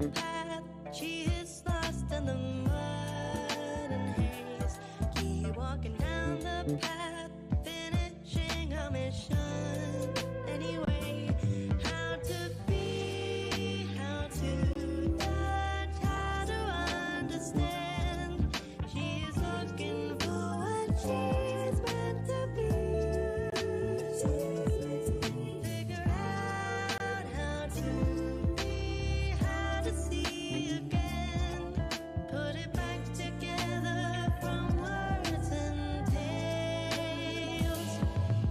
the path. She is lost in the mud and haze. Keep walking down the path, finishing her mission. Anyway, how to be, how to touch, how to understand. She's looking for what she's meant to be. Figure out how to be, how to see again. Put it back together from words and tales.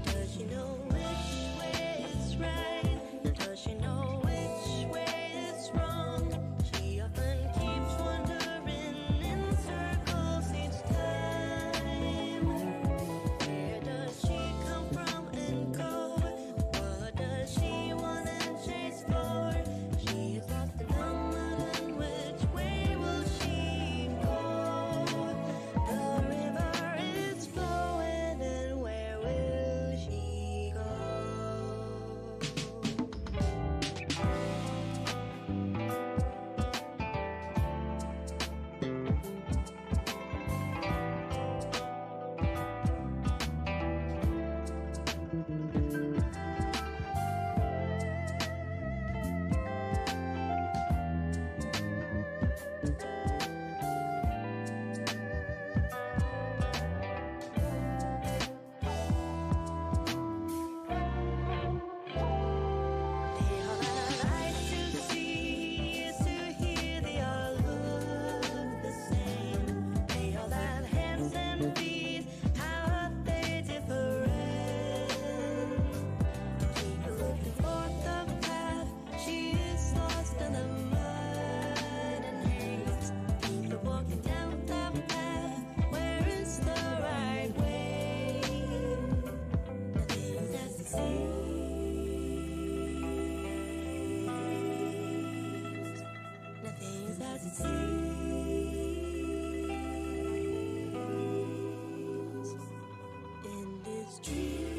Does she know which way is right? Does she know which way is wrong? She often keeps wandering in circles each time. Where does she come from and go? What does she want and chase for? She is lost in the mud, and which way will she go? The river is flowing, and where will she go? All that eyes to see is to hear. They all look the same. They all have hands and feet. How are they different? Keep looking for the path. She is lost in the mud and haze. Keep walking down the path. Where is the right way? Nothing's as it seems. Nothing's as it seems in this dream.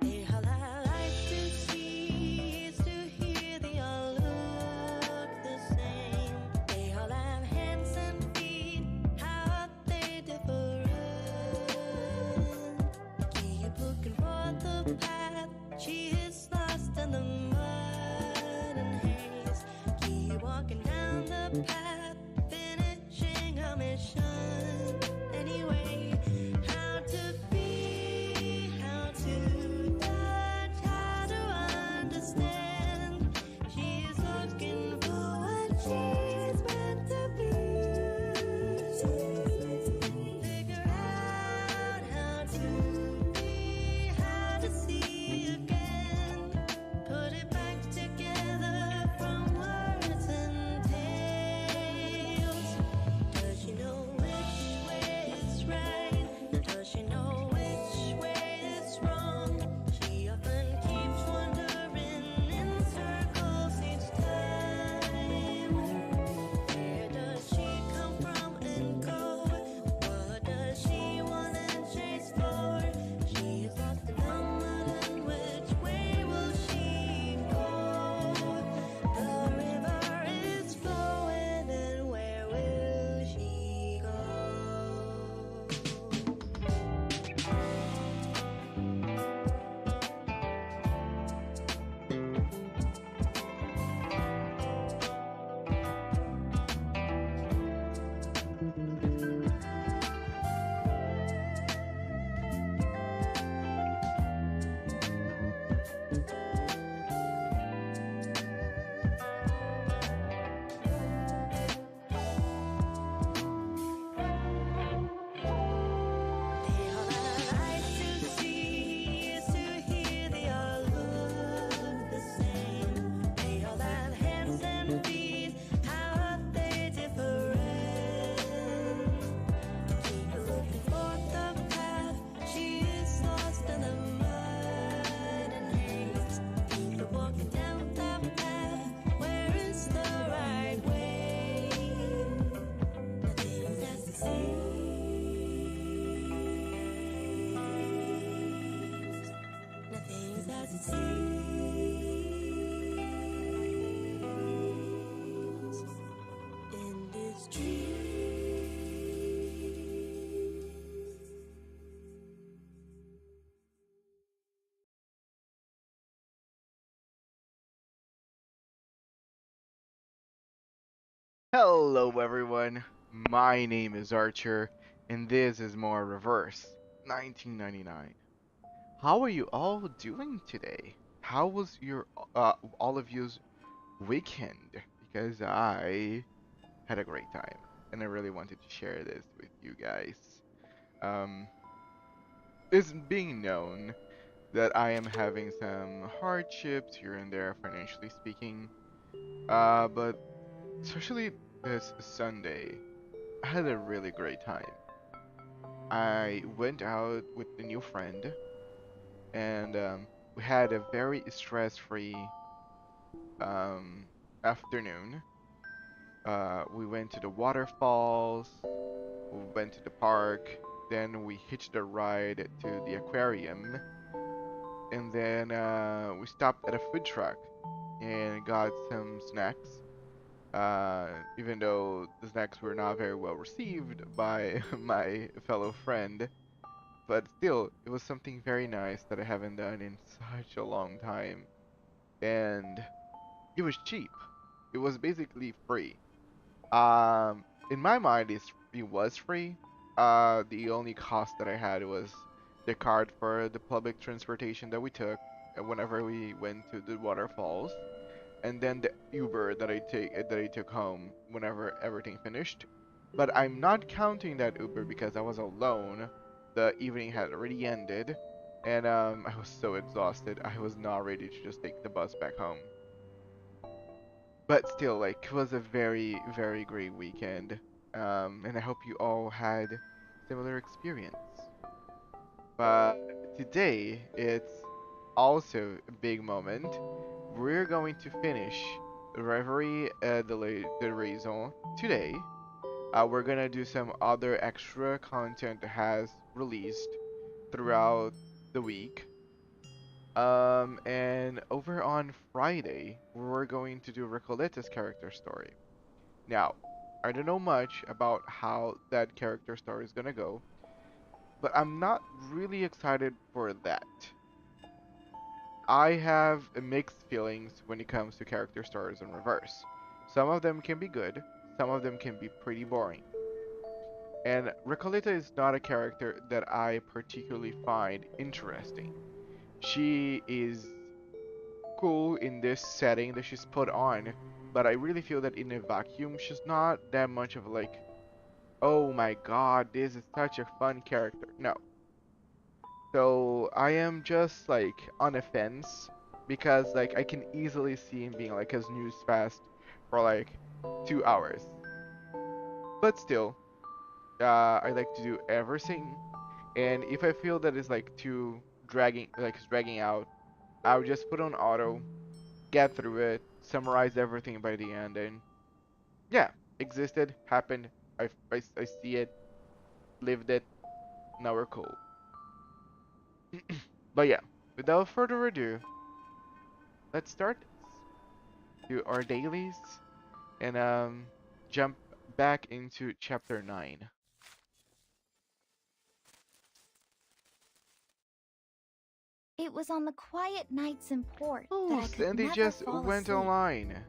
They all have eyes to see, ears to hear. They all look the same. They all have hands and feet. How are they different? Keep looking for the path. She is lost in the mud and haze. Keep walking down the path, finishing her mission. Anyway, how to be, how to touch, how to understand. She's looking for what she's meant to be. Figure out how to be, how to see Hello, everyone. My name is Archer, and this is more Reverse 1999. How are you all doing today? How was your all of you's weekend? Because I had a great time, and I really wanted to share this with you guys. Um, it's being known that I am having some hardships here and there, financially speaking. But especially this Sunday, I had a really great time. I went out with a new friend and we had a very stress-free um, afternoon. We went to the waterfalls, we went to the park, then we hitched a ride to the aquarium, and then we stopped at a food truck and got some snacks. Even though the snacks were not very well received by my fellow friend, but still, it was something very nice that I haven't done in such a long time. And it was cheap. It was basically free. In my mind, it was free. The only cost that I had was the card for the public transportation that we took whenever we went to the waterfalls, and then the Uber that I took home whenever everything finished. But I'm not counting that Uber because I was alone. The evening had already ended, and I was so exhausted. I was not ready to just take the bus back home. But still, like, it was a very, very great weekend. And I hope you all had similar experience. But today, it's also a big moment. We're going to finish Reverie de Raison today. We're gonna do some other extra content that has released throughout the week. And over on Friday, we're going to do Recoletta's character story. Now, I don't know much about how that character story is gonna go, but I'm not really excited for that. I have mixed feelings when it comes to character stories in reverse. Some of them can be good, some of them can be pretty boring. And Recoleta is not a character that I particularly find interesting. She is cool in this setting that she's put on, but I really feel that in a vacuum, she's not that much of like, oh my god, this is such a fun character. No. So I am just like on a fence because like I can easily see him being like a snooze fast for like 2 hours. But still, I like to do everything, and if I feel that it's like too dragging, like it's dragging out, I'll just put on auto, get through it, summarize everything by the end, and yeah, existed, happened, I see it, lived it, now we're cool. But yeah, without further ado, let's start this. Do our dailies and jump back into chapter 9. It was on the quiet nights in port that Oh, I could Sandy never just fall went asleep. online.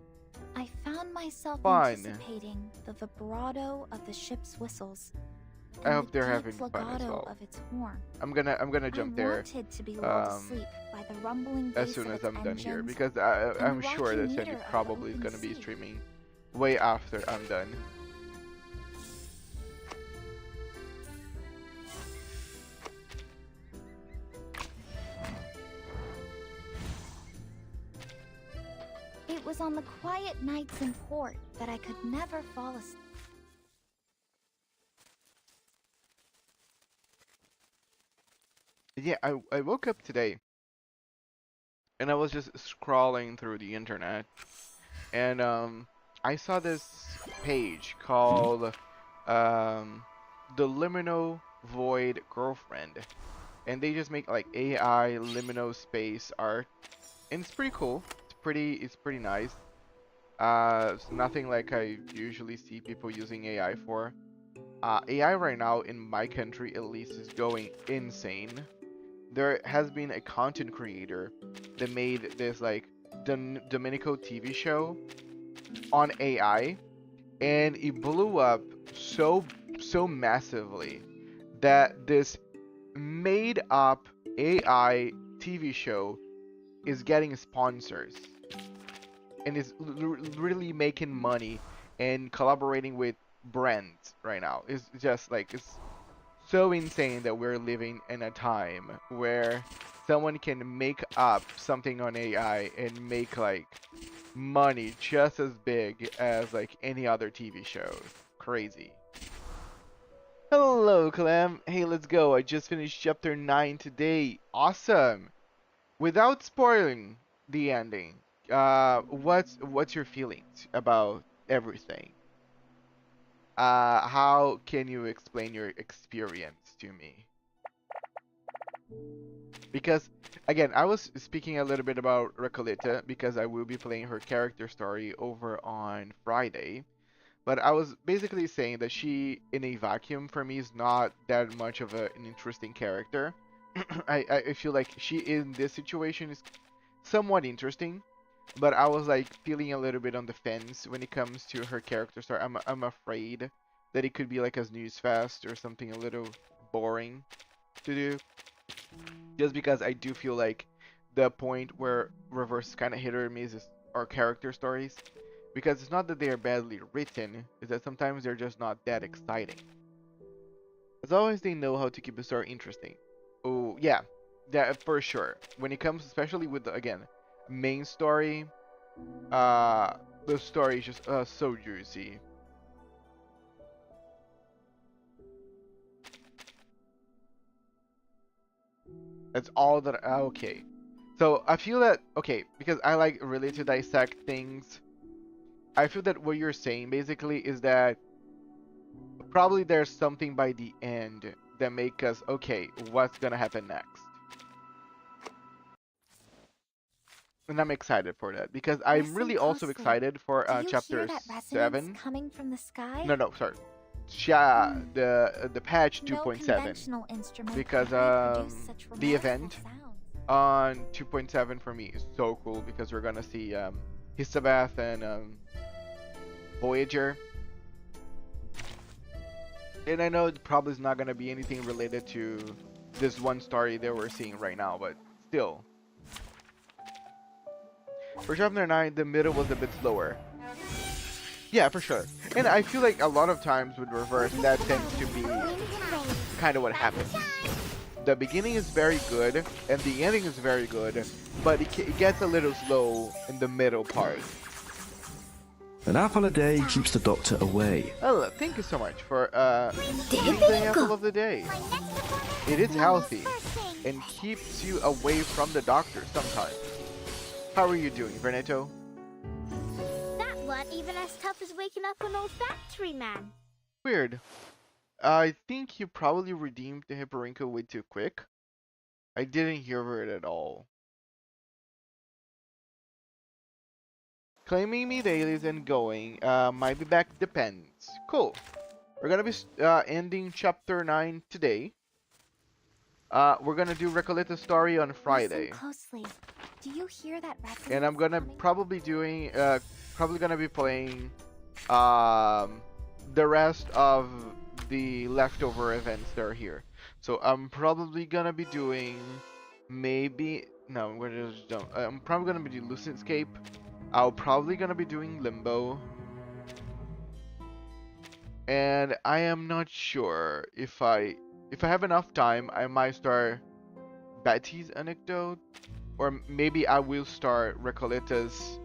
I found myself Fun. anticipating the vibrato of the ship's whistles I and hope the they're deep having fun as legato well. of its horn. I'm gonna I jump there wanted to be lulled to um sleep by the rumbling as bass soon of as its I'm done here engines because and the I'm sure rocking that Sandy meter of the probably is open gonna be sea. streaming way after I'm done. It was on the quiet nights in port that I could never fall asleep. Yeah, I woke up today and I was just scrolling through the internet and I saw this page called um the Liminal Void Girlfriend, and they just make like AI liminal space art, and it's pretty cool. It's pretty nice. It's nothing like I usually see people using AI for. AI right now in my country at least is going insane. There has been a content creator that made this like Domenico TV show on AI, and it blew up so massively that this made up AI TV show is getting sponsors and is really making money and collaborating with brands right now. It's just like it's so insane that we're living in a time where someone can make up something on AI and make like money just as big as like any other TV show. Crazy. Hello, Clem. Hey, let's go. I just finished chapter 9 today. Awesome. Without spoiling the ending, what's your feelings about everything? How can you explain your experience to me? Because again, I was speaking a little bit about Recoleta because I will be playing her character story over on Friday. But I was basically saying that she, in a vacuum, for me, is not that much of an interesting character. I feel like she, in this situation, is somewhat interesting, but I was like feeling a little bit on the fence when it comes to her character story. I'm afraid that it could be like a snooze fest or something a little boring to do, just because I do feel like the point where Reverse kind of hit or miss is our character stories, because it's not that they are badly written, it's that sometimes they're just not that exciting. As always, they know how to keep a story interesting. Oh yeah, that for sure. When it comes, especially with the, again, main story, the story is just so juicy. That's all that. Okay, so I feel that okay because I like really to dissect things. I feel that what you're saying basically is that probably there's something by the end that make us okay. What's gonna happen next? And I'm excited for that because I'm Listen really also closely. excited for Do you chapter hear that resonance 7. coming from the sky? No, sorry. The patch No 2.7 conventional instrument because could reproduce such the remarkable event sounds. on 2.7 for me is so cool because we're gonna see Hisabath and Voyager. And I know it probably is not gonna be anything related to this one story that we're seeing right now, but still. For chapter 9, the middle was a bit slower. Yeah, for sure. And I feel like a lot of times with Reverse, that tends to be kind of what happens. The beginning is very good, and the ending is very good, but it gets a little slow in the middle part. An apple a day keeps the doctor away. Oh, thank you so much for eating the apple of the day. It is healthy and keeps you away from the doctor sometimes. How are you doing, Veneto? That weren't even as tough as waking up an old factory man. Weird. I think you probably redeemed the Hyperinco way too quick. I didn't hear it at all. Claiming me dailies and going. Might be back, depends. Cool. We're gonna be ending chapter 9 today. We're gonna do Recoleta's story on Friday. Listen closely. Do you hear that resonance? And I'm gonna coming? probably doing probably gonna be playing the rest of the leftover events that are here. So I'm probably gonna be doing maybe no, we're just don't. I'm probably gonna be doing Lucid Escape. I'm probably gonna be doing Limbo. And I am not sure if I have enough time, I might start Betty's anecdote, or maybe I will start Recoleta's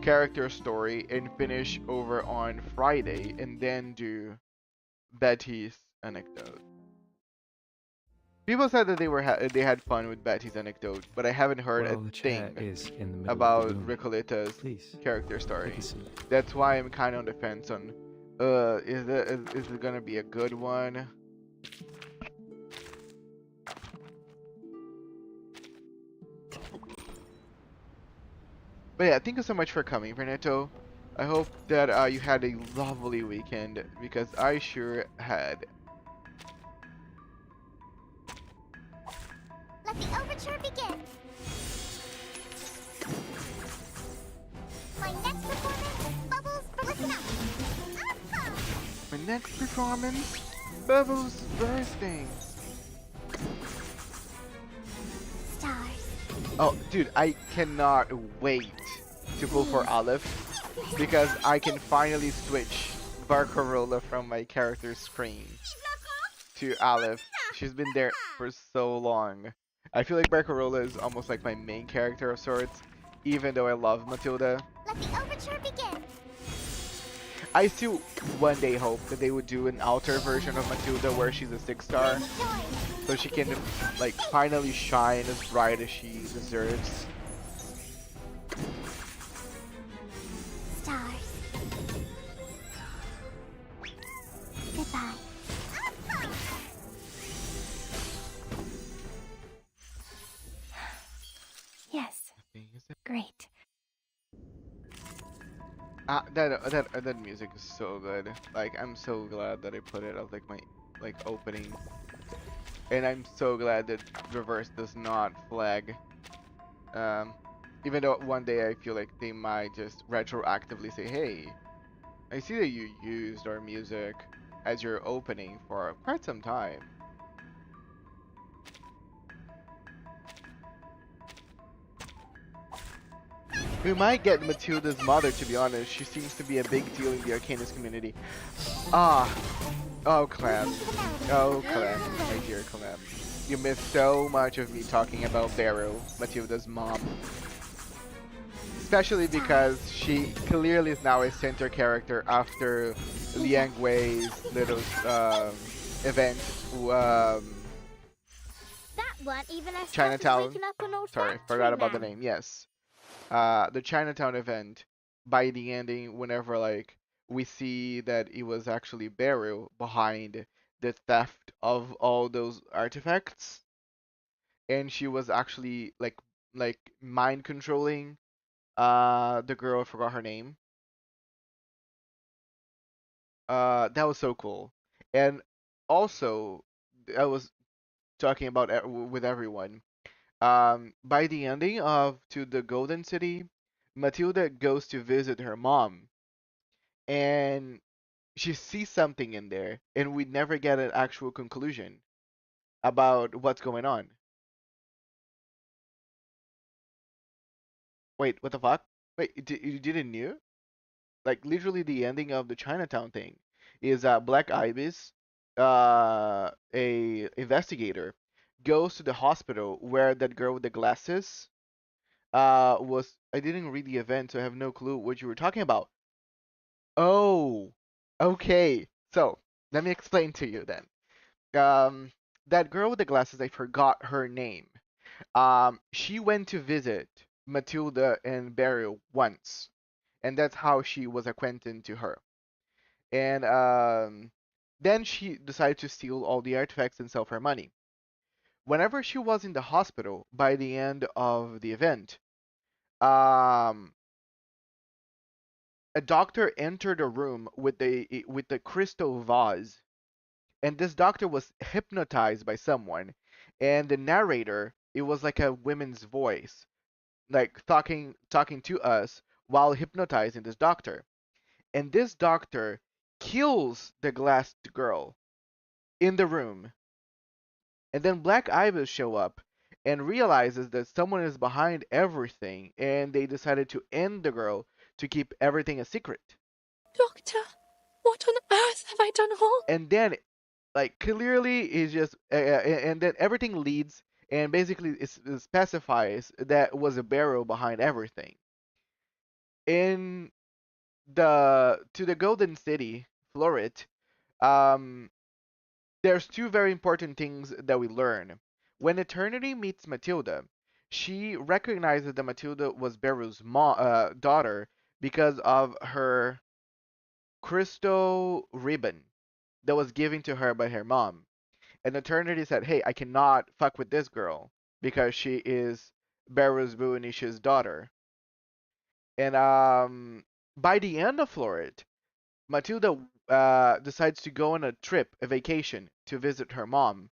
character story and finish over on Friday, and then do Betty's anecdote. People said that they had fun with Betty's anecdote, but I haven't heard Well, a the chair thing is in the middle about of the room. Recoleta's Please, character story. take a seat. That's why I'm kind of on the fence on, is it gonna be a good one? But yeah, thank you so much for coming, Veneto. I hope that you had a lovely weekend, because I sure had. Let the overture begin. My next performance, Bubbles, listen up. next performance, bubbles bursting. Stars. Oh, dude, I cannot wait to pull for Olive because I can finally switch Barcarola from my character screen to Olive. She's been there for so long. I feel like Barcarola is almost like my main character of sorts, even though I love Matilda. Let the overture begin. I still one day hope that they would do an alter version of Matilda where she's a 6-star, Joy. so she can like finally shine as bright as she deserves. Stars. Goodbye. Yes. Great. That music is so good. Like I'm so glad that I put it as like my opening, and I'm so glad that Reverse does not flag. Um, Even though one day I feel like they might just retroactively say, "Hey, I see that you used our music as your opening for quite some time." We might get Matilda's mother, to be honest. She seems to be a big deal in the Arcanist community. Ah, oh Clem. Oh Clem, my dear Clem. You missed so much of me talking about Beryl, Matilda's mom. Especially because she clearly is now a center character after Liang Wei's little event. That weren't even as tough as Chinatown. waking up an old Sorry, factory forgot about the man. name. Yes. The Chinatown event, by the ending, whenever like we see that it was actually Beryl behind the theft of all those artifacts, and she was actually like mind controlling the girl, I forgot her name. That was so cool. And also, I was talking about with everyone. By the ending of To the Golden City, Matilda goes to visit her mom, and she sees something in there, and we never get an actual conclusion about what's going on. Wait, what the fuck? Wait, you didn't knew? Like literally, the ending of the Chinatown thing is Black Ibis, a investigator, goes to the hospital where that girl with the glasses was. I didn't read the event, so I have no clue what you were talking about. Oh, okay. So let me explain to you then. Um, that girl with the glasses, I forgot her name. She went to visit Matilda and Beryl once, and that's how she was acquainted to her. And then she decided to steal all the artifacts and sell for money. Whenever she was in the hospital by the end of the event, um, a doctor entered a room with the crystal vase, and this doctor was hypnotized by someone, and the narrator, it was like a woman's voice, like talking to us while hypnotizing this doctor. And this doctor kills the glassed girl in the room. And then Black Ibis show up and realizes that someone is behind everything, and they decided to end the girl to keep everything a secret. Doctor, what on earth have I done wrong? And then, like clearly, is just and then everything leads and basically it specifies that was a barrel behind everything. In the To the Golden City, Florid, um, there's two very important things that we learn. When Eternity meets Matilda, she recognizes that Matilda was Beru's daughter because of her crystal ribbon that was given to her by her mom. And Eternity said, "Hey, I cannot fuck with this girl because she is Beru's Buinish's daughter." And by the end of Florid, Matilda decides to go on a trip, a vacation, to visit her mom,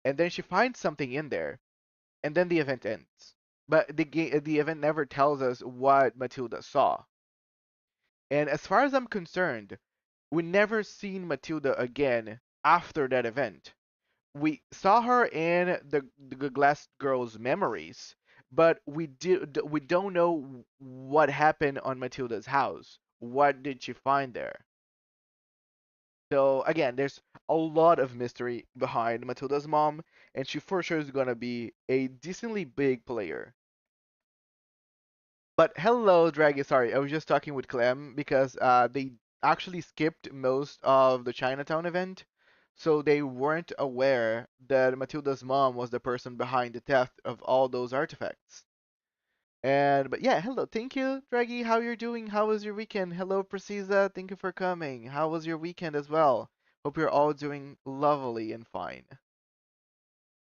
and then she finds something in there, and then the event ends. But the event never tells us what Matilda saw. And as far as I'm concerned, we never seen Matilda again after that event. We saw her in the Glass Girl's memories, but we don't know what happened on Matilda's house. What did she find there? So again, there's a lot of mystery behind Matilda's mom, and she for sure is gonna be a decently big player. But hello, Draggy. Sorry, I was just talking with Clem because they actually skipped most of the Chinatown event, so they weren't aware that Matilda's mom was the person behind the theft of all those artifacts. And but yeah, hello, thank you, Draggy. How you're doing? How was your weekend? Hello, Precisa. Thank you for coming. How was your weekend as well? Hope you're all doing lovely and fine.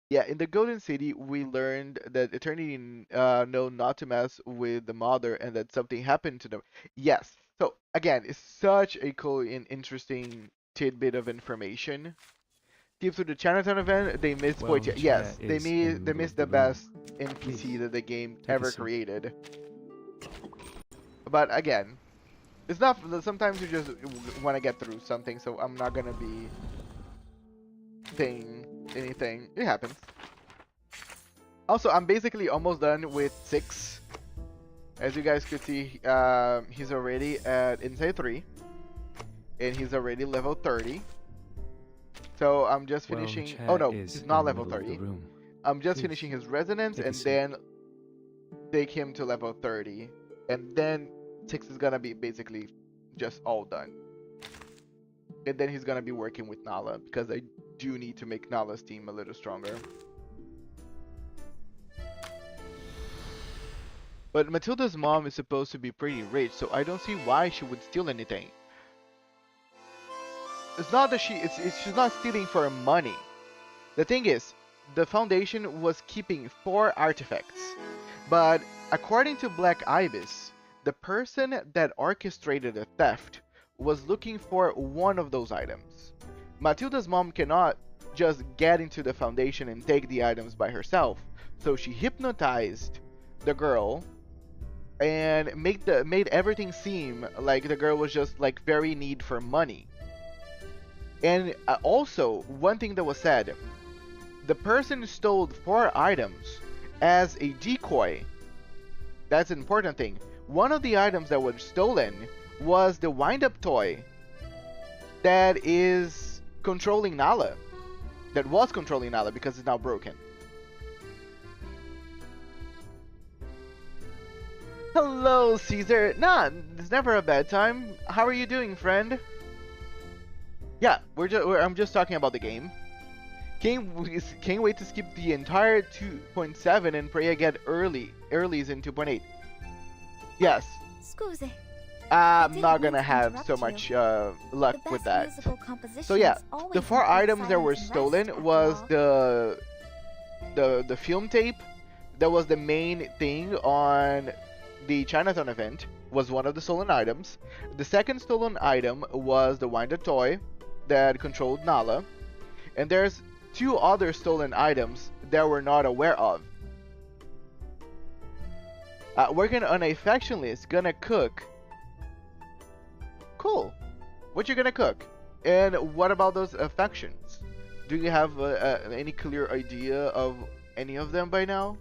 Yeah, in the Golden City, we learned that Eternity know not to mess with the mother and that something happened to them. Yes. So again, it's such a cool and interesting tidbit of information. Tips to the Chinatown event, they missed Well, Poitia. the chair Yes, is in the they middle missed of the the room. best NPC Please, that the game take a ever seat. created. But again, it's not. Sometimes you just want to get through something, so I'm not gonna be saying anything. It happens. Also, I'm basically almost done with 6. As you guys could see, he's already at Inside 3, and he's already level 30. So I'm just Well, the finishing. chair Oh no, is he's in not the level middle of the 30. room. I'm just Please, finishing his resonance take a and seat. then take him to level 30. And then 6 is gonna be basically just all done. And then he's gonna be working with Nala because I do need to make Nala's team a little stronger. But Matilda's mom is supposed to be pretty rich, so I don't see why she would steal anything. It's not that she's not stealing for money. The thing is, the Foundation was keeping 4 artifacts, but according to Black Ibis, the person that orchestrated the theft was looking for one of those items. Matilda's mom cannot just get into the Foundation and take the items by herself, so she hypnotized the girl and made everything seem like the girl was just like very need for money. And also, one thing that was said, the person stole 4 items as a decoy. That's an important thing. One of the items that was stolen was the wind-up toy that is controlling Nala. That was controlling Nala because it's now broken. Hello, Caesar. Nah, it's never a bad time. How are you doing, friend? Yeah, I'm just talking about the game. Can't wait to skip the entire 2.7 and pray I get earlies in 2.8. Yes, Scusi. I'm didn't not mean gonna to have interrupt so you. much The luck best with that. musical compositions So yeah, always the 4 include items that were silence and stolen rest, after was all. the film tape. That was the main thing on the Chinatown event. Was one of the stolen items. The second stolen item was the wind-up toy that controlled Nala, and there's 2 other stolen items that we're not aware of. Working on a faction list, gonna cook. Cool. What you gonna cook? And what about those factions? Do you have any clear idea of any of them by now?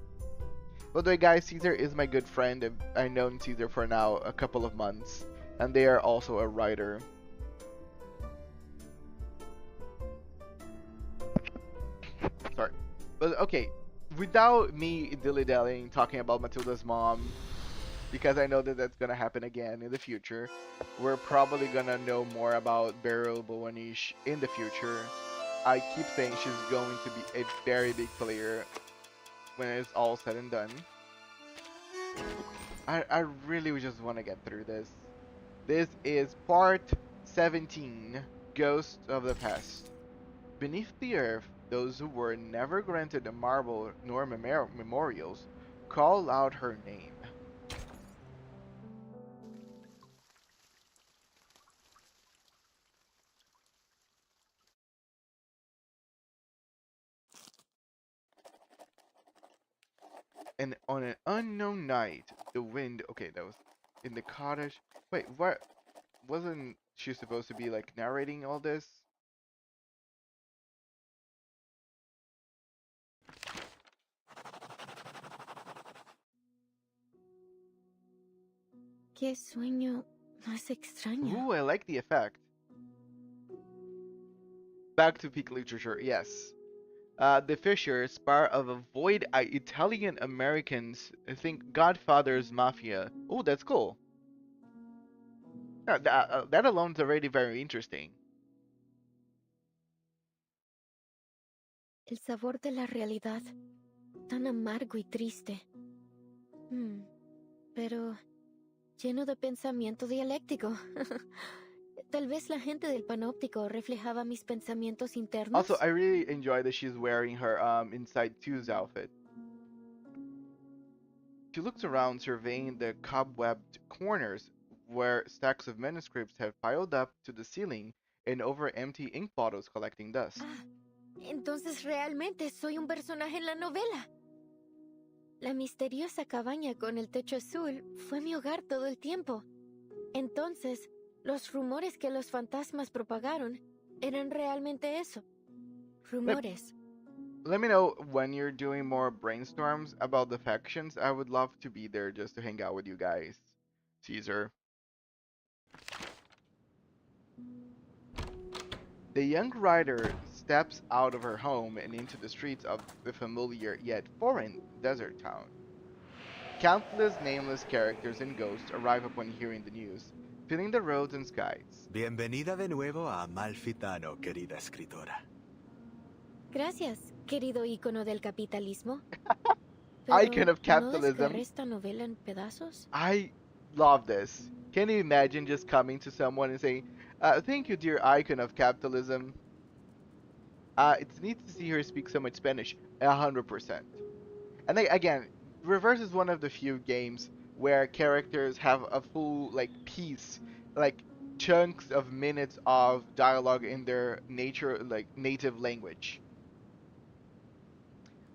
By the way, guys, Caesar is my good friend. I've known Caesar for now a couple of months, and they are also a writer. Sorry. But okay, without me dilly-dallying talking about Matilda's mom, because I know that that's gonna happen again in the future, we're probably gonna know more about Beryl Bowanish in the future. I keep saying she's going to be a very big player when it's all said and done. I really just want to get through this. This is part 17, Ghosts of the Past. Beneath the earth, those who were never granted a marble nor memorials call out her name. And on an unknown night, the wind. Okay, that was in the cottage. Wait, wasn't she supposed to be like narrating all this? Qué sueño más extraño. Ooh, I like the effect. Back to peak literature, yes. The Fishers, part of a void Italian Americans, I think Godfather's Mafia. Oh, that's cool. That alone is already very interesting. El sabor de la realidad, tan amargo y triste. Pero lleno de pensamiento dialéctico. Tal vez la gente del panóptico reflejaba mis pensamientos internos. Also, I really enjoy that she's wearing her Inside 2's outfit. She looks around, surveying the cobwebbed corners where stacks of manuscripts have piled up to the ceiling and over empty ink bottles collecting dust. Entonces realmente soy un personaje en la novela. La misteriosa cabaña con el techo azul fue mi hogar todo el tiempo. Entonces, los rumores que los fantasmas propagaron eran realmente eso. Rumores. Let me know when you're doing more brainstorms about the factions. I would love to be there just to hang out with you guys. Caesar. The young writer steps out of her home and into the streets of the familiar yet foreign desert town. Countless nameless characters and ghosts arrive upon hearing the news, filling the roads and skies. Bienvenida de nuevo a Amalfitano, querida escritora. Gracias, querido ícono del capitalismo. Icon of ¿No capitalism. desgarré esta novela en pedazos? I love this. Can you imagine just coming to someone and saying, thank you, dear icon of capitalism. It's neat to see her speak so much Spanish. 100%. And again, Reverse is one of the few games where characters have a full like piece, like chunks of minutes of dialogue in their native language.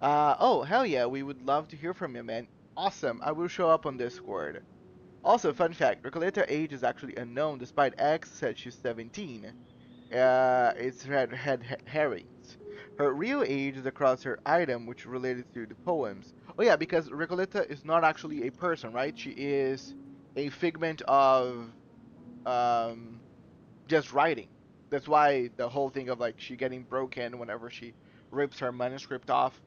Oh, hell yeah, we would love to hear from you, man. Awesome, I will show up on Discord. Also, fun fact, Recoletta's age is actually unknown despite X said she's 17. It's red herrings. Her real age is across her item, which related to the poems. Oh yeah, because Recoleta is not actually a person, right? She is a figment of just writing. That's why the whole thing of like she getting broken whenever she rips her manuscript off.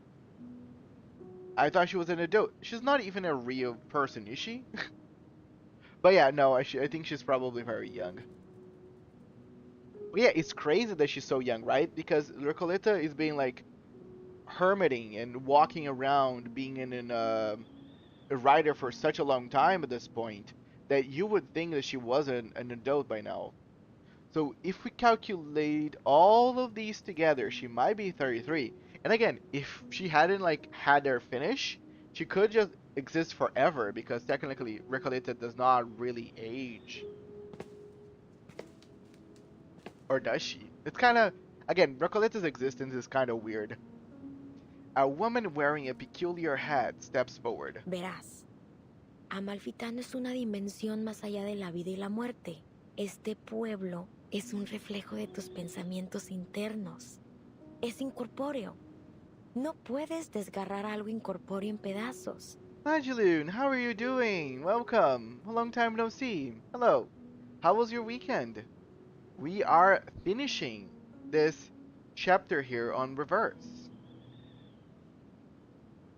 I thought she was an adult. She's not even a real person, is she? But yeah, no, I think she's probably very young. But yeah, it's crazy that she's so young, right? Because Recoleta is being like hermiting and walking around, being in a writer for such a long time at this point that you would think that she was an adult by now. So if we calculate all of these together, she might be 33. And again, if she hadn't like had her finish, she could just exist forever because technically Recoleta does not really age. Or does she? It's kind of, again, Recoleta's existence is kind of weird. A woman wearing a peculiar hat steps forward. Verás, Amalfitano es una dimensión más allá de la vida y la muerte. Este pueblo es un reflejo de tus pensamientos internos. Es incorpóreo. No puedes desgarrar algo incorpóreo en pedazos. Angeloon, how are you doing? Welcome. A long time no see. Hello. How was your weekend? We are finishing this chapter here on Reverse.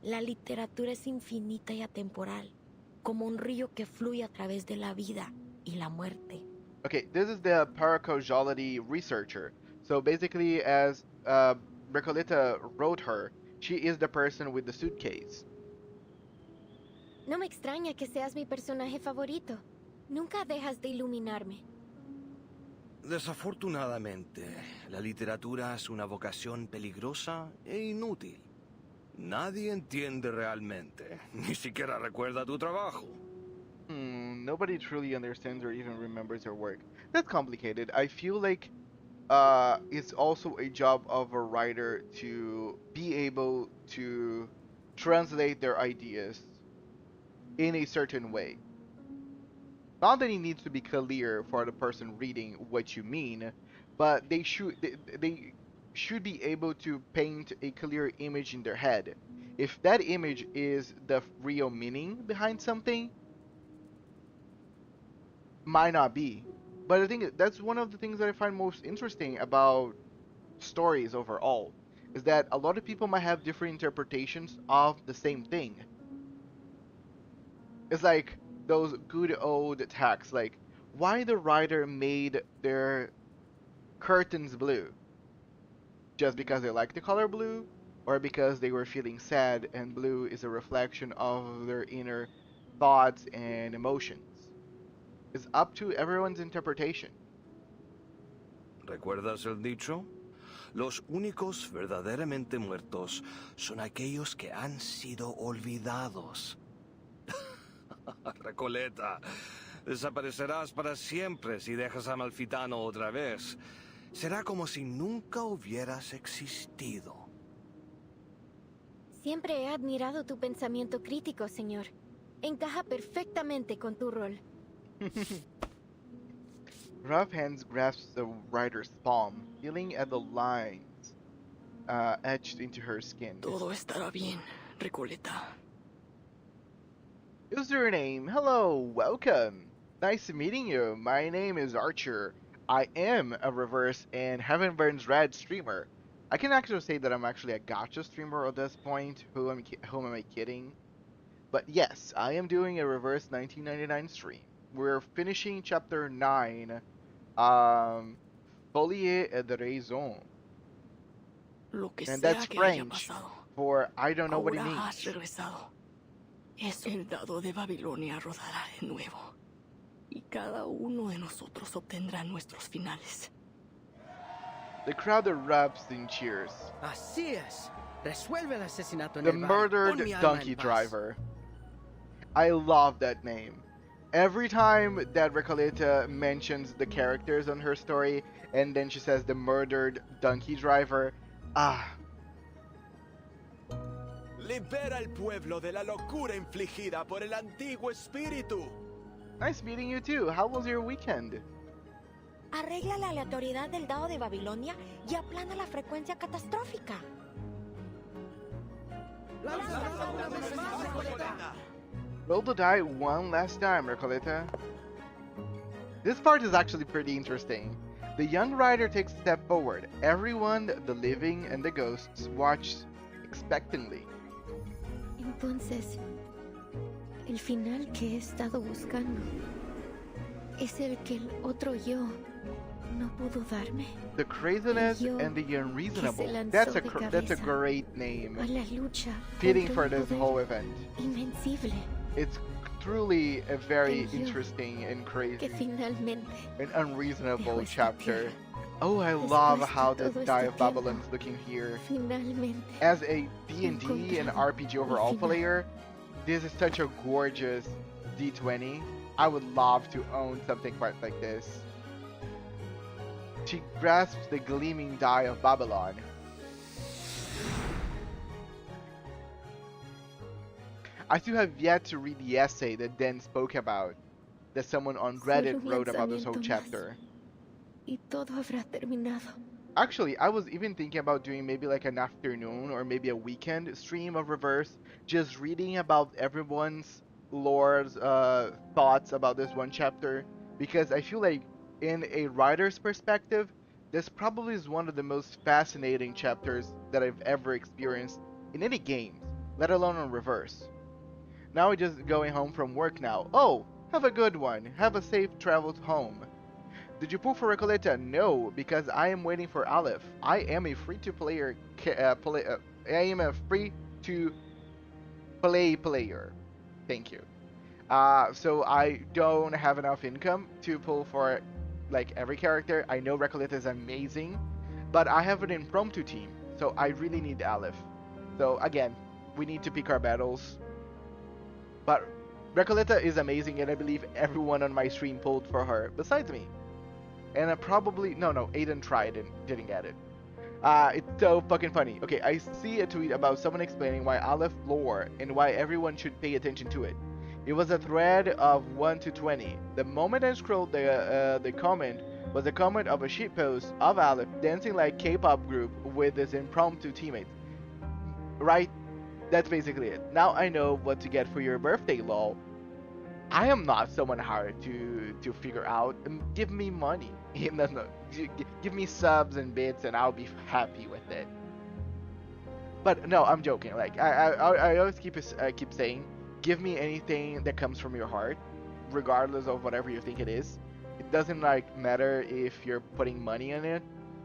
La literatura es infinita y atemporal, como un río que fluye a través de la vida y la muerte. Okay, this is the paracausality researcher. So basically, as Recoleta wrote her, she is the person with the suitcase. No me extraña que seas mi personaje favorito. Nunca dejas de iluminarme. Desafortunadamente, la literatura es una vocación peligrosa e inútil. Nadie entiende realmente, ni siquiera recuerda tu trabajo. Nobody truly understands or even remembers her work. That's complicated. I feel like it's also a job of a writer to be able to translate their ideas in a certain way. Not that it needs to be clear for the person reading what you mean, but they should be able to paint a clear image in their head. If that image is the real meaning behind something, might not be. But I think that's one of the things that I find most interesting about stories overall, is that a lot of people might have different interpretations of the same thing. It's like those good old texts, like why the writer made their curtains blue. Just because they like the color blue, or because they were feeling sad and blue is a reflection of their inner thoughts and emotions. It's up to everyone's interpretation. ¿Recuerdas el dicho? Los únicos verdaderamente muertos son aquellos que han sido olvidados. Recoleta, desaparecerás para siempre si dejas a Malfitano otra vez. Será como si nunca hubieras existido. Siempre he admirado tu pensamiento crítico, señor. Encaja perfectamente con tu rol. Rough Hands grasps the writer's palm, feeling at the lines etched into her skin. Todo estará bien, Recoleta. Username, hello, welcome. Nice meeting you. My name is Archer. I am a Reverse and Heaven Burns Red streamer. I can actually say that I'm actually a gacha streamer at this point. Who am I kidding? But yes, I am doing a Reverse 1999 stream. We're finishing chapter 9, Folie de Raison. Lo que And sea that's que haya French pasado, for I don't know what it ahora means. has regresado. El dado de Babilonia rodará de nuevo. Y cada uno de nosotros obtendrá nuestros finales. The crowd erupts in cheers. Así es. Resuelve el asesinato en The el bar. murdered Pon mi alma donkey en paz. driver. I love that name. Every time that Recoleta mentions the characters on her story, and then she says the murdered donkey driver, Libera al pueblo de la locura infligida por el antiguo espíritu. Nice meeting you too. How was your weekend? Arregla la aleatoriedad del dado de Babilonia y aplana la frecuencia catastrófica. Roll the die one last time, Recoleta. This part is actually pretty interesting. The young rider takes a step forward. Everyone, the living and the ghosts, watch expectantly. Entonces, el final que he estado buscando es el que el otro yo no pudo darme. The craziness and the unreasonable. That's a great name. A la lucha Fitting contra for un this poder whole event. invencible It's truly a very El yo interesting and que crazy finalmente and unreasonable dejó esta chapter. tierra. Oh, I love Después de how the todo Die este of Babylon is looking here. finalmente As a D&D and RPG overall final. player, this is such a gorgeous D20. I would love to own something quite like this. She grasps the gleaming die of Babylon. I still have yet to read the essay that Den spoke about, that someone on Reddit Solo un wrote about this whole lanzamiento más. chapter. y todo habrá terminado. Actually, I was even thinking about doing maybe like an afternoon or maybe a weekend stream of Reverse, just reading about everyone's lore's thoughts about this one chapter, because I feel like in a writer's perspective, this probably is one of the most fascinating chapters that I've ever experienced in any games, let alone on Reverse. Now we're just going home from work now. Oh, have a good one. Have a safe travels home. Did you pull for Recoleta? No, because I am waiting for Aleph. I am a free-to-player. I am a free-to-play player. Thank you. So I don't have enough income to pull for like every character. I know Recoleta is amazing, but I have an impromptu team, so I really need Aleph. So again, we need to pick our battles. But Recoleta is amazing, and I believe everyone on my stream pulled for her, besides me. And I probably... No, Aiden tried and didn't get it. It's so fucking funny. Okay, I see a tweet about someone explaining why Aleph lore and why everyone should pay attention to it. It was a thread of 1 to 20. The moment I scrolled the comment was a comment of a shitpost of Aleph dancing like K-pop group with his impromptu teammates. Right? That's basically it. Now I know what to get for your birthday, lol. I am not someone hard to figure out. Give me money. No, no. Give me subs and bits, and I'll be happy with it. But no, I'm joking. Like I always keep saying, give me anything that comes from your heart, regardless of whatever you think it is. It doesn't like matter if you're putting money in it.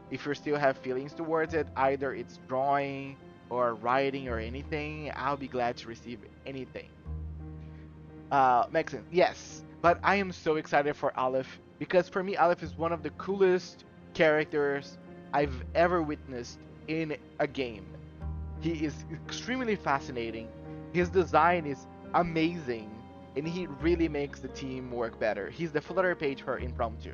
If you still have feelings towards it, either it's drawing or writing or anything, I'll be glad to receive anything. Mexican, yes, but I am so excited for Aleph because for me, Aleph is one of the coolest characters I've ever witnessed in a game. He is extremely fascinating. His design is amazing, and he really makes the team work better. He's the flutter page for impromptu.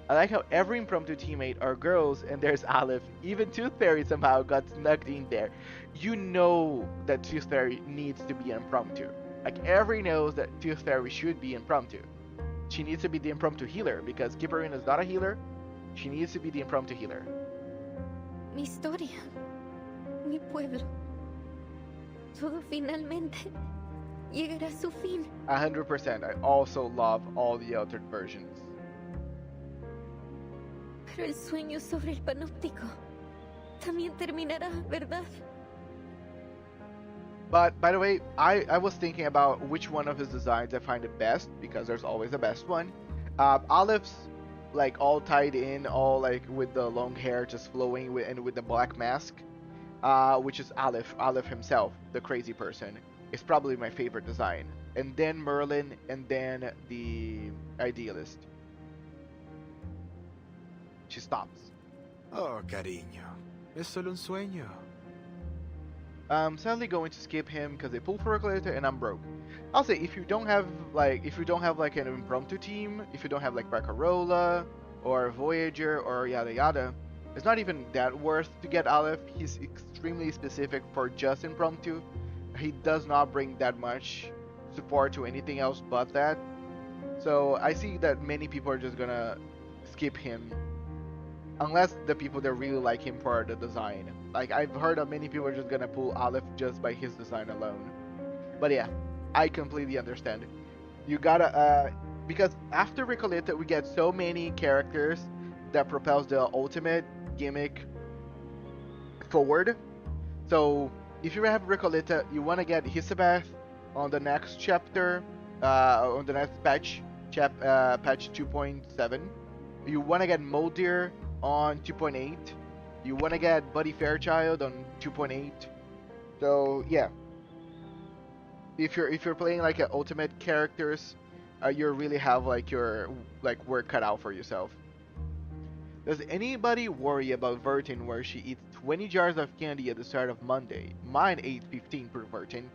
I like how every impromptu teammate are girls, and there's Aleph. Even Tooth Fairy somehow got snuck in there. You know that Tooth Fairy needs to be impromptu. Like, everyone knows that Tooth Fairy should be impromptu. She needs to be the impromptu healer, because Kipperin is not a healer. She needs to be the impromptu healer. Mi historia. Mi pueblo. Todo finalmente llegará a su fin. 100%. I also love all the altered versions. Pero el sueño sobre el panóptico también terminará, ¿verdad? But, by the way, I was thinking about which one of his designs I find the best, because there's always a best one. Aleph's, like, all tied in, all, like, with the long hair just flowing, and with the black mask, which is Aleph himself, the crazy person, is probably my favorite design. And then Merlin, and then the Idealist. She stops. Oh, cariño. Es solo un sueño. I'm sadly going to skip him because they pull for a calculator and I'm broke. I'll say if you don't have like an impromptu team, if you don't have like Barcarola or Voyager or yada yada, it's not even that worth to get Aleph. He's extremely specific for just impromptu. He does not bring that much support to anything else but that. So I see that many people are just gonna skip him. Unless the people that really like him for the design. Like, I've heard of many people are just gonna pull Aleph just by his design alone. But yeah, I completely understand. You gotta, because after Recoleta, we get so many characters that propels the ultimate gimmick forward. So, if you have Recoleta, you wanna get Hisabath on the next chapter, on the next patch, patch 2.7. You wanna get Moldir on 2.8. You want to get Buddy Fairchild on 2.8. So yeah, if you're playing like ultimate characters, you really have like your work cut out for yourself. Does anybody worry about Vertin where she eats 20 jars of candy at the start of Monday? Mine ate 15 per Vertin.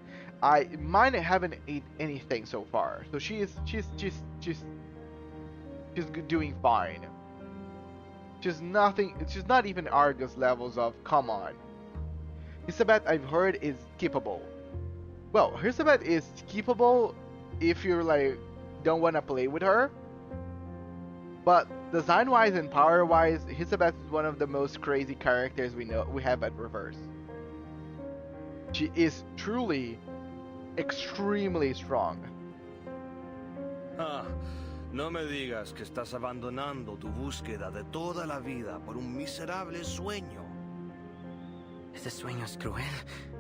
Mine haven't ate anything so far, so she's doing fine. She's not even Argus levels of come on. Hisabat I've heard is keepable. Well, Hisabat is keepable if you're like don't want to play with her. But design wise and power wise, Hisabat is one of the most crazy characters we have at Reverse. She is truly extremely strong. No me digas que estás abandonando tu búsqueda de toda la vida por un miserable sueño. Este sueño es cruel.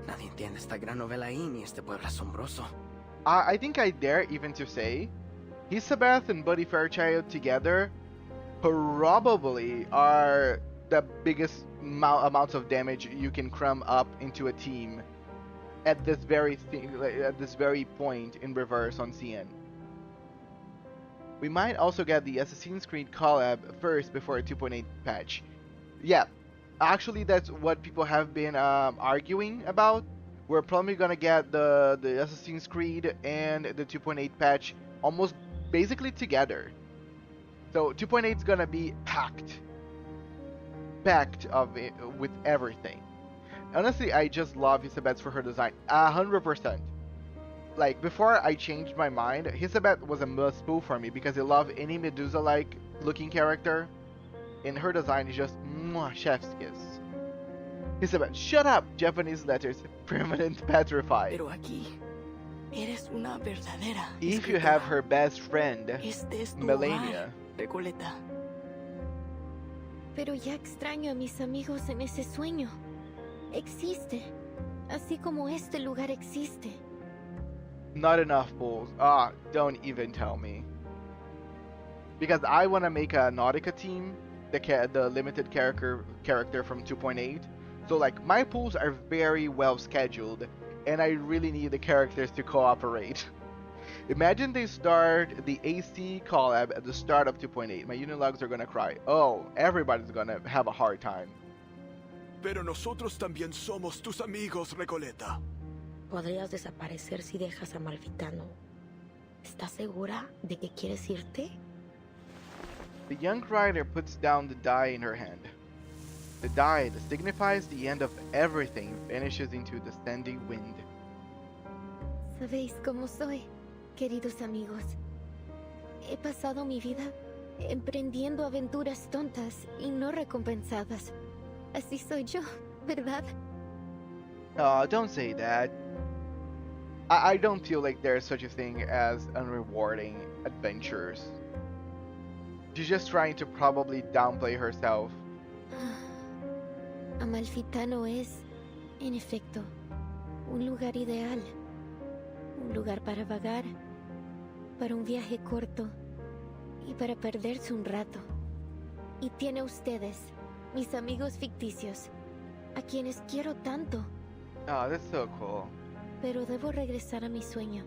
Nadie entiende esta gran novela ahí ni este pueblo asombroso. I think I dare even to say, Hisabath and Buddy Fairchild together probably are the biggest amounts of damage you can cram up into a team at this very point in Reverse on CN. We might also get the Assassin's Creed collab first before a 2.8 patch. Yeah, actually that's what people have been arguing about. We're probably gonna get the Assassin's Creed and the 2.8 patch almost basically together. So 2.8 is gonna be packed with everything. Honestly, I just love Hisabat's for her design, 100%. like before I changed my mind, Hisabeth was a must-boo for me because I love any Medusa-like looking character, and her design is just mwah, chef's kiss. Hisabeth, shut up! Japanese letters, permanent petrified. Pero aquí, eres una verdadera If you have escritora. her best friend, Este es tu Melania. hogar, Recoleta. Pero ya extraño a mis amigos en ese sueño. Existe, así como este lugar existe. Not enough pools. Ah, don't even tell me. Because I want to make a Nautica team, the limited character from 2.8. So like my pools are very well scheduled, and I really need the characters to cooperate. Imagine they start the AC collab at the start of 2.8. My Unilogs are gonna cry. Oh, everybody's gonna have a hard time. Pero nosotros también somos tus amigos, Recoleta. Podrías desaparecer si dejas a Malfitano. ¿Estás segura de que quieres irte? The young rider puts down the die in her hand. The die that signifies the end of everything vanishes into the sandy wind. ¿Sabéis cómo soy, queridos amigos? He pasado mi vida emprendiendo aventuras tontas y no recompensadas. Así soy yo, ¿verdad? Oh, don't say that. I don't feel like there's such a thing as unrewarding adventures. She's just trying to probably downplay herself. Amalfitano es, en efecto, un lugar ideal. Un lugar para vagar, para un viaje corto y para perderse un rato. Y tiene a ustedes, mis amigos ficticios, a quienes quiero tanto. Oh, that's so cool. Pero debo regresar a mi sueño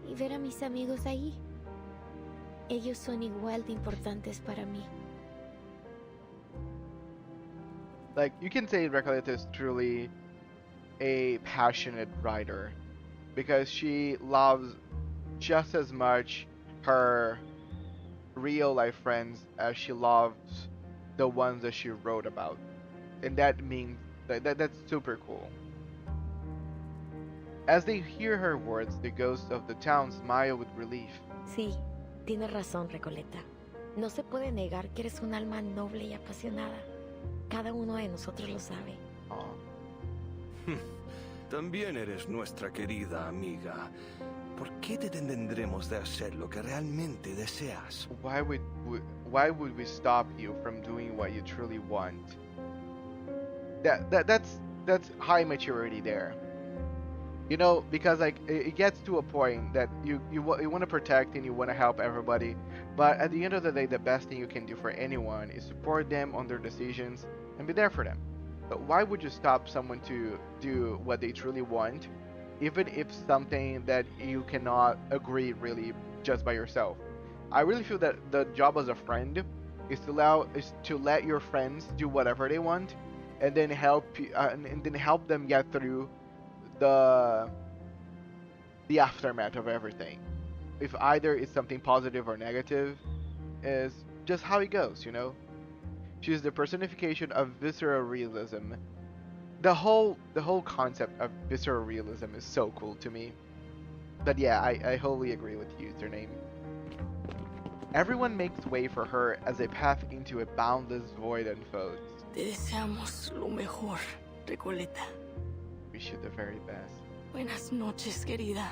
y ver a mis amigos ahí. Ellos son igual de importantes para mí. Like, you can say Recoleta is truly a passionate writer because she loves just as much her real life friends as she loves the ones that she wrote about. And that means that's super cool. As they hear her words, the ghosts of the town smile with relief. Sí, tienes razón, Recoleta. No se puede negar que eres un alma noble y apasionada. Cada uno de nosotros lo sabe. También eres nuestra querida amiga. ¿Por qué te detendremos de hacer lo que realmente deseas? Why would we stop you from doing what you truly want? That's high maturity there. You know, because like it gets to a point that you want to protect and you want to help everybody, but at the end of the day, the best thing you can do for anyone is support them on their decisions and be there for them. But why would you stop someone to do what they truly want, even if something that you cannot agree really just by yourself? I really feel that the job as a friend is to let your friends do whatever they want, and then help them get through the aftermath of everything. If either it's something positive or negative, is just how it goes, you know. She's the personification of visceral realism. The whole concept of visceral realism is so cool to me. But yeah, I wholly agree with you, username. Everyone makes way for her as a path into a boundless void unfolds. Te deseamos lo mejor, Recoleta. Wish you the very best. Buenas noches, querida.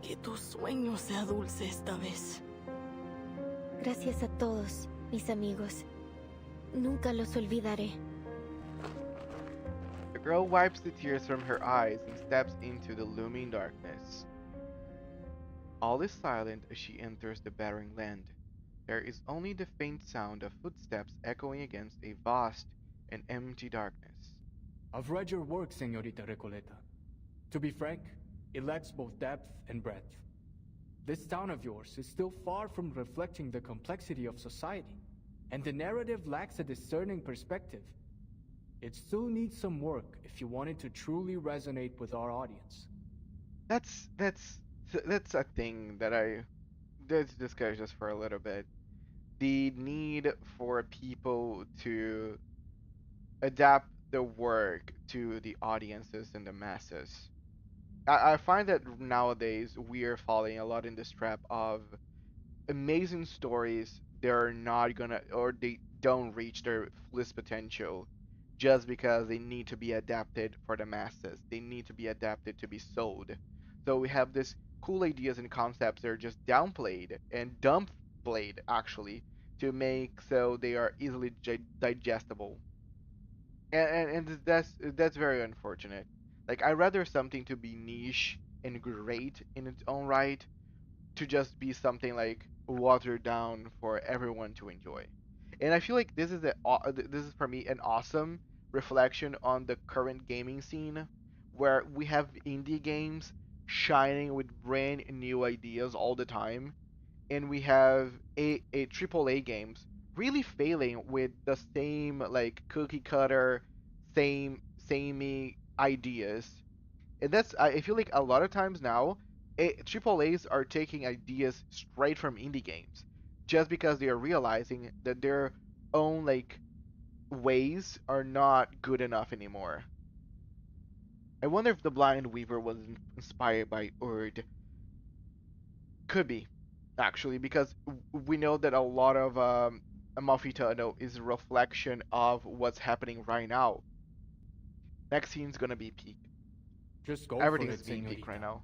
Que tu sueño sea dulce esta vez. Gracias a todos, mis amigos. Nunca los olvidaré. The girl wipes the tears from her eyes and steps into the looming darkness. All is silent as she enters the barren land. There is only the faint sound of footsteps echoing against a vast and empty darkness. I've read your work, Señorita Recoleta. To be frank, it lacks both depth and breadth. This town of yours is still far from reflecting the complexity of society, and the narrative lacks a discerning perspective. It still needs some work if you want it to truly resonate with our audience. That's a thing that let's discuss just for a little bit. The need for people to adapt the work to the audiences and the masses. I find that nowadays we are falling a lot in this trap of amazing stories. They're not gonna, or they don't reach their fullest potential just because they need to be adapted for the masses. They need to be adapted to be sold. So we have this cool ideas and concepts that are just downplayed and dumbplayed actually to make so they are easily digestible. And that's very unfortunate. Like I'd rather something to be niche and great in its own right to just be something like watered down for everyone to enjoy. And I feel like this is for me an awesome reflection on the current gaming scene where we have indie games shining with brand new ideas all the time, and we have a triple A games really failing with the same like cookie cutter, samey ideas. And that's I feel like a lot of times now, triple A's are taking ideas straight from indie games, just because they are realizing that their own like ways are not good enough anymore. I wonder if the Blind Weaver was inspired by Erd. Could be, actually, because we know that a lot of Amalfitano is a reflection of what's happening right now. Next scene's gonna be peak. Just go for Everything's it, being peak right señorita. now.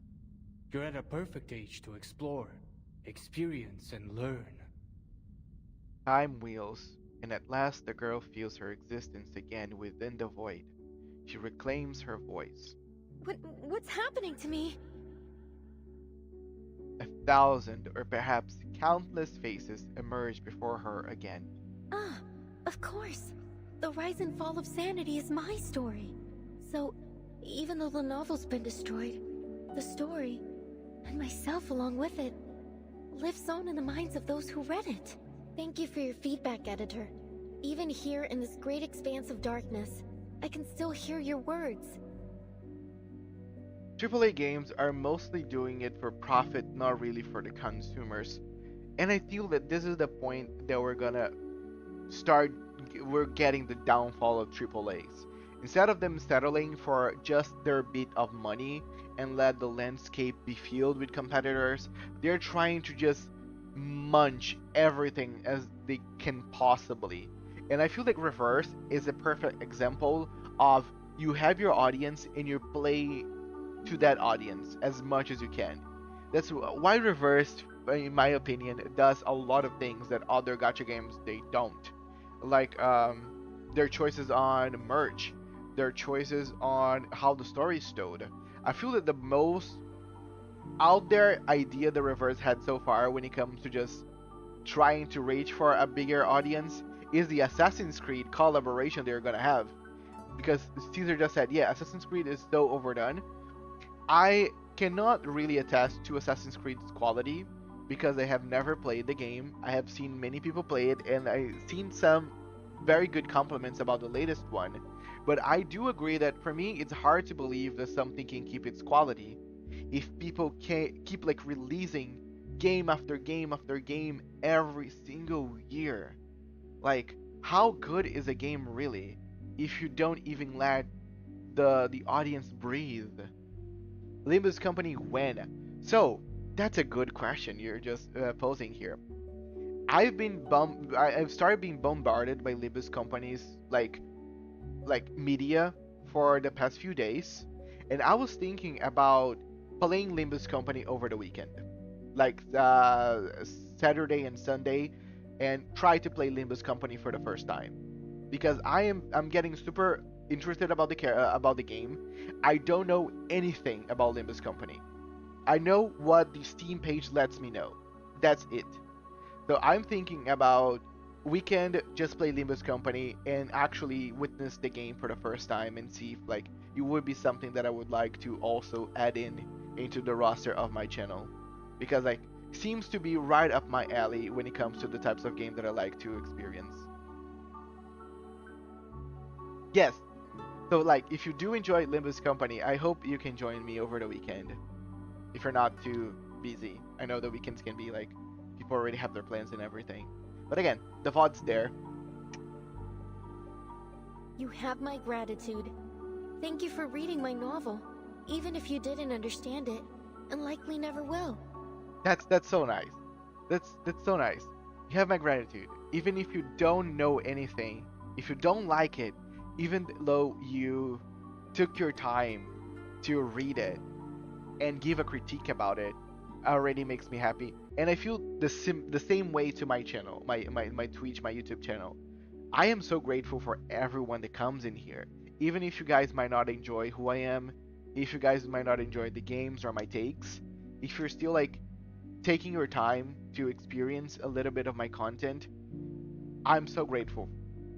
You're at a perfect age to explore, experience, and learn. Time wheels, and at last the girl feels her existence again within the void. She reclaims her voice. What's happening to me? 1,000 or perhaps countless faces emerge before her again. Ah, of course. The rise and fall of sanity is my story. So, even though the novel's been destroyed, the story, and myself along with it, lives on in the minds of those who read it. Thank you for your feedback, editor. Even here in this great expanse of darkness, I can still hear your words. AAA games are mostly doing it for profit, not really for the consumers. And I feel that this is the point that start we're getting the downfall of AAAs. Instead of them settling for just their bit of money and let the landscape be filled with competitors, they're trying to just munch everything as they can possibly. And I feel like Reverse is a perfect example of you have your audience and you play to that audience as much as you can. That's why Reverse, in my opinion, does a lot of things that other gacha games they don't. Like their choices on merch, their choices on how the story is told. I feel that the most out there idea the Reverse had so far when it comes to just trying to reach for a bigger audience is the Assassin's Creed collaboration they're gonna have. Because Caesar just said, yeah, Assassin's Creed is so overdone. I cannot really attest to Assassin's Creed's quality because I have never played the game. I have seen many people play it and I've seen some very good compliments about the latest one. But I do agree that for me it's hard to believe that something can keep its quality if people can keep like releasing game after game after game every single year. Like how good is a game really if you don't even let the audience breathe? Limbus Company when? So that's a good question you're just posing here. I've started being bombarded by Limbus Company's like media for the past few days, and I was thinking about playing Limbus Company over the weekend, like Saturday and Sunday, and try to play Limbus Company for the first time because I'm getting super interested about the game. I don't know anything about Limbus Company. I know what the Steam page lets me know. That's it. So I'm thinking about weekend just play Limbus Company and actually witness the game for the first time and see if like it would be something that I would like to also add into the roster of my channel because like seems to be right up my alley when it comes to the types of game that I like to experience. Yes. So like if you do enjoy Limbus Company, I hope you can join me over the weekend. If you're not too busy. I know the weekends can be like people already have their plans and everything. But again, the VOD's there. You have my gratitude. Thank you for reading my novel. even if you didn't understand it, and likely never will. That's so nice. That's so nice. You have my gratitude. Even if you don't know anything, if you don't like it, even though you took your time to read it and give a critique about it, already makes me happy. And I feel the same way to my channel, my Twitch, my YouTube channel. I am so grateful for everyone that comes in here. Even if you guys might not enjoy who I am, if you guys might not enjoy the games or my takes, if you're still like taking your time to experience a little bit of my content, I'm so grateful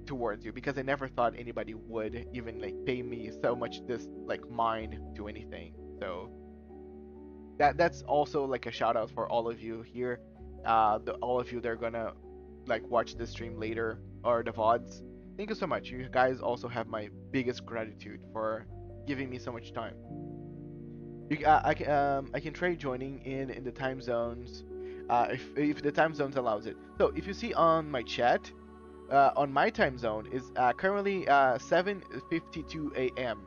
towards you because I never thought anybody would even like pay me so much this like mind to anything. So that's also like a shout out for all of you here, all of you that are gonna like watch this stream later or the VODs. Thank you so much. You guys also have my biggest gratitude for giving me so much time. I can try joining in the time zones, if the time zones allows it. So if you see on my chat, on my time zone is currently 7:52 a.m.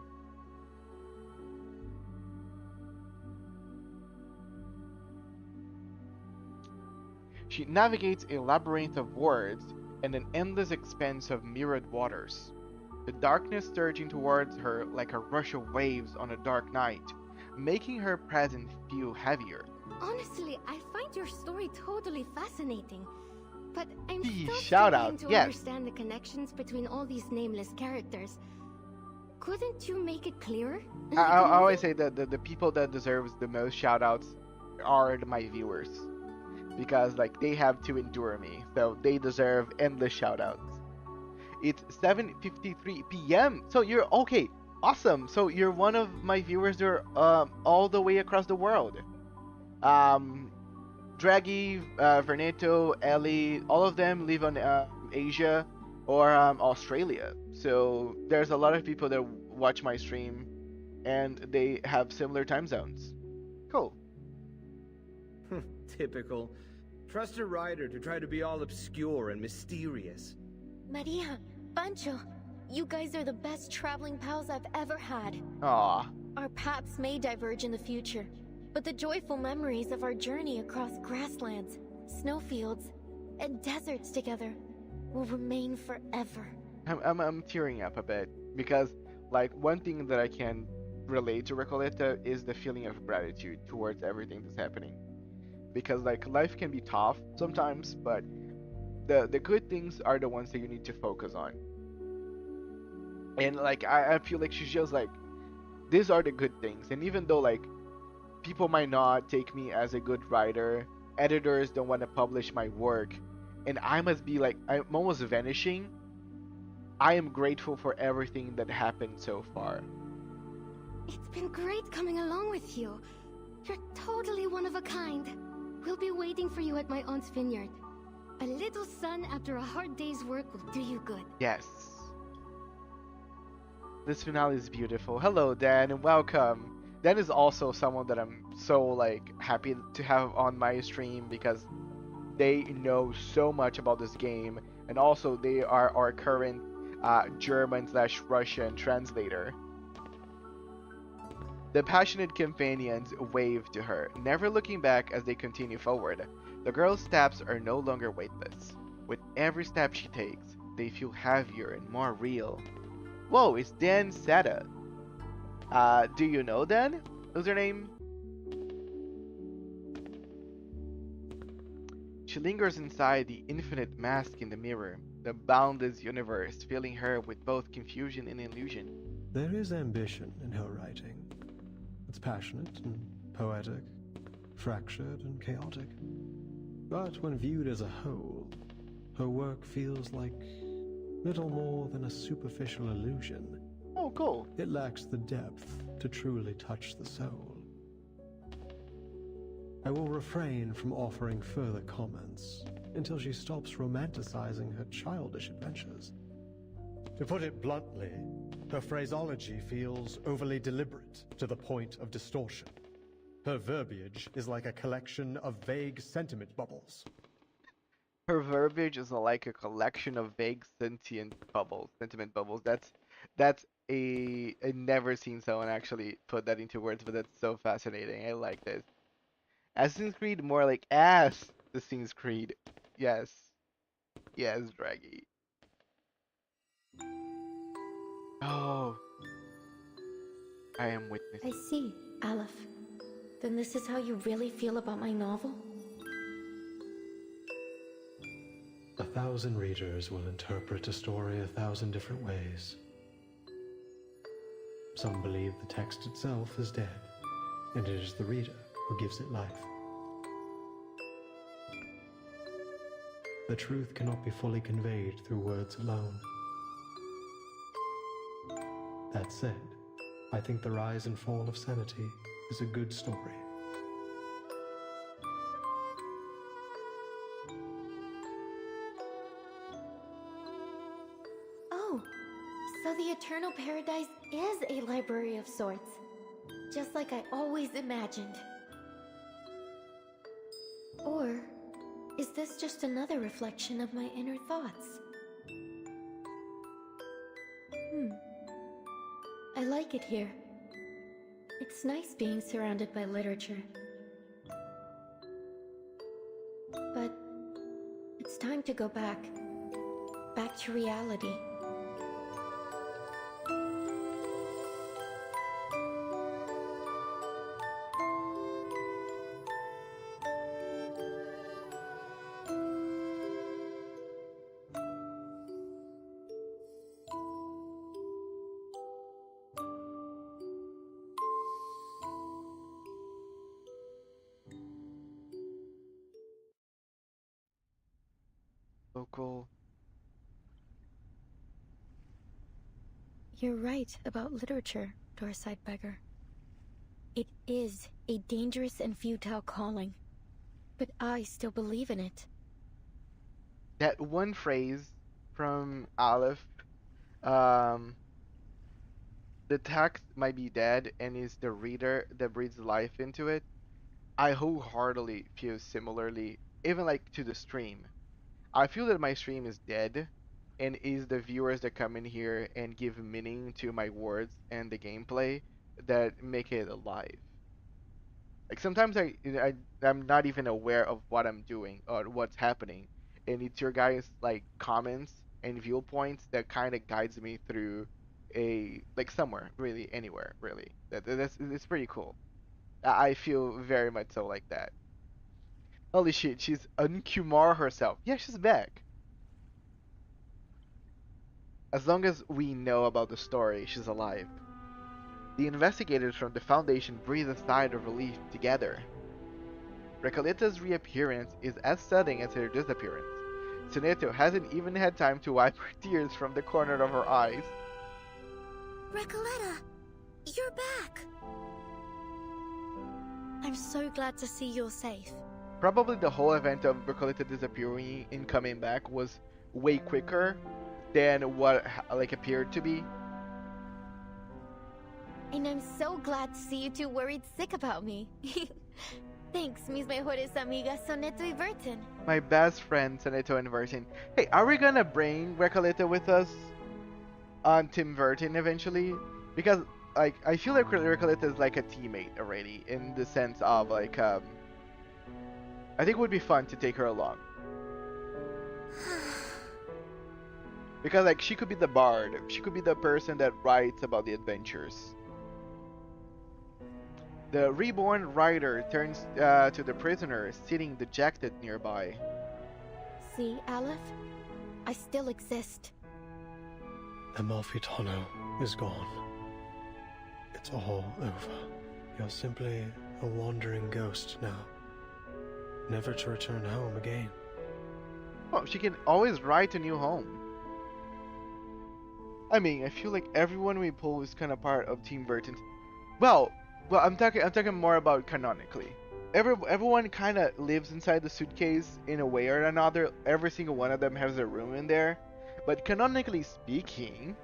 She navigates a labyrinth of words and an endless expanse of mirrored waters. The darkness surging towards her like a rush of waves on a dark night, making her presence feel heavier. Honestly, I find your story totally fascinating. But I'm still Shout struggling out, to yes. understand the connections between all these nameless characters. Couldn't you make it clearer? I always say that the people that deserves the most shoutouts are my viewers, because like they have to endure me, so they deserve endless shoutouts. It's 7:53 p.m. So you're okay, awesome. So you're one of my viewers that are all the way across the world. Draggy, Verneto, Ellie, all of them live on Asia or Australia. So there's a lot of people that watch my stream and they have similar time zones. Cool. Typical. Trust a writer to try to be all obscure and mysterious. Maria, Pancho, you guys are the best traveling pals I've ever had. Aw. Our paths may diverge in the future, but the joyful memories of our journey across grasslands, snowfields, and deserts together will remain forever. I'm tearing up a bit because like one thing that I can relate to Recoleta is the feeling of gratitude towards everything that's happening. Because like life can be tough sometimes, but the good things are the ones that you need to focus on. And like I feel like she's just like, these are the good things. And even though like people might not take me as a good writer, editors don't want to publish my work, and I must be like, I'm almost vanishing, I am grateful for everything that happened so far. It's been great coming along with you. You're totally one of a kind. We'll be waiting for you at my aunt's vineyard. A little sun after a hard day's work will do you good. Yes. This finale is beautiful. Hello, Dan, and welcome. Dan is also someone that I'm so like happy to have on my stream because they know so much about this game, and also they are our current German/Russian translator. The passionate companions wave to her, never looking back as they continue forward. The girl's steps are no longer weightless. With every step she takes, they feel heavier and more real. Whoa, it's Dan Sada. Do you know Dan? What's her name? She lingers inside the infinite mask in the mirror, the boundless universe, filling her with both confusion and illusion. There is ambition in her writing. It's passionate and poetic, fractured and chaotic. But when viewed as a whole, her work feels like little more than a superficial illusion. Oh, cool. It lacks the depth to truly touch the soul. I will refrain from offering further comments until she stops romanticizing her childish adventures. To put it bluntly, her phraseology feels overly deliberate to the point of distortion. Her verbiage is like a collection of vague sentiment bubbles. Her verbiage is like a collection of vague sentiment bubbles. That's I never seen someone actually put that into words, but that's so fascinating. I like this. Assassin's Creed, more like Assassin's Creed. Yes. Yes, Draggy. Oh, I am witness. I see, Aleph. Then this is how you really feel about my novel? 1,000 readers will interpret a story 1,000 different ways. Some believe the text itself is dead, and it is the reader who gives it life. The truth cannot be fully conveyed through words alone. That said, I think The Rise and Fall of Sanity is a good story. Oh, so the Eternal Paradise is a library of sorts, just like I always imagined. Or is this just another reflection of my inner thoughts? I like it here. It's nice being surrounded by literature. But it's time to go back to reality. So cool. You're right about literature, Dorside Beggar. It is a dangerous and futile calling, but I still believe in it. That one phrase from Aleph, um, the text might be dead and it's the reader that breathes life into it. I wholeheartedly feel similarly, even like to the stream. I feel that my stream is dead, and is the viewers that come in here and give meaning to my words and the gameplay that make it alive. Like sometimes I'm not even aware of what I'm doing or what's happening, and it's your guys' like comments and viewpoints that kind of guides me through a like somewhere really anywhere really. That's it's pretty cool. I feel very much so like that. Holy shit, she's Unkumar herself. Yeah, she's back. As long as we know about the story, she's alive. The investigators from the Foundation breathe a sigh of relief together. Recoleta's reappearance is as sudden as her disappearance. Tsuneto hasn't even had time to wipe her tears from the corner of her eyes. Recoleta, you're back. I'm so glad to see you're safe. Probably the whole event of Recoleta disappearing and coming back was way quicker than what like appeared to be. And I'm so glad to see you two worried sick about me. Thanks, mis mejores amigas Soneto y Vertin. My best friend Soneto and Vertin. Hey, are we gonna bring Recoleta with us on Tim Vertin eventually? Because like I feel like Recoleta is like a teammate already in the sense of like I think it would be fun to take her along. Because like she could be the bard, she could be the person that writes about the adventures. The reborn rider turns to the prisoner sitting dejected nearby. See, Aleph? I still exist. Amalfitano is gone. It's all over. You're simply a wandering ghost now, never to return home again. Well, she can always write a new home. I mean, I feel like everyone we pull is kind of part of Team Vertin. Well, I'm talking more about canonically. Everyone kind of lives inside the suitcase in a way or another. Every single one of them has a room in there. But canonically speaking,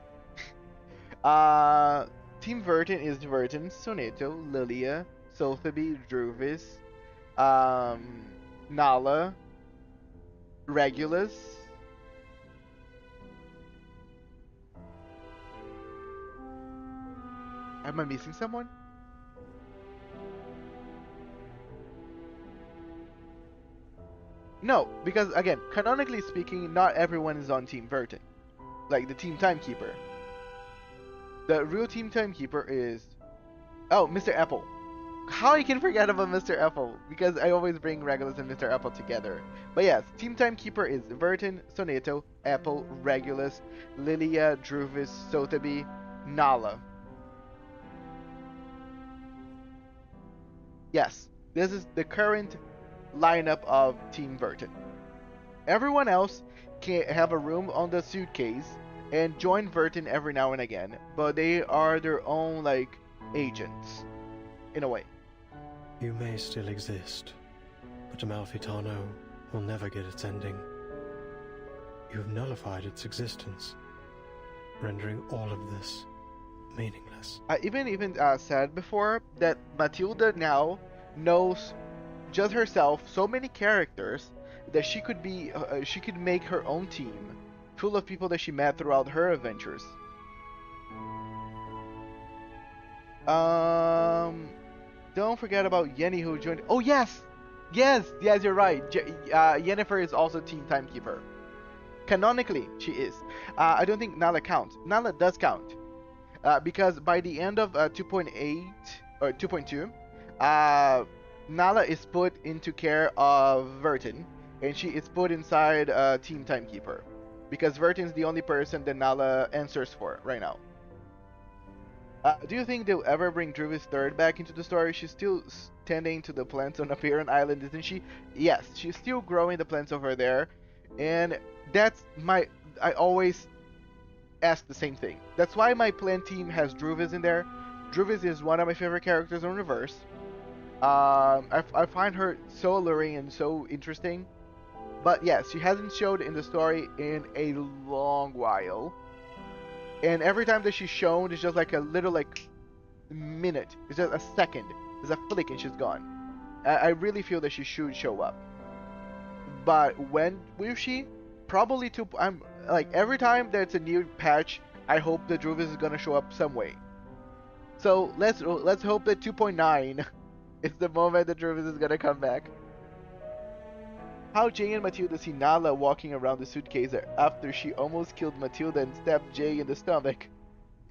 Team Vertin is Vertin, Soneto, Lilia, Sotheby, Druvis, Nala, Regulus. Am I missing someone? No, because again, canonically speaking, not everyone is on Team Vertin. Like the Team Timekeeper. The real Team Timekeeper is... Oh, Mr. Apple. How I can forget about Mr. Apple? Because I always bring Regulus and Mr. Apple together. But yes, Team Timekeeper is Vertin, Soneto, Apple, Regulus, Lilia, Druvis, Sotheby, Nala. Yes, this is the current lineup of Team Vertin. Everyone else can have a room on the suitcase and join Vertin every now and again, but they are their own, like, agents, in a way. You may still exist, but Amalfitano will never get its ending. You've nullified its existence, rendering all of this meaningless. I even said before that Matilda now knows just herself so many characters that she could make her own team full of people that she met throughout her adventures. Don't forget about Yenny who joined. Oh yes, you're right. Yennefer is also Team Timekeeper. Canonically, she is. I don't think Nala counts. Nala does count. Because by the end of 2.8 or 2.2, Nala is put into care of Vertin, and she is put inside Team Timekeeper, because Vertin's the only person that Nala answers for right now. Do you think they'll ever bring Druvis III back into the story? She's still tending to the plants on Apeiron Island, isn't she? Yes, she's still growing the plants over there, and that's I always ask the same thing. That's why my plant team has Druvis in there. Druvis is one of my favorite characters on Reverse. I find her so alluring and so interesting. But yes, she hasn't showed in the story in a long while. And every time that she's shown, it's just like a little minute. It's just a second. It's a flick and she's gone. I really feel that she should show up. But when will she? Probably I'm like every time there's a new patch, I hope that Druvis is gonna show up some way. So let's hope that 2.9 is the moment that Druvis is gonna come back. How Jay and Matilda see Nala walking around the suitcase after she almost killed Matilda and stabbed Jay in the stomach.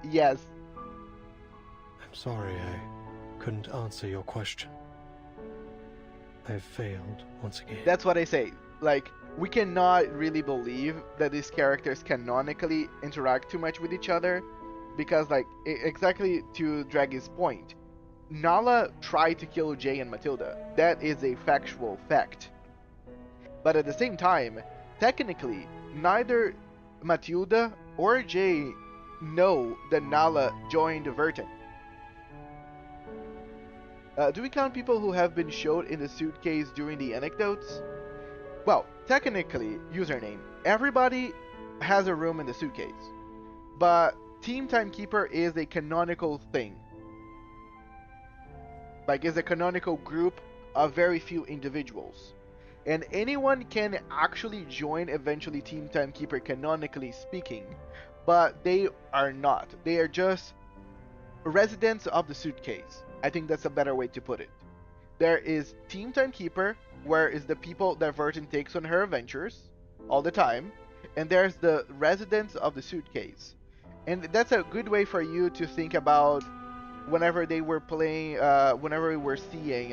Yes. I'm sorry I couldn't answer your question. I've failed once again. That's what I say. Like, we cannot really believe that these characters canonically interact too much with each other, because, like, exactly to Draggy's point, Nala tried to kill Jay and Matilda. That is a factual fact. But at the same time, technically, neither Matilda or Jay know that Nala joined Vertin. Do we count people who have been showed in the suitcase during the anecdotes? Well, technically, username. Everybody has a room in the suitcase. But Team Timekeeper is a canonical thing. Like, it's a canonical group of very few individuals. And anyone can actually join eventually Team Timekeeper canonically speaking, but they are not. They are just residents of the suitcase. I think that's a better way to put it. There is Team Timekeeper, where is the people that Vertin takes on her adventures all the time, and there's the residents of the suitcase. And that's a good way for you to think about whenever they were playing, whenever we were seeing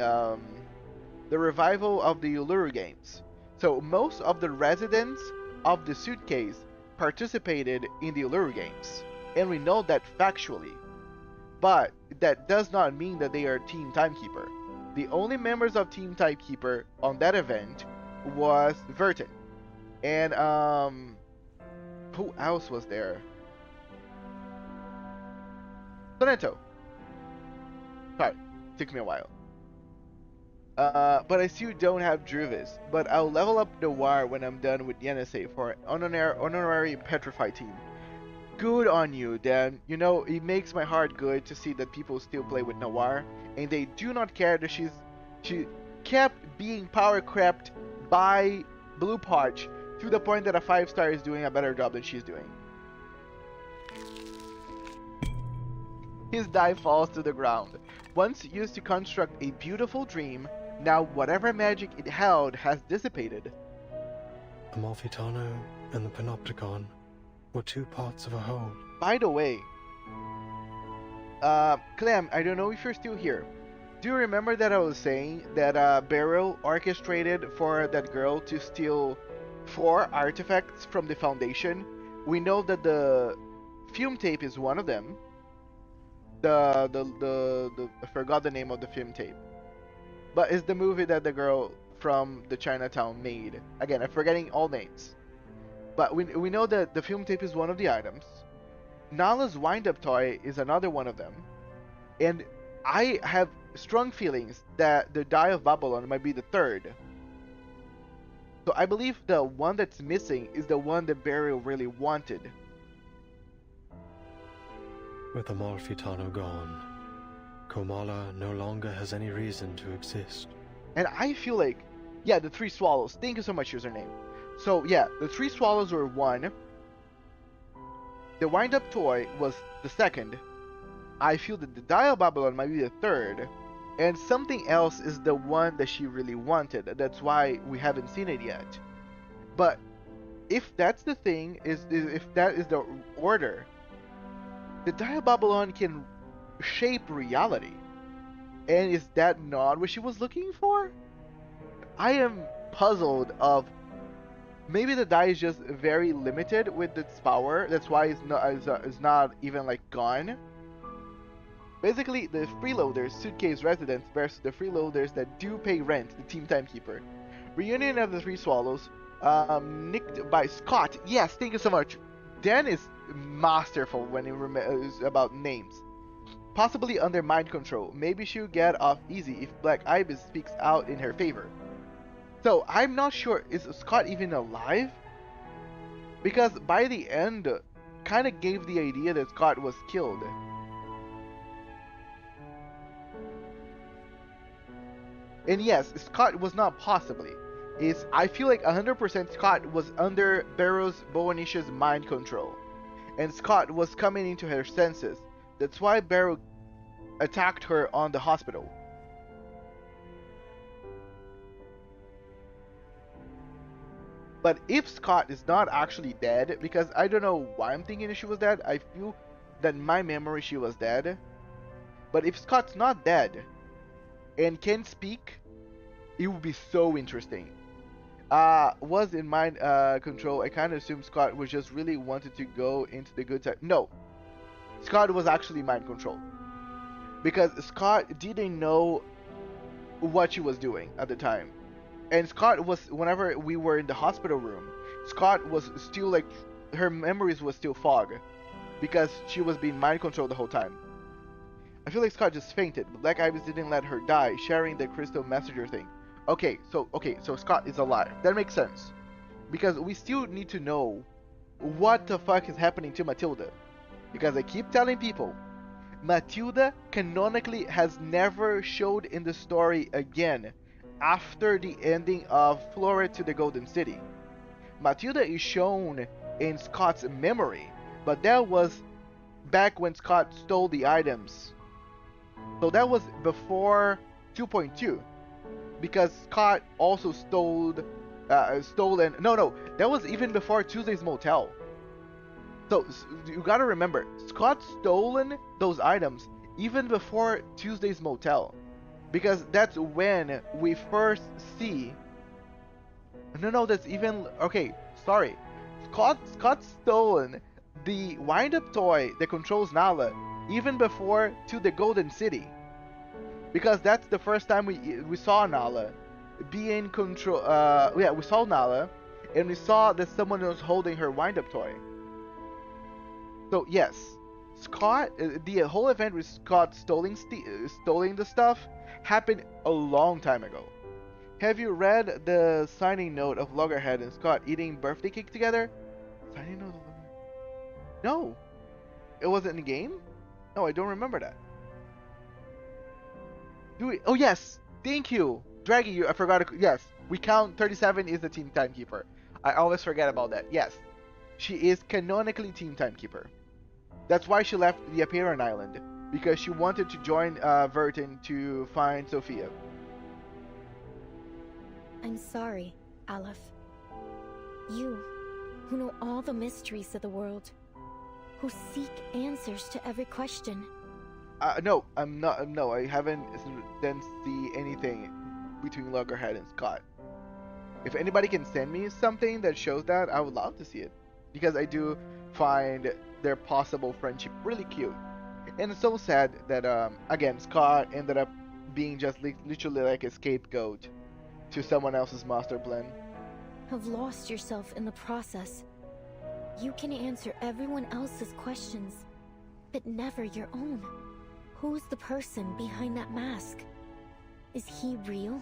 the revival of the Uluru games. So most of the residents of the suitcase participated in the Uluru games, and we know that factually. But that does not mean that they are Team Timekeeper. The only members of Team Timekeeper on that event was Vertin. And who else was there? Soneto. Sorry, took me a while. But I still don't have Druvis, but I'll level up Noir when I'm done with Yenisei for an honorary Petrify team. Good on you, Dan. You know, it makes my heart good to see that people still play with Noir, and they do not care that she kept being power crept by Blue Podge to the point that a 5-star is doing a better job than she's doing. His die falls to the ground. Once used to construct a beautiful dream, now whatever magic it held has dissipated. The Amalfitano and the Panopticon were two parts of a whole. By the way, Clem, I don't know if you're still here. Do you remember that I was saying that Beryl orchestrated for that girl to steal 4 artifacts from the Foundation? We know that the film tape is one of them. I forgot the name of the film tape, but it's the movie that the girl from the Chinatown made. Again, I'm forgetting all names, but we know that the film tape is one of the items. Nala's wind-up toy is another one of them, and I have strong feelings that the Die of Babylon might be the third. So I believe the one that's missing is the one that Beryl really wanted. With Amalfitano gone, Komala no longer has any reason to exist. And I feel like, yeah, the 3 swallows. Thank you so much, username. So yeah, the 3 swallows were one. The wind-up toy was the second. I feel that the Die of Babylon might be the third. And something else is the one that she really wanted. That's why we haven't seen it yet. But if that's the thing, if that is the order, the Die of Babylon can shape reality. And is that not what she was looking for? I am puzzled of maybe the die is just very limited with its power. That's why it's not even like gone. Basically, the freeloaders, suitcase residents versus the freeloaders that do pay rent, the team timekeeper. Reunion of the 3 swallows, nicked by Scott. Yes, thank you so much. Dan is masterful when it is about names. Possibly under mind control. Maybe she'll get off easy if Black Ibis speaks out in her favor. So, I'm not sure, is Scott even alive? Because by the end, kind of gave the idea that Scott was killed. And yes, Scott was not possibly. I feel like 100% Scott was under Barrows Boanish's mind control. And Scott was coming into her senses. That's why Barrow attacked her on the hospital. But if Scott is not actually dead, because I don't know why I'm thinking she was dead, I feel that in my memory she was dead. But if Scott's not dead and can speak, it would be so interesting. Was in mind control. I kind of assumed Scott was just really wanted to go into the good side. No, Scott was actually mind control. Because Scott didn't know what she was doing at the time. And Scott was, whenever we were in the hospital room, Scott was still like, her memories was still fog. Because she was being mind controlled the whole time. I feel like Scott just fainted, but Black Ibis didn't let her die, sharing the crystal messenger thing. Okay, so Scott is alive. That makes sense. Because we still need to know what the fuck is happening to Matilda. Because I keep telling people, Matilda canonically has never showed in the story again after the ending of Flora to the Golden City. Matilda is shown in Scott's memory, but that was back when Scott stole the items. So that was before 2.2. Because Scott also stolen... No, that was even before Tuesday's Motel. So, you gotta remember, Scott stolen those items even before Tuesday's Motel. Because that's when we first see... No, that's even... Okay, sorry. Scott stolen the wind-up toy that controls Nala even before To the Golden City. Because that's the first time we saw Nala be in control. Yeah, we saw Nala, and we saw that someone was holding her wind-up toy. So yes, Scott, the whole event with Scott stealing the stuff happened a long time ago. Have you read the signing note of Loggerhead and Scott eating birthday cake together? Signing note of Loggerhead? No, it wasn't in the game. No, I don't remember that. Do we? Oh yes, thank you, Draggy. I forgot. Yes, we count 37 is the team timekeeper. I always forget about that. Yes, she is canonically team timekeeper. That's why she left the Apeiron Island, because she wanted to join Vertin to find Sophia. I'm sorry, Aleph. You, who know all the mysteries of the world, who seek answers to every question. No, I'm not. No, I haven't then see anything between Loggerhead and Scott. If anybody can send me something that shows that, I would love to see it, because I do find their possible friendship really cute. And it's so sad that again Scott ended up being just literally like a scapegoat to someone else's master plan. Have lost yourself in the process. You can answer everyone else's questions, but never your own. Who's the person behind that mask? Is he real?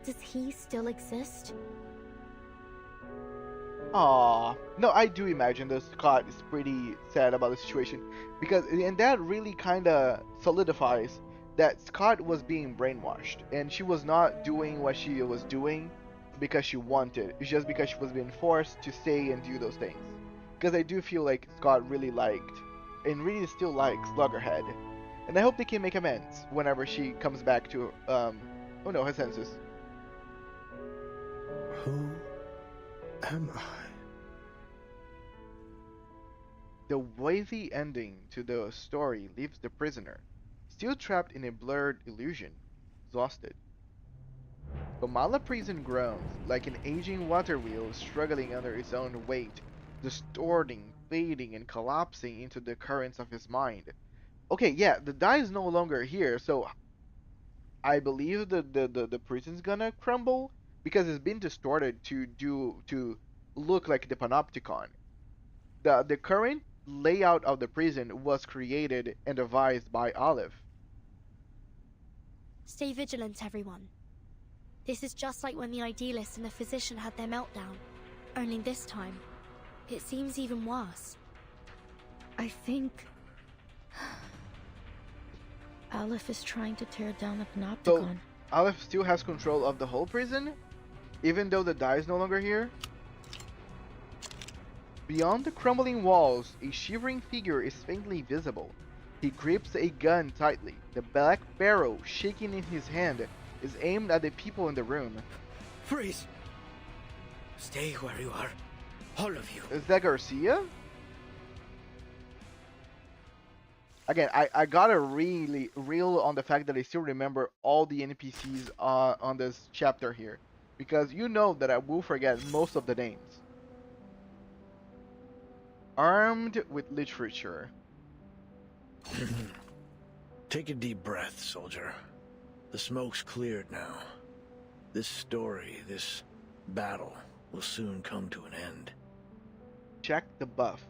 Does he still exist? Aw, no, I do imagine that Scott is pretty sad about the situation, and that really kind of solidifies that Scott was being brainwashed, and she was not doing what she was doing because she wanted. It's just because she was being forced to say and do those things. Because I do feel like Scott really liked, and really still likes, Loggerhead, and I hope they can make amends whenever she comes back to, her senses. Who am I? The wavy ending to the story leaves the prisoner, still trapped in a blurred illusion, exhausted. Komala prison groans like an aging water wheel struggling under its own weight, distorting, fading, and collapsing into the currents of his mind. Okay, yeah, the die is no longer here, so I believe the prison's gonna crumble because it's been distorted to look like the Panopticon. The current layout of the prison was created and devised by Olive. Stay vigilant, everyone. This is just like when the idealist and the physician had their meltdown. Only this time, it seems even worse. I think Aleph is trying to tear down the Panopticon. So Aleph still has control of the whole prison, even though the die is no longer here. Beyond the crumbling walls, a shivering figure is faintly visible. He grips a gun tightly. The black barrel, shaking in his hand, is aimed at the people in the room. Freeze! Stay where you are. All of you. Is that Garcia? Again, I gotta really reel on the fact that I still remember all the NPCs on this chapter here. Because you know that I will forget most of the names. Armed with literature. Take a deep breath, soldier. The smoke's cleared now. This story, this battle, will soon come to an end. Check the buff.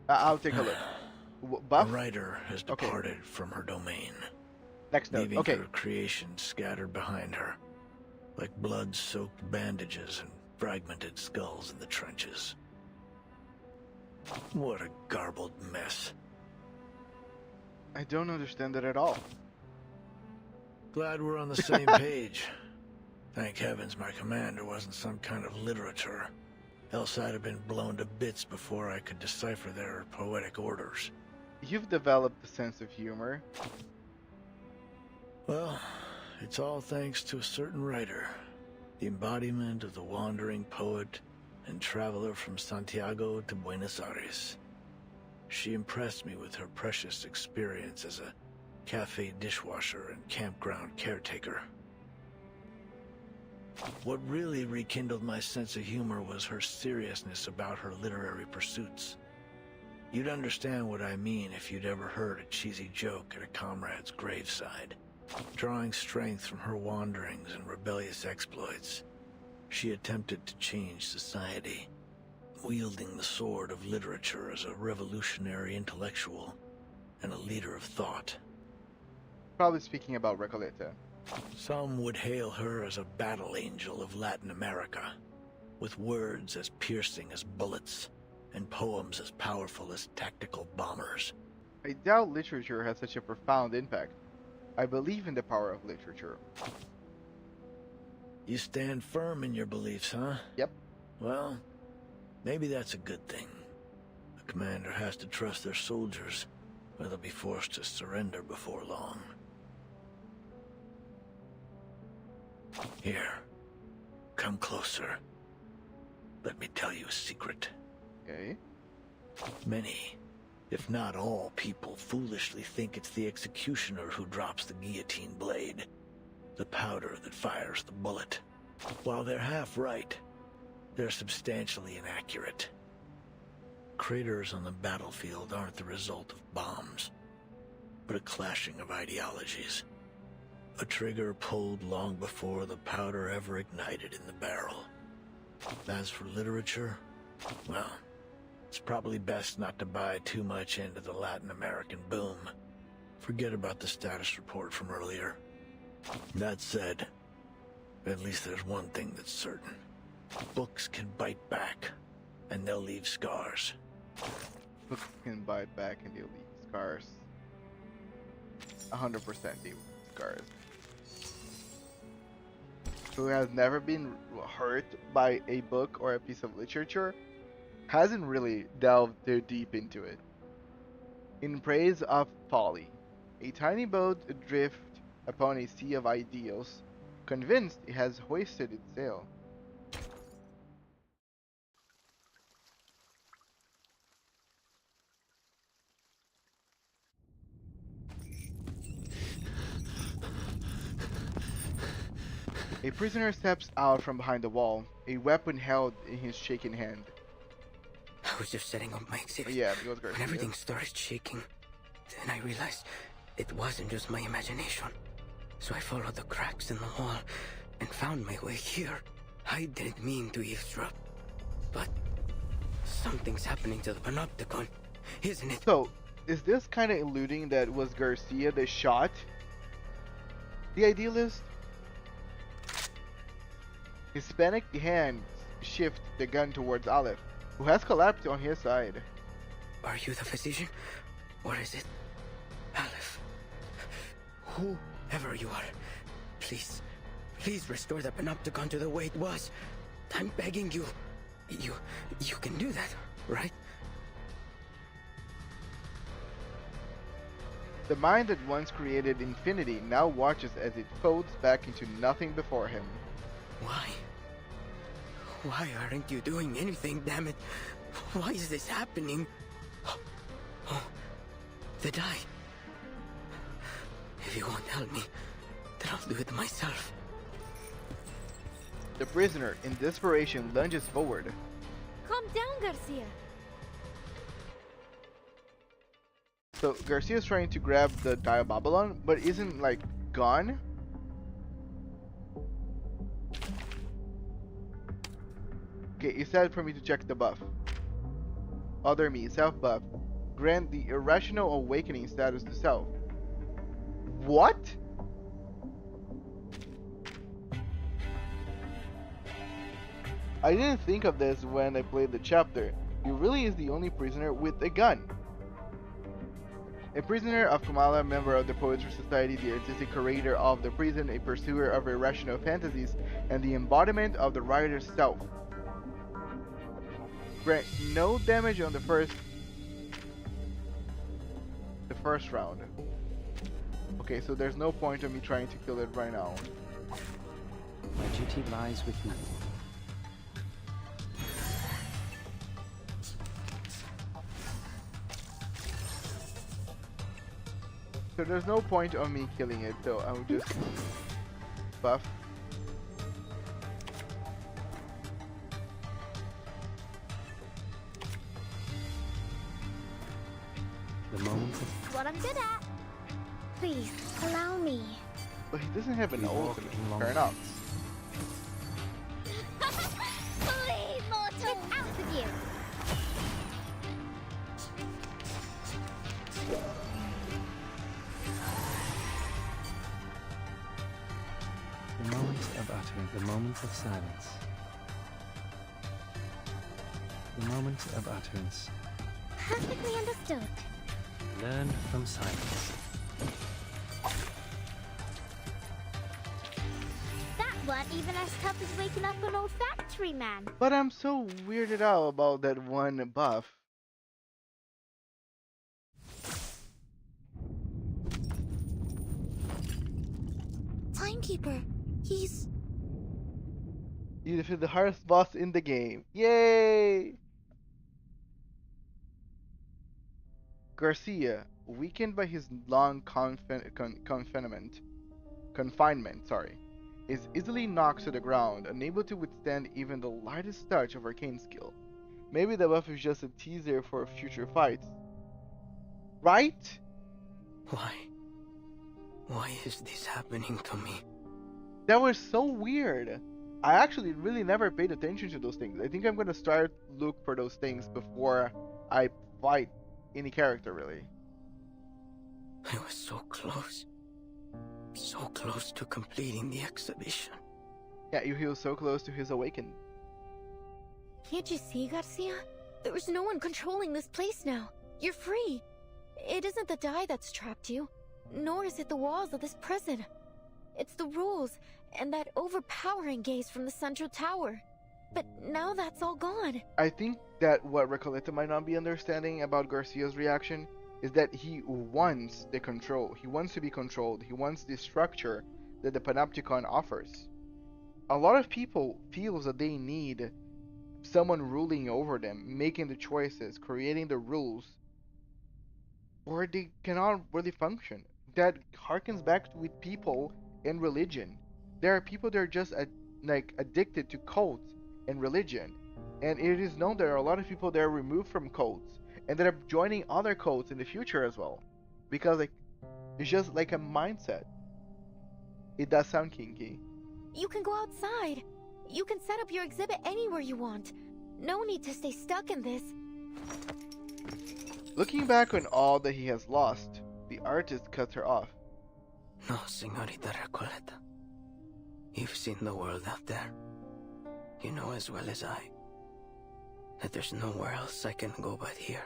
I'll take a look. Buff? The writer has departed from her domain. Next note. Leaving Okay. her creation scattered behind her, like blood-soaked bandages and fragmented skulls in the trenches. What a garbled mess. I don't understand it at all. Glad we're on the same page. Thank heavens my commander wasn't some kind of literature. Else I'd have been blown to bits before I could decipher their poetic orders. You've developed a sense of humor. Well, it's all thanks to a certain writer. The embodiment of the wandering poet and traveler from Santiago to Buenos Aires. She impressed me with her precious experience as a cafe dishwasher and campground caretaker. What really rekindled my sense of humor was her seriousness about her literary pursuits. You'd understand what I mean if you'd ever heard a cheesy joke at a comrade's graveside. Drawing strength from her wanderings and rebellious exploits, she attempted to change society, wielding the sword of literature as a revolutionary intellectual and a leader of thought. Probably speaking about Recoleta. Some would hail her as a battle angel of Latin America, with words as piercing as bullets and poems as powerful as tactical bombers. I doubt literature has such a profound impact. I believe in the power of literature. You stand firm in your beliefs, huh? Yep. Well, maybe that's a good thing. A commander has to trust their soldiers, or they'll be forced to surrender before long. Here, come closer. Let me tell you a secret. Okay. Many, if not all, people foolishly think it's the executioner who drops the guillotine blade, the powder that fires the bullet. While they're half right, they're substantially inaccurate. Craters on the battlefield aren't the result of bombs, but a clashing of ideologies. A trigger pulled long before the powder ever ignited in the barrel. As for literature, well, it's probably best not to buy too much into the Latin American boom. Forget about the status report from earlier. That said, at least there's one thing that's certain. Books can bite back, and they'll leave scars. Books can bite back and they'll leave scars. 100% they leave scars. Who has never been hurt by a book or a piece of literature hasn't really delved too deep into it. In praise of folly, a tiny boat adrift upon a sea of ideals, convinced it has hoisted its sail. A prisoner steps out from behind the wall, a weapon held in his shaking hand. I was just setting up my exhibit Yeah, it was Garcia. when everything started shaking. Then I realized it wasn't just my imagination. So I followed the cracks in the wall and found my way here. I didn't mean to eavesdrop, but something's happening to the panopticon, isn't it? So, is this kind of alluding that was Garcia that shot the idealist? His panicked hands shift the gun towards Aleph, who has collapsed on his side. Are you the physician? Or is it Aleph? Whoever you are, please restore the panopticon to the way it was. I'm begging you. You can do that, right? The mind that once created infinity now watches as it folds back into nothing before him. Why? Why aren't you doing anything, damn it? Why is this happening? Oh, the die. If you won't help me, then I'll do it myself. The prisoner, in desperation, lunges forward. Calm down, Garcia. So Garcia's trying to grab the Die of Babylon, but isn't like gone? Okay, it's time for me to check the buff. Other me, self buff. Grant the irrational awakening status to self. What? I didn't think of this when I played the chapter. He really is the only prisoner with a gun. A prisoner of Kamala, member of the Poetry Society, the artistic curator of the prison, a pursuer of irrational fantasies, and the embodiment of the writer's self. Grant no damage on the first round. Okay, so there's no point in me trying to kill it right now. My duty lies with you. So there's no point on me killing it, so I'll just buff. The moment of What I'm good at. Please, allow me. But he doesn't have an ultimate. Fair enough. Please, mortal. Get out of you. the moment of utterance, the moment of silence. The moment of utterance. Perfectly understood. Learn from silence. That weren't even as tough as waking up an old factory man. But I'm so weirded out about that one buff. Timekeeper. He's... You defeated the hardest boss in the game. Yay! Garcia, weakened by his long confinement, is easily knocked to the ground, unable to withstand even the lightest touch of arcane skill. Maybe the buff is just a teaser for future fights. Right? Why? Why is this happening to me? That was so weird. I actually really never paid attention to those things. I think I'm gonna start look for those things before I fight any character, really. I was so close. So close to completing the exhibition. Yeah, he was so close to his awakening. Can't you see, Garcia? There's no one controlling this place now. You're free. It isn't the die that's trapped you, nor is it the walls of this prison. It's the rules and that overpowering gaze from the central tower. But now that's all gone. I think that what Recoleta might not be understanding about Garcia's reaction is that he wants the control. He wants to be controlled. He wants the structure that the Panopticon offers. A lot of people feel that they need someone ruling over them, making the choices, creating the rules, or they cannot really function. That harkens back with people and religion. There are people that are just addicted to cults and religion, and it is known there are a lot of people that are removed from cults and that are joining other cults in the future as well, because it's just like a mindset. It does sound kinky. You can go outside. You can set up your exhibit anywhere you want. No need to stay stuck in this. Looking back on all that he has lost, the artist cuts her off. No, Señorita Recoleta. You've seen the world out there. You know as well as I that there's nowhere else I can go but here.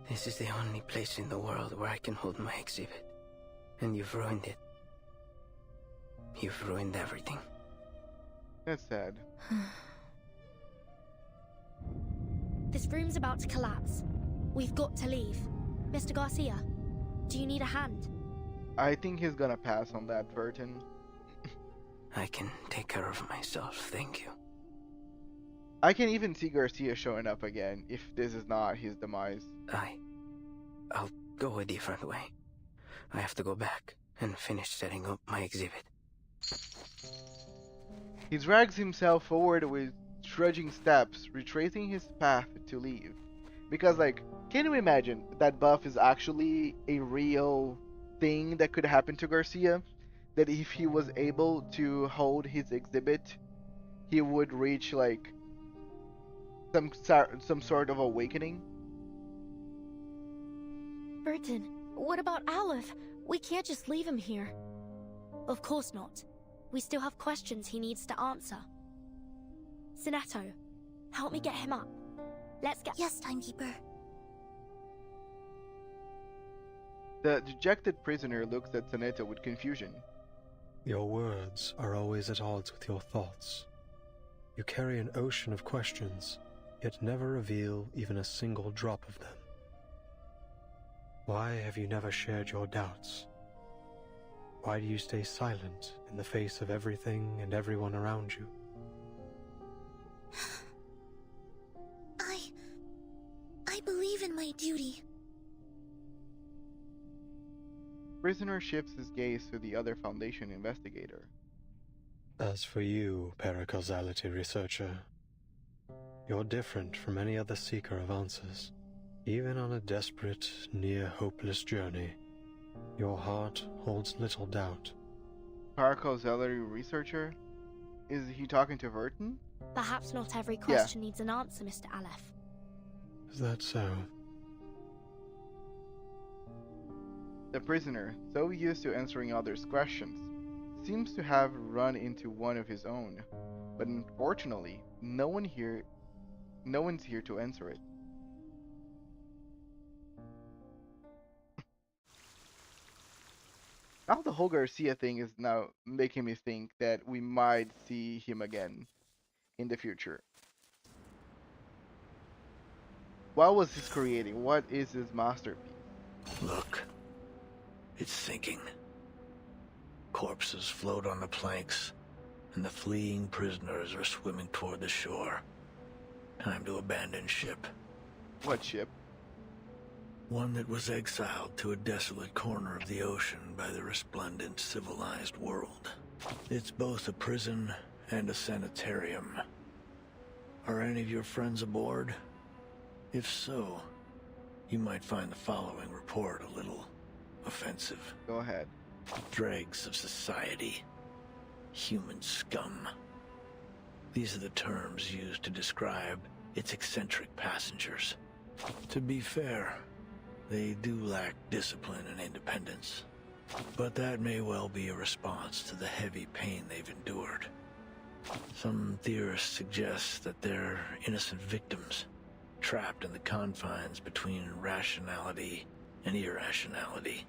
This is the only place in the world where I can hold my exhibit. And you've ruined it. You've ruined everything. That's sad. This room's about to collapse. We've got to leave. Mr. Garcia, do you need a hand? I think he's gonna pass on that, Burton. I can take care of myself, thank you. I can even see Garcia showing up again if this is not his demise. I'll go a different way. I have to go back and finish setting up my exhibit. He drags himself forward with trudging steps, retracing his path to leave. Because, can you imagine that buff is actually a real thing that could happen to Garcia? That if he was able to hold his exhibit, he would reach, some sort of awakening? Burton, what about Aleph? We can't just leave him here. Of course not. We still have questions he needs to answer. Sinetto, help me get him up. Let's get... Yes, Timekeeper. The dejected prisoner looks at Sinetto with confusion. Your words are always at odds with your thoughts. You carry an ocean of questions, yet never reveal even a single drop of them. Why have you never shared your doubts? Why do you stay silent in the face of everything and everyone around you? I believe in my duty. Prisoner shifts his gaze to the other Foundation investigator. As for you, paracausality researcher, you're different from any other seeker of answers. Even on a desperate, near-hopeless journey, your heart holds little doubt. Paracausality researcher? Is he talking to Verton? Perhaps not every question needs an answer, Mr. Aleph. Is that so? The prisoner, so used to answering others' questions, seems to have run into one of his own. But unfortunately, no one's here to answer it. Now the whole Garcia thing is now making me think that we might see him again in the future. What was he creating? What is his masterpiece? Look, it's thinking. corpses float on the planks, and the fleeing prisoners are swimming toward the shore. Time to abandon ship. What ship? One that was exiled to a desolate corner of the ocean by the resplendent civilized world. It's both a prison and a sanitarium. Are any of your friends aboard? If so, you might find the following report a little offensive. Go ahead. Dregs of society. Human scum. These are the terms used to describe its eccentric passengers. To be fair, they do lack discipline and independence. But that may well be a response to the heavy pain they've endured. Some theorists suggest that they're innocent victims, trapped in the confines between rationality and irrationality,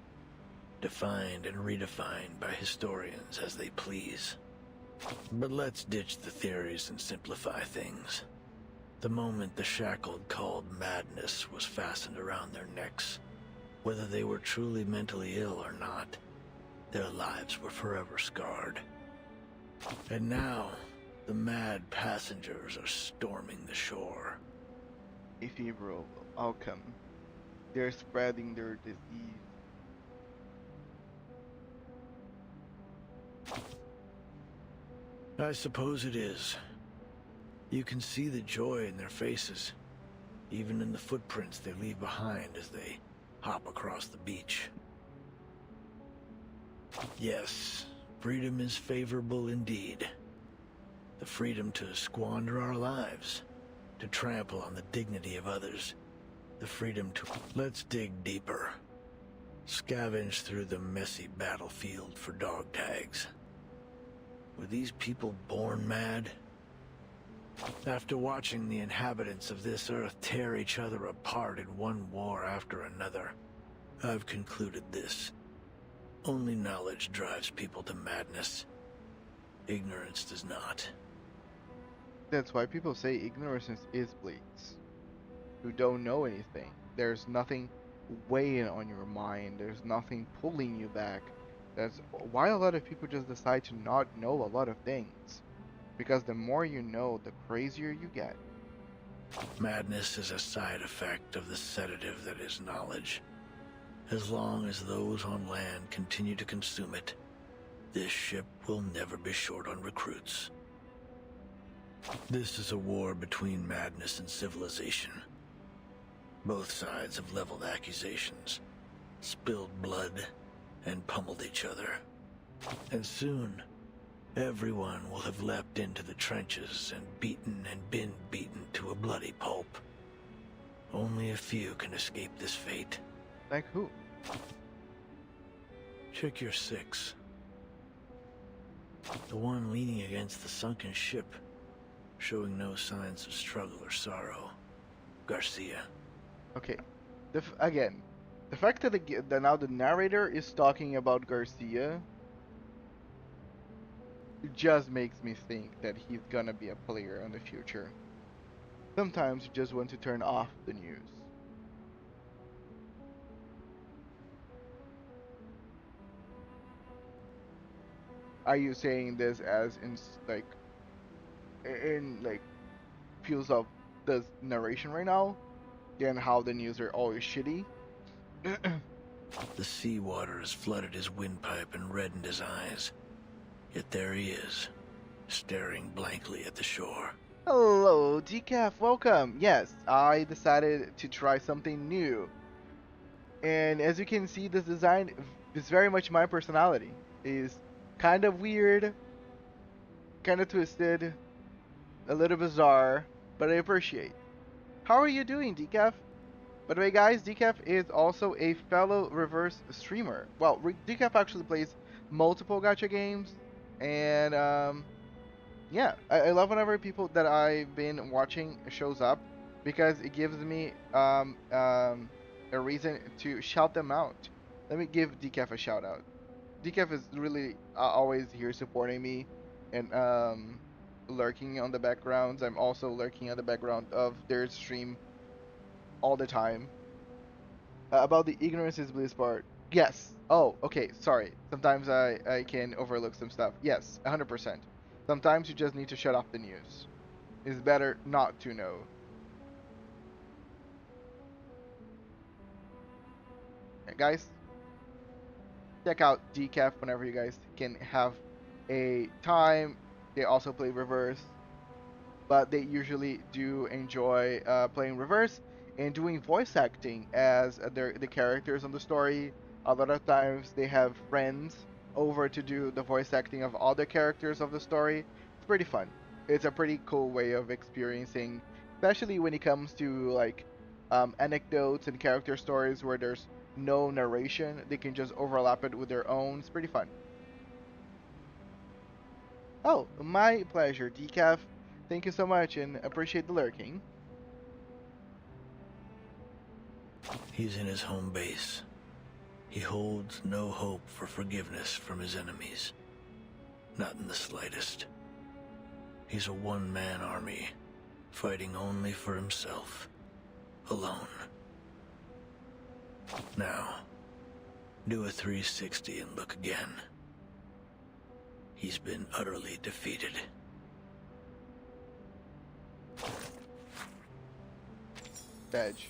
defined and redefined by historians as they please. But let's ditch the theories and simplify things. The moment the shackle called madness was fastened around their necks, whether they were truly mentally ill or not, their lives were forever scarred. And now, the mad passengers are storming the shore. Ephemeral outcome. They're spreading their disease. I suppose it is. You can see the joy in their faces, even in the footprints they leave behind as they hop across the beach. Yes, freedom is favorable indeed. The freedom to squander our lives, to trample on the dignity of others, the freedom to... Let's dig deeper. Scavenge through the messy battlefield for dog tags. Were these people born mad? After watching the inhabitants of this earth tear each other apart in one war after another, I've concluded this. Only knowledge drives people to madness. Ignorance does not. That's why people say ignorance is bliss. You don't know anything. There's nothing weighing on your mind. There's nothing pulling you back. That's why a lot of people just decide to not know a lot of things. Because the more you know, the crazier you get. Madness is a side effect of the sedative that is knowledge. As long as those on land continue to consume it, this ship will never be short on recruits. This is a war between madness and civilization. Both sides have leveled accusations, spilled blood, and pummeled each other. And soon, everyone will have leapt into the trenches and been beaten to a bloody pulp. Only a few can escape this fate. Like who? Check your 6. The one leaning against the sunken ship, showing no signs of struggle or sorrow. Garcia. Okay. Again, the fact that now the narrator is talking about Garcia just makes me think that he's gonna be a player in the future. Sometimes you just want to turn off the news. Are you saying this as in views of the narration right now, and how the news are always shitty? The seawater has flooded his windpipe and reddened his eyes. Yet there he is, staring blankly at the shore. Hello, Decaf, welcome. Yes, I decided to try something new. And as you can see, this design is very much my personality. It's kind of weird, kind of twisted, a little bizarre, but I appreciate. How are you doing, Decaf? By the way, guys, Decaf is also a fellow reverse streamer. Well, Decaf actually plays multiple gacha games, and yeah, I love whenever people that I've been watching shows up, because it gives me a reason to shout them out. Let me give Decaf a shout out. Decaf is really always here supporting me and lurking on the backgrounds. I'm also lurking on the background of their stream all the time. About the ignorance is bliss part. Yes. Oh, okay. Sorry. Sometimes I can overlook some stuff. Yes, 100%. Sometimes you just need to shut off the news. It's better not to know. Okay, guys, check out Decaf whenever you guys can have a time. They also play reverse, but they usually do enjoy playing reverse and doing voice acting as the characters on the story. A lot of times they have friends over to do the voice acting of other characters of the story. It's pretty fun. It's a pretty cool way of experiencing, especially when it comes to like anecdotes and character stories where there's no narration. They can just overlap it with their own. It's pretty fun. Oh, my pleasure, Decaf. Thank you so much and appreciate the lurking. He's in his home base. He holds no hope for forgiveness from his enemies. Not in the slightest. He's a one-man army, fighting only for himself. Alone. Now, do a 360 and look again. He's been utterly defeated. Badge.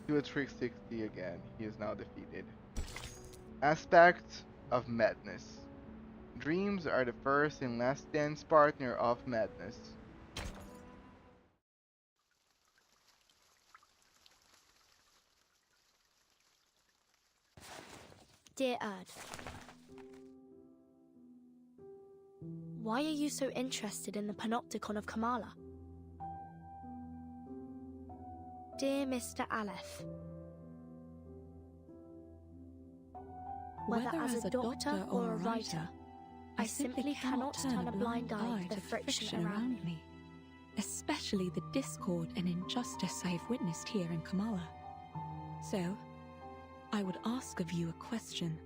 Do a 360 again. He is now defeated. Aspect of madness. Dreams are the first and last dance partner of madness. Dear Erd, why are you so interested in the panopticon of Kamala? Dear Mr. Aleph, whether as a doctor or a writer, I simply cannot turn a blind eye to the friction around me. Especially the discord and injustice I have witnessed here in Kamala. So, I would ask of you a question.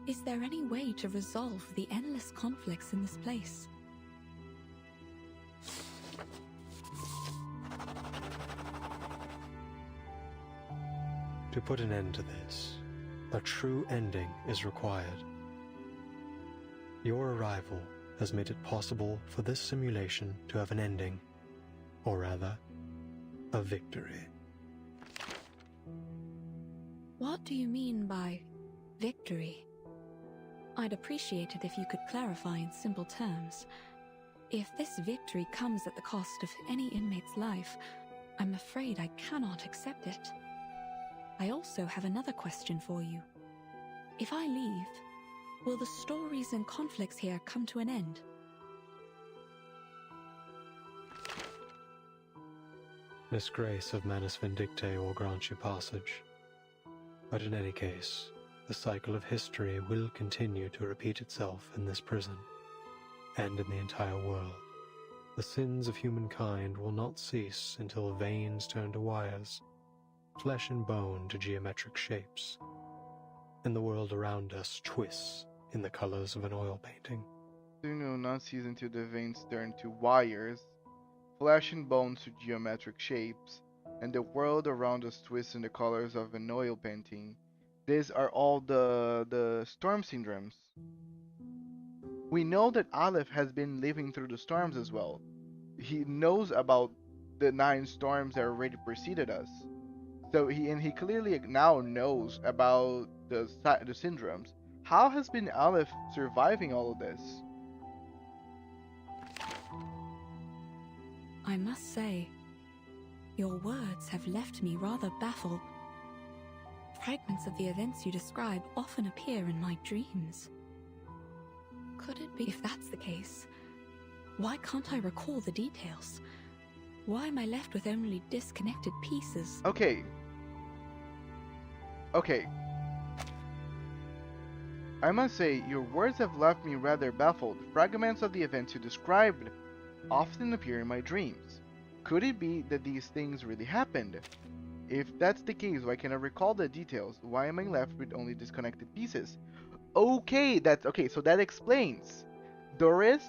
Is there any way to resolve the endless conflicts in this place? To put an end to this, a true ending is required. Your arrival has made it possible for this simulation to have an ending, or rather, a victory. What do you mean by victory? I'd appreciate it if you could clarify in simple terms. If this victory comes at the cost of any inmate's life, I'm afraid I cannot accept it. I also have another question for you. If I leave, will the stories and conflicts here come to an end? Miss Grace of Manus Vindicte will grant you passage. But in any case, the cycle of history will continue to repeat itself in this prison, and in the entire world. The sins of humankind will not cease until veins turn to wires, flesh and bone to geometric shapes, and the world around us twists in the colors of an oil painting. Soon will not cease until the veins turn to wires, flesh and bones to geometric shapes, and the world around us twists in the colors of an oil painting. These are all the storm syndromes. We know that Aleph has been living through the storms as well. He knows about the 9 storms that already preceded us. So he clearly now knows about the syndromes. How has been Aleph surviving all of this? I must say, your words have left me rather baffled. Fragments of the events you describe often appear in my dreams. Could it be? If that's the case, why can't I recall the details? Why am I left with only disconnected pieces? Okay. I must say, your words have left me rather baffled. Fragments of the events you described often appear in my dreams. Could it be that these things really happened? If that's the case, why can't I recall the details? Why am I left with only disconnected pieces? Okay, so that explains. Doris,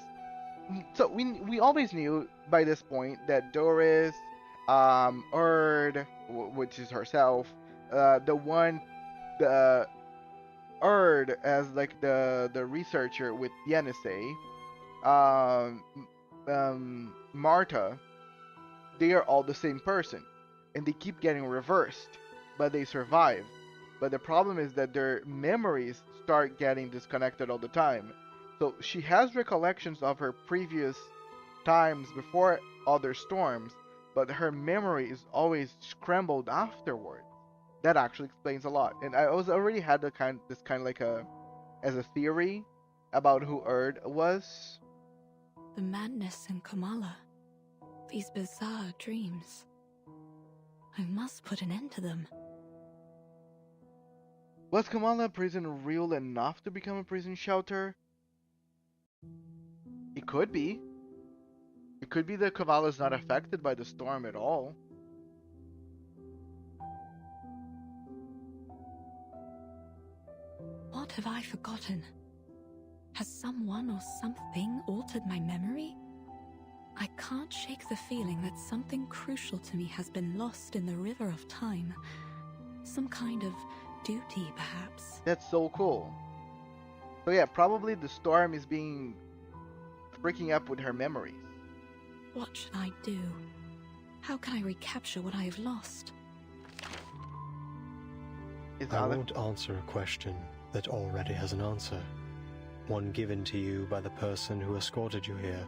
so we always knew by this point that Doris, Erd, which is herself, the one, the Erd as like the researcher with the NSA, Marta, they are all the same person, and they keep getting reversed, but they survive. But the problem is that their memories start getting disconnected all the time. So she has recollections of her previous times before other storms, but her memory is always scrambled afterward. That actually explains a lot. And I was already had this kind of like a as a theory about who Erd was. The madness in Kamala. These bizarre dreams. I must put an end to them. Was Kamala prison real enough to become a prison shelter? It could be. It could be that Kamala is not affected by the storm at all. What have I forgotten? Has someone or something altered my memory? I can't shake the feeling that something crucial to me has been lost in the river of time. Some kind of duty, perhaps. That's so cool. So yeah, probably the storm is being freaking up with her memories. What should I do? How can I recapture what I have lost? I won't answer a question that already has an answer. One given to you by the person who escorted you here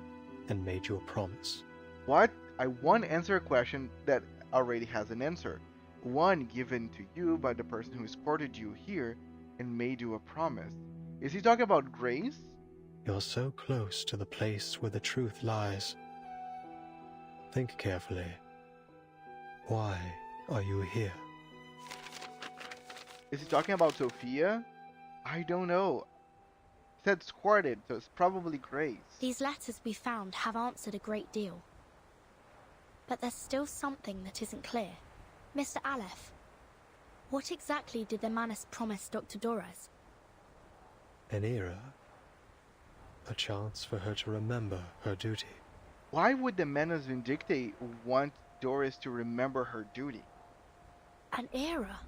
and made you a promise. What? I won't answer a question that already has an answer. One given to you by the person who escorted you here and made you a promise. Is he talking about Grace? You're so close to the place where the truth lies. Think carefully. Why are you here? Is he talking about Sophia? I don't know. He said escorted, so it's probably Grace. These letters we found have answered a great deal. But there's still something that isn't clear. Mr. Aleph, what exactly did the Manus promise Dr. Dorez? An era. A chance for her to remember her duty. Why would the Manus Vindictae want Doris to remember her duty? An era?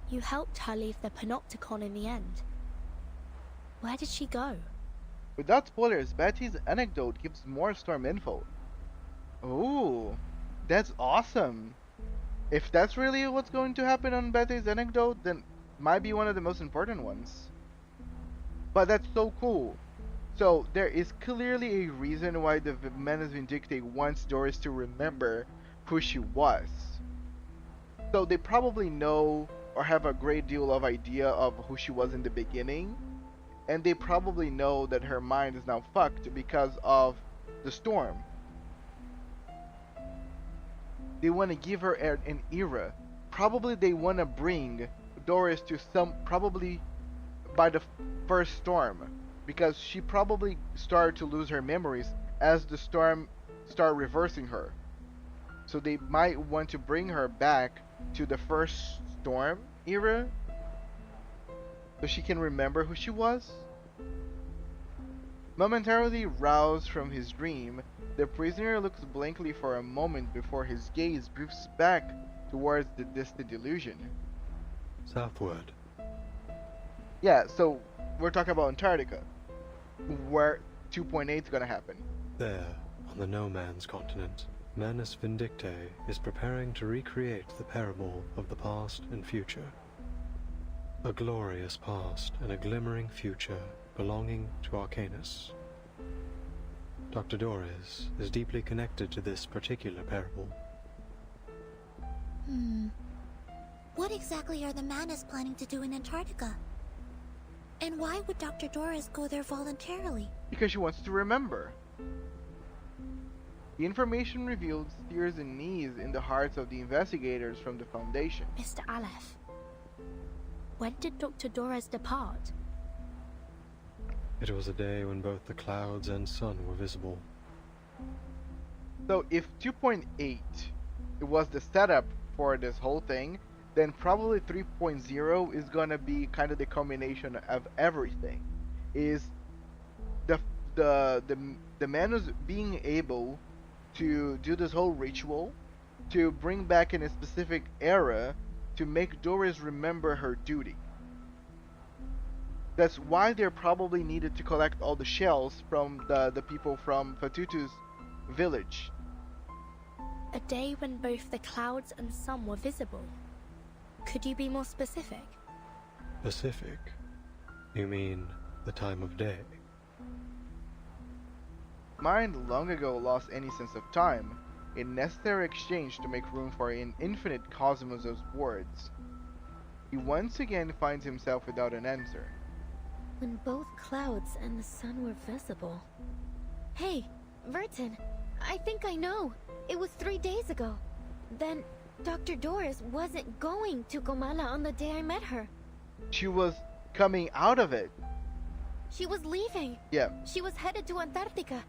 You helped her leave the Panopticon in the end. Where did she go? Without spoilers, Betty's anecdote gives more storm info. Ooh, that's awesome. If that's really what's going to happen on Betty's anecdote, then it might be one of the most important ones. But that's so cool. So there is clearly a reason why the Manus Vindictae wants Doris to remember who she was. So they probably know or have a great deal of idea of who she was in the beginning, and they probably know that her mind is now fucked because of the storm. They want to give her an era. Probably they want to bring Doris to probably by the first storm, because she probably started to lose her memories as the storm started reversing her. So they might want to bring her back to the first storm era so she can remember who she was. Momentarily roused from his dream, the prisoner looks blankly for a moment before his gaze drifts back towards the distant illusion. Southward. Yeah, so we're talking about Antarctica, where 2.8 is gonna happen. There, on the No Man's continent, Manus Vindictae is preparing to recreate the parable of the past and future. A glorious past and a glimmering future belonging to Arcanus. Dr. Dorez is deeply connected to this particular parable. What exactly are the Manus planning to do in Antarctica? And why would Dr. Dorez go there voluntarily? Because she wants to remember. The information revealed stirs unease in the hearts of the investigators from the Foundation. Mr. Aleph, when did Dr. Dorez depart? It was a day when both the clouds and sun were visible. So if 2.8 it was the setup for this whole thing, then probably 3.0 is gonna be kind of the combination of everything. Is the Manus being able to do this whole ritual to bring back in a specific era to make Doris remember her duty. That's why they probably needed to collect all the shells from the people from Fatutu's village. A day when both the clouds and sun were visible. Could you be more specific? Specific? You mean the time of day? Mind long ago lost any sense of time, a necessary exchange to make room for an infinite cosmos of words. He once again finds himself without an answer. When both clouds and the sun were visible. Hey, Verton, I think I know. It was 3 days ago. Then Dr. Doris wasn't going to Comala on the day I met her. She was coming out of it. She was leaving. Yeah. She was headed to Antarctica.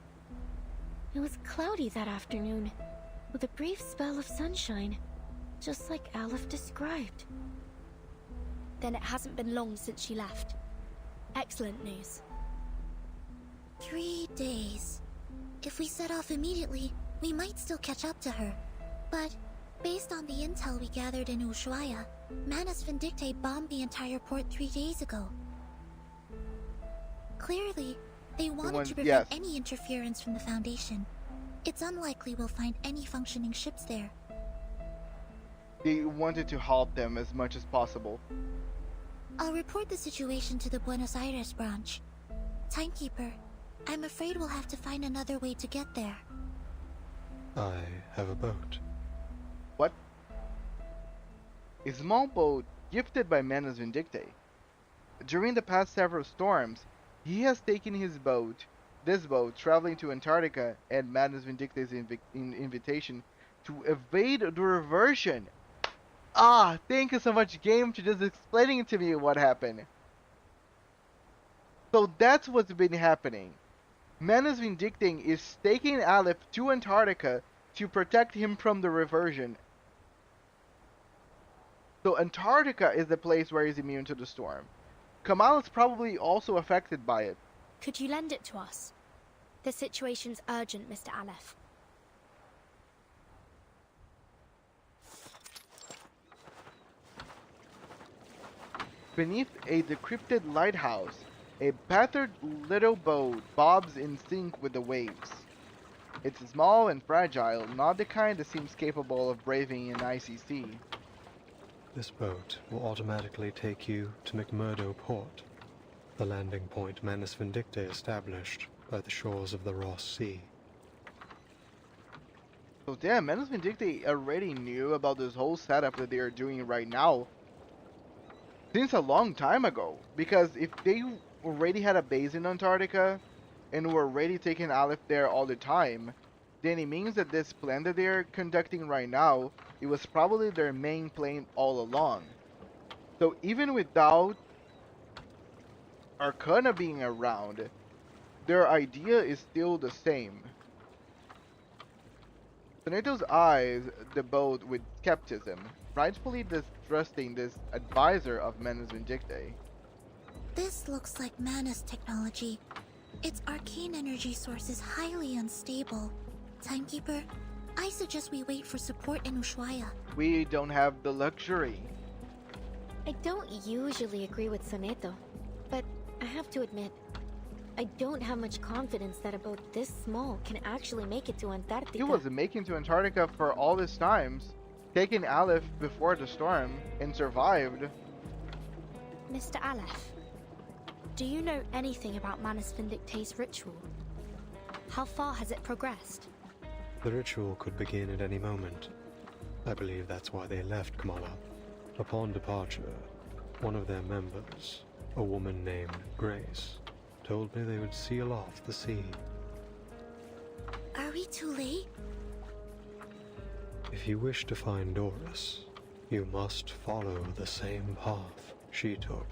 It was cloudy that afternoon, with a brief spell of sunshine, just like Aleph described. Then it hasn't been long since she left. Excellent news. 3 days. If we set off immediately, we might still catch up to her. But, based on the intel we gathered in Ushuaia, Manus Vindicte bombed the entire port 3 days ago. Clearly, they wanted to prevent any interference from the Foundation. It's unlikely we'll find any functioning ships there. They wanted to halt them as much as possible. I'll report the situation to the Buenos Aires branch. Timekeeper, I'm afraid we'll have to find another way to get there. I have a boat. What? A small boat gifted by Manus Vindicte. During the past several storms, he has taken this boat, traveling to Antarctica at Manus Vindicte's invitation to evade the reversion. Ah, thank you so much, game, for just explaining to me what happened. So that's what's been happening. Manus Vindicte is taking Aleph to Antarctica to protect him from the reversion. So Antarctica is the place where he's immune to the storm. Kamal is probably also affected by it. Could you lend it to us? The situation's urgent, Mr. Aleph. Beneath a decrepit lighthouse, a battered little boat bobs in sync with the waves. It's small and fragile, not the kind that seems capable of braving an icy sea. This boat will automatically take you to McMurdo Port, the landing point Manus Vindicte established by the shores of the Ross Sea. So damn, Manus Vindicte already knew about this whole setup that they are doing right now since a long time ago. Because if they already had a base in Antarctica and were already taking Aleph there all the time, then it means that this plan that they're conducting right now, it was probably their main plan all along. So even without Arcana being around, their idea is still the same. Soneto's eyes the boat with skepticism, rightfully distrusting this advisor of Manus Vindicte. This looks like Manus technology. Its arcane energy source is highly unstable. Timekeeper, I suggest we wait for support in Ushuaia. We don't have the luxury. I don't usually agree with Soneto, but I have to admit, I don't have much confidence that a boat this small can actually make it to Antarctica. He was making to Antarctica for all these times, taking Aleph before the storm, and survived. Mr. Aleph, do you know anything about Manus Vindicte's ritual? How far has it progressed? The ritual could begin at any moment. I believe that's why they left Kamala. Upon departure, one of their members, a woman named Grace, told me they would seal off the sea. Are we too late? If you wish to find Doris, you must follow the same path she took.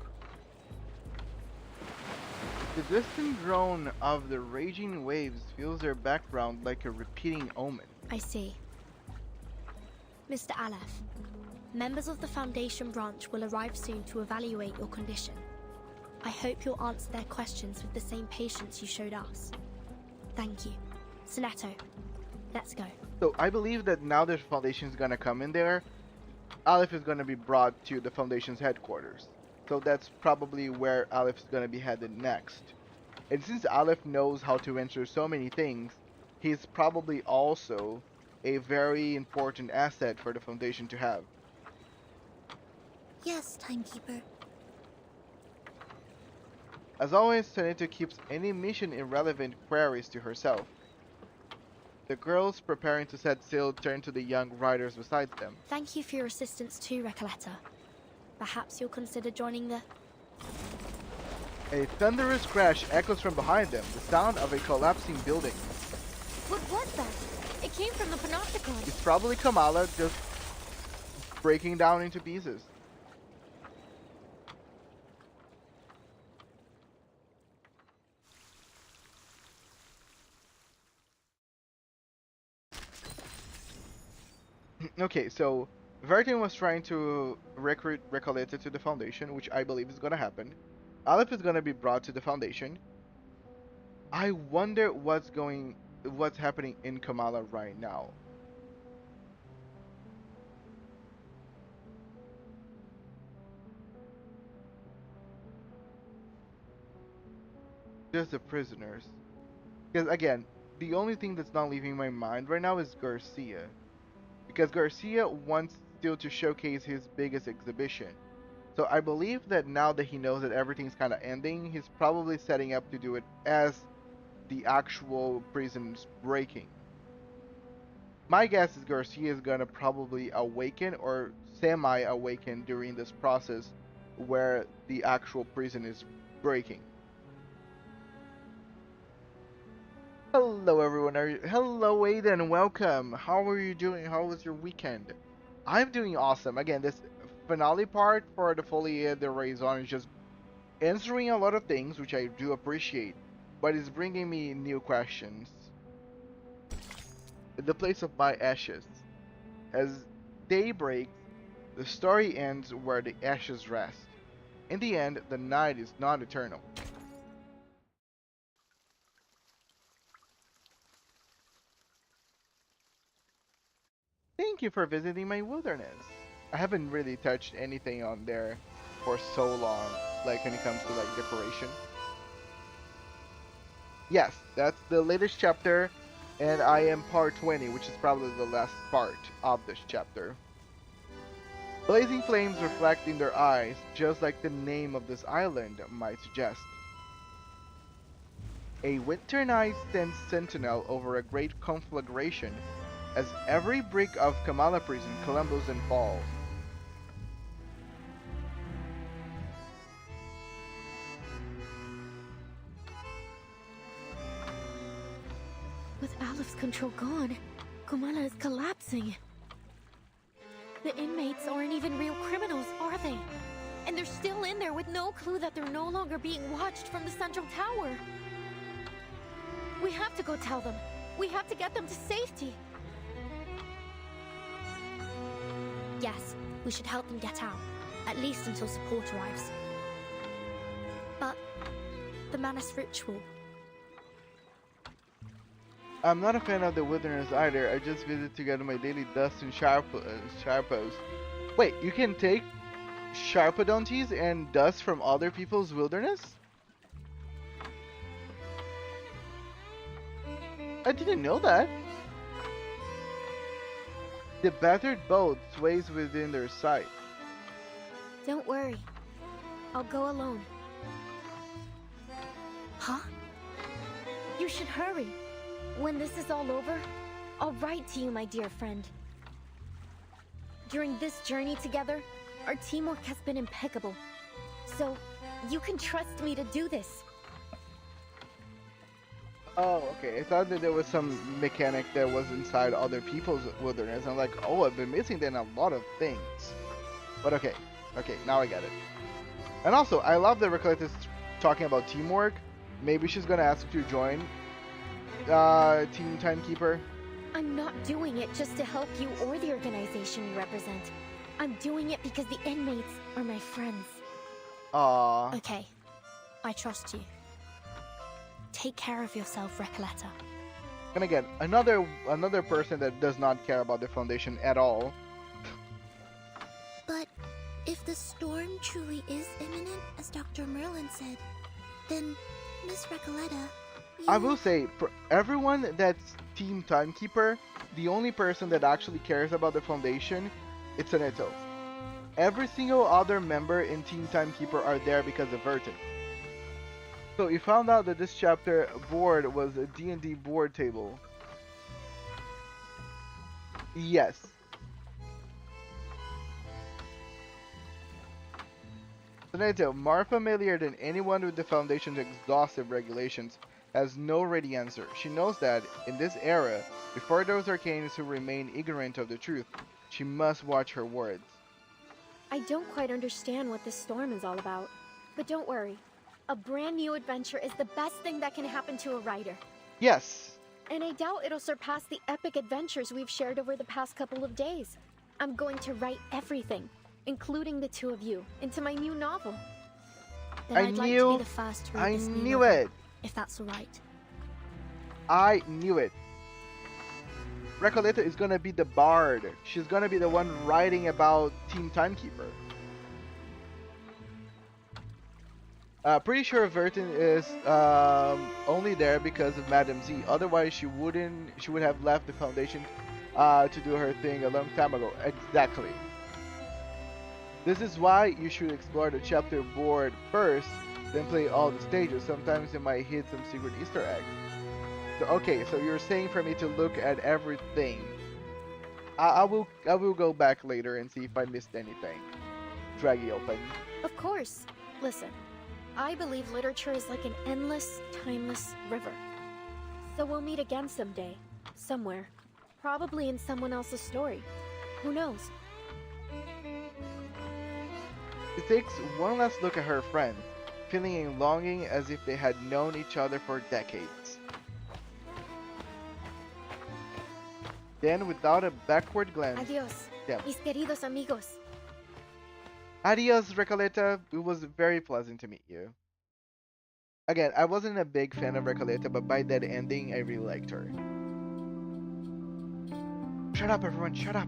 The distant drone of the raging waves fills their background like a repeating omen. I see. Mr. Aleph, members of the Foundation branch will arrive soon to evaluate your condition. I hope you'll answer their questions with the same patience you showed us. Thank you. Soneto, let's go. So I believe that now the Foundation is gonna come in there, Aleph is going to be brought to the Foundation's headquarters. So that's probably where Aleph is going to be headed next. And since Aleph knows how to answer so many things, he's probably also a very important asset for the Foundation to have. Yes, Timekeeper. As always, Taneto keeps any mission-irrelevant queries to herself. The girls preparing to set sail turn to the young riders beside them. Thank you for your assistance too, Recoleta. Perhaps you'll consider joining the... A thunderous crash echoes from behind them, the sound of a collapsing building. What was that? It came from the Panopticon. It's probably Kamala just breaking down into pieces. Okay, so Vertin was trying to recruit Recoleta to the Foundation, which I believe is going to happen. Aleph is going to be brought to the Foundation. I wonder what's happening in Kamala right now. Just the prisoners. Because again, the only thing that's not leaving my mind right now is Garcia. Because Garcia wants still to showcase his biggest exhibition. So I believe that now that he knows that everything's kind of ending, he's probably setting up to do it as the actual prison's breaking. My guess is Garcia is gonna probably awaken or semi-awaken during this process where the actual prison is breaking. Hello everyone, hello Aiden, welcome. How are you doing? How was your weekend? I'm doing awesome. Again, this finale part for the Folie de Raison is just answering a lot of things, which I do appreciate, but it's bringing me new questions. The place of my ashes. As day breaks, the story ends where the ashes rest. In the end, the night is not eternal. Thank you for visiting my wilderness. I haven't really touched anything on there for so long, like when it comes to like decoration. Yes, that's the latest chapter, and I am part 20, which is probably the last part of this chapter. Blazing flames reflect in their eyes, just like the name of this island might suggest. A winter night stands sentinel over a great conflagration as every brick of Kamala prison crumbles and falls. With Aleph's control gone, Kamala is collapsing. The inmates aren't even real criminals, are they? And they're still in there with no clue that they're no longer being watched from the central tower. We have to go tell them. We have to get them to safety. Yes, we should help them get out, at least until support arrives. But the Manus ritual... I'm not a fan of the wilderness either. I just visit to get my daily dust and sharpos. Wait, you can take sharpodontes and dust from other people's wilderness? I didn't know that. The battered boat sways within their sight. Don't worry. I'll go alone. Huh? You should hurry. When this is all over, I'll write to you, my dear friend. During this journey together, our teamwork has been impeccable. So, you can trust me to do this. Oh, okay. I thought that there was some mechanic that was inside other people's wilderness. I'm like, oh, I've been missing then a lot of things. But okay. Okay, now I get it. And also, I love that Recoleta is talking about teamwork. Maybe she's gonna ask you to join Team Timekeeper. I'm not doing it just to help you or the organization you represent. I'm doing it because the inmates are my friends. Aww. Okay, I trust you. Take care of yourself, Recoleta. And again, another person that does not care about the Foundation at all. If the storm truly is imminent, as Dr. Merlin said, then Miss Recoleta, I will say, for everyone that's Team Timekeeper, the only person that actually cares about the Foundation, it's Anito. Every single other member in Team Timekeeper are there because of Vertin. So you found out that this chapter board was a D&D board table. Yes. Anito, more familiar than anyone with the Foundation's exhaustive regulations, has no ready answer. She knows that, in this era, before those arcanes who remain ignorant of the truth, she must watch her words. I don't quite understand what this storm is all about. But don't worry. A brand new adventure is the best thing that can happen to a writer. Yes. And I doubt it'll surpass the epic adventures we've shared over the past couple of days. I'm going to write everything, including the two of you, into my new novel. Then I'd like to be the first to read this new knew novel, it. if that's alright. I knew it. Recoleta is gonna be the bard. She's gonna be the one writing about Team Timekeeper. Pretty sure Vertin is only there because of Madame Z. Otherwise, she would have left the Foundation to do her thing a long time ago. Exactly. This is why you should explore the chapter board first, then play all the stages. Sometimes you might hit some secret Easter eggs. So okay, so you're saying for me to look at everything. I will go back later and see if I missed anything. Draggy open. Of course. Listen, I believe literature is like an endless, timeless river. So we'll meet again someday, somewhere. Probably in someone else's story. Who knows? She takes one last look at her friend, feeling a longing as if they had known each other for decades. Then, without a backward glance... Adios, yeah. mis queridos amigos. Adios, Recoleta. It was very pleasant to meet you. Again, I wasn't a big fan of Recoleta, but by that ending, I really liked her. Shut up, everyone, shut up!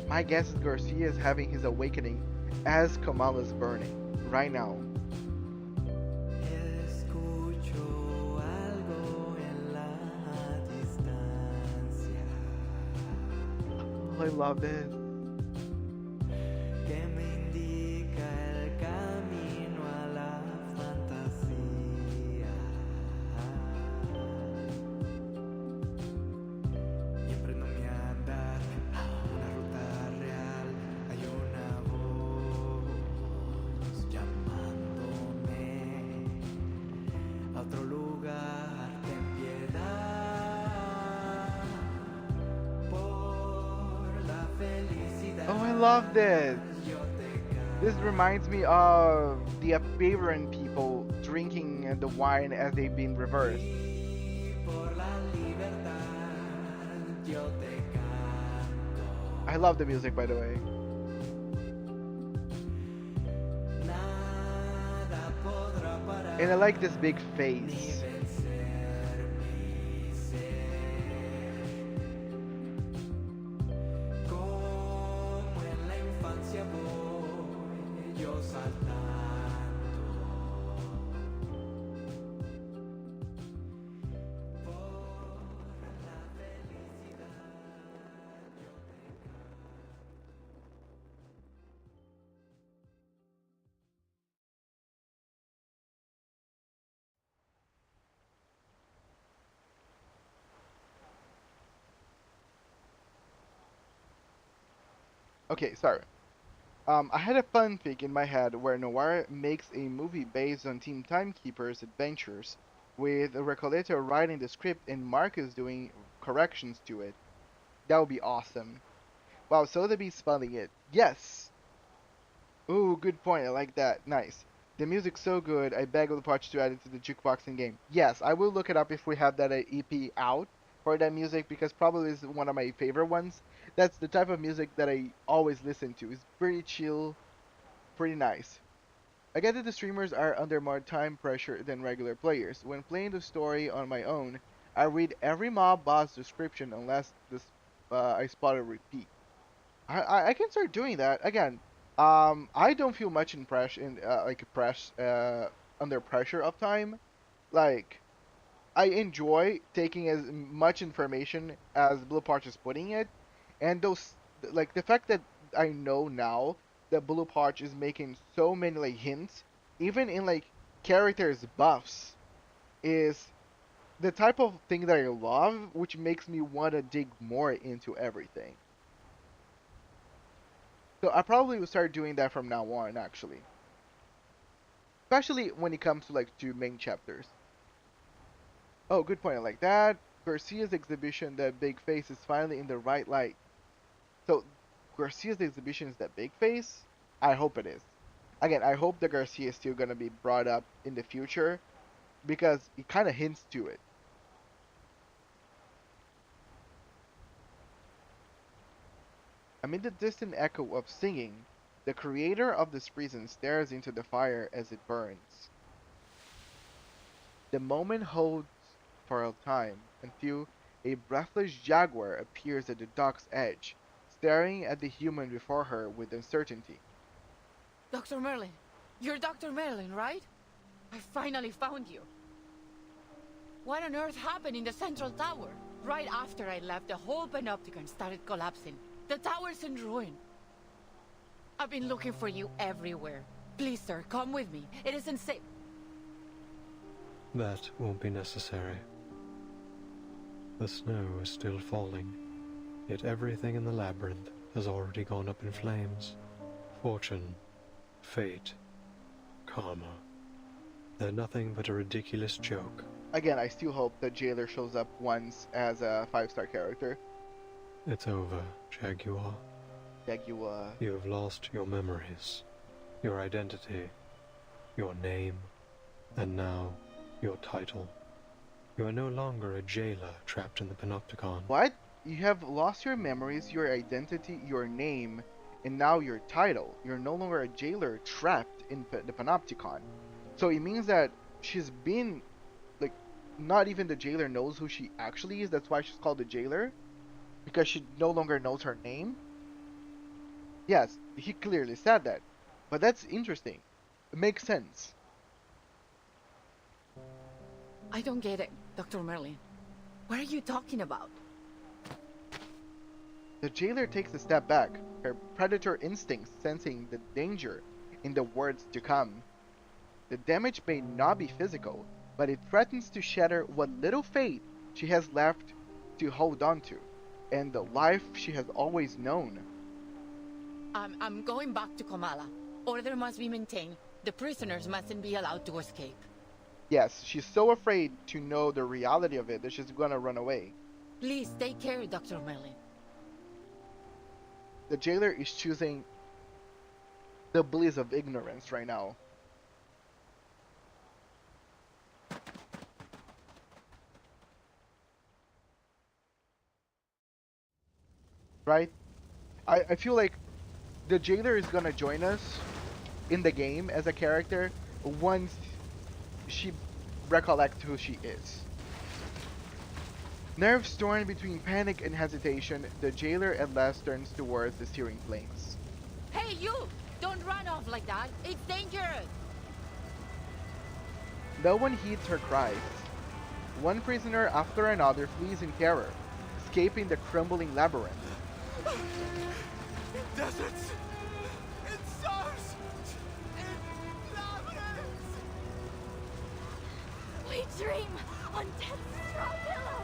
My guess is Garcia is having his awakening as Kamala's burning, right now. Oh, I love this. Oh, I love this. This reminds me of the Apiran people drinking the wine as they've been reversed. I love the music, by the way. And I like this big face. Okay, sorry. I had a fun pick in my head where Noir makes a movie based on Team Timekeeper's adventures, with Recoleta writing the script and Marcus doing corrections to it. That would be awesome. Wow, Sotheby's spelling it. Yes! Ooh, good point. I like that. Nice. The music's so good, I beg of the Potch to add it to the jukeboxing game. Yes, I will look it up if we have that EP out for that music, because probably is one of my favorite ones. That's the type of music that I always listen to. It's pretty chill, pretty nice. I get that the streamers are under more time pressure than regular players. When playing the story on my own, I read every mob boss description unless I spot a repeat. I can start doing that again. I don't feel much under pressure of time. Like I enjoy taking as much information as Blue Parch is putting it, and those like the fact that I know now that Blue Parch is making so many like hints, even in like characters buffs, is the type of thing that I love, which makes me want to dig more into everything. So I probably will start doing that from now on, actually. Especially when it comes to like two main chapters. Oh, good point. I like that. Garcia's exhibition, that big face, is finally in the right light. So Garcia's exhibition is that big face? I hope it is. Again, I hope that Garcia is still gonna be brought up in the future because it kind of hints to it. Amid the distant echo of singing, the creator of this prison stares into the fire as it burns. The moment holds for a time until a breathless jaguar appears at the dock's edge, staring at the human before her with uncertainty. Dr. Merlin, you're Dr. Merlin, right? I finally found you. What on earth happened in the central tower? Right after I left, the whole panopticon started collapsing. The tower's in ruin. I've been looking for you everywhere. Please, sir, come with me. It isn't safe. That won't be necessary. The snow is still falling, yet everything in the labyrinth has already gone up in flames. Fortune, fate, karma. They're nothing but a ridiculous joke. Again, I still hope that Jailer shows up once as a 5-star character. It's over, Jaguar. Jaguar. You have lost your memories, your identity, your name, and now your title. You are no longer a jailer trapped in the Panopticon. What? You have lost your memories, your identity, your name, and now your title. You're no longer a jailer trapped in the Panopticon. So it means that she's been, like, not even the jailer knows who she actually is. That's why she's called the jailer? Because she no longer knows her name? Yes, he clearly said that. But that's interesting. It makes sense. I don't get it, Dr. Merlin. What are you talking about? The jailer takes a step back, her predator instincts sensing the danger in the words to come. The damage may not be physical, but it threatens to shatter what little faith she has left to hold on to, and the life she has always known. I'm going back to Kamala. Order must be maintained. The prisoners mustn't be allowed to escape. Yes, she's so afraid to know the reality of it that she's gonna run away. Please take care, Dr. Merlin. The jailer is choosing the bliss of ignorance right now. Right? I feel like the jailer is gonna join us in the game as a character once she recollects who she is. Nerves torn between panic and hesitation, the jailer at last turns towards the searing flames. Hey, you! Don't run off like that. It's dangerous. No one heeds her cries. One prisoner after another flees in terror, escaping the crumbling labyrinth. In deserts, in stars, in labyrinths. We dream on death's straw pillow.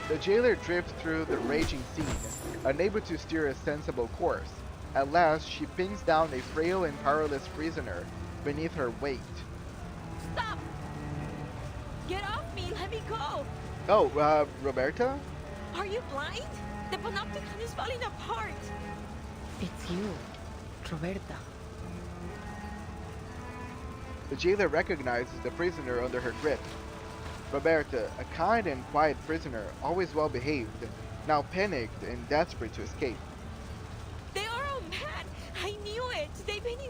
The jailer drifts through the raging scene, unable to steer a sensible course. At last, she pins down a frail and powerless prisoner beneath her weight. Stop! Get off me! Let me go! Oh, Roberta? Are you blind? The panopticon is falling apart! It's you, Roberta. The jailer recognizes the prisoner under her grip. Roberta, a kind and quiet prisoner, always well behaved, now panicked and desperate to escape. They are all mad! I knew it! They've been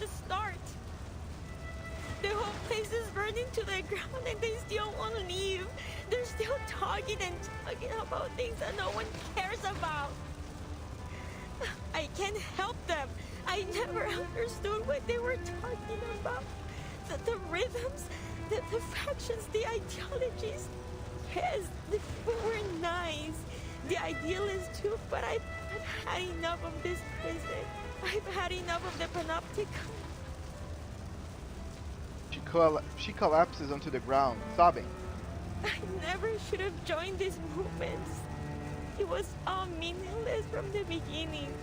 the start. The whole place is burning to the ground and they still won't leave. They're still talking and talking about things that no one cares about. I can't help them. I never understood what they were talking about. The rhythms, the factions, the ideologies. Yes, the people were nice. The idealists too, but I've had enough of this prison. I've had enough of the panopticon. She collapses onto the ground, sobbing. I never should have joined these movements. It was all meaningless from the beginning.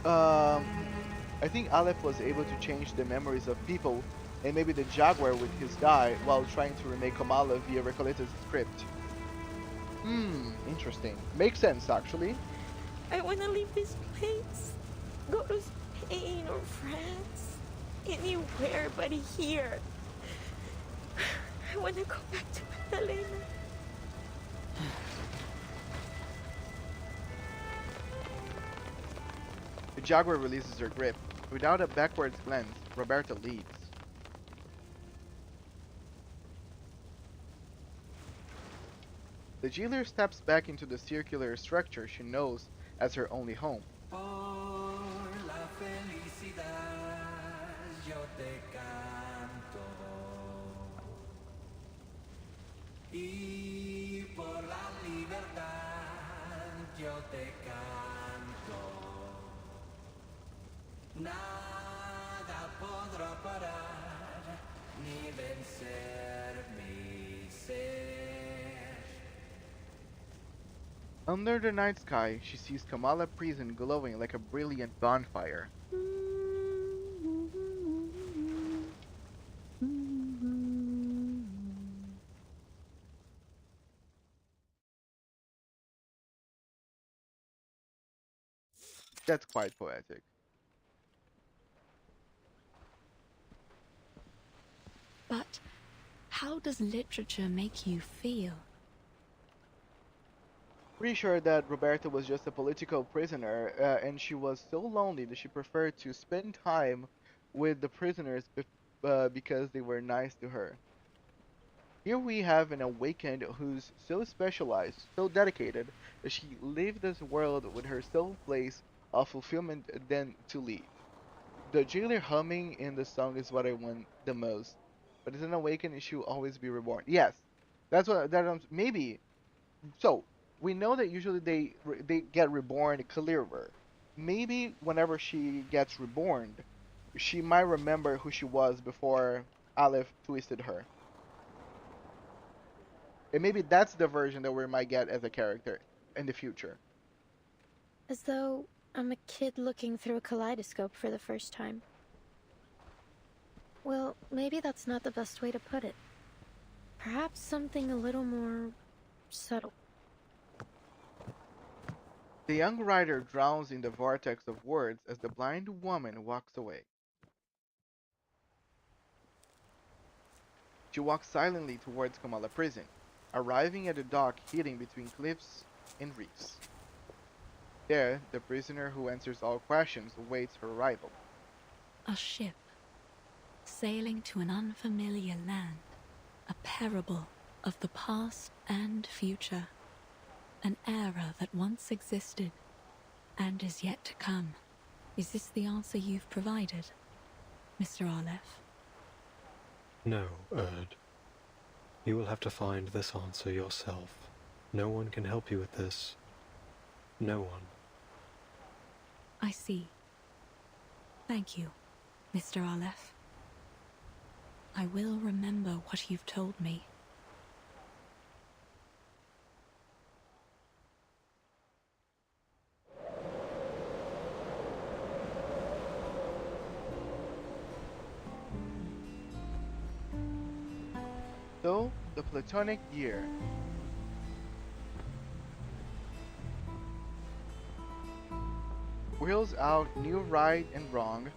I think Aleph was able to change the memories of people, and maybe the Jaguar with his die, while trying to remake Kamala via Recoletta's script. Interesting. Makes sense, actually. I want to leave this place. Go to Spain or France. Anywhere but here. I want to go back to Magdalena. The Jaguar releases her grip. Without a backwards glance, Roberta leaves. The jailer steps back into the circular structure she knows as her only home. Y por la libertad yo te canto. Nada podrá parar ni vencer mi ser. Under the night sky, she sees Kamala prison glowing like a brilliant bonfire. That's quite poetic. But how does literature make you feel? Pretty sure that Roberta was just a political prisoner, and she was so lonely that she preferred to spend time with the prisoners because they were nice to her. Here we have an awakened who's so specialized, so dedicated, that she leaves this world with her sole place of fulfillment than to leave. The jailer humming in the song is what I want the most, but as an awakened, she will always be reborn. Yes, that's what maybe. So we know that usually they get reborn clearer. Maybe whenever she gets reborn, she might remember who she was before Aleph twisted her. And maybe that's the version that we might get as a character in the future. As though I'm a kid looking through a kaleidoscope for the first time. Well, maybe that's not the best way to put it. Perhaps something a little more subtle. The young writer drowns in the vortex of words as the blind woman walks away. She walks silently towards Kamala Prison, arriving at a dock hidden between cliffs and reefs. There, the prisoner who answers all questions awaits her arrival. A ship, sailing to an unfamiliar land, a parable of the past and future, an era that once existed and is yet to come. Is this the answer you've provided, Mr. Aleph? No, Erd. You will have to find this answer yourself. No one can help you with this. No one. I see. Thank you, Mr. Aleph. I will remember what you've told me. So, the Platonic year. Wheels out new right and wrong.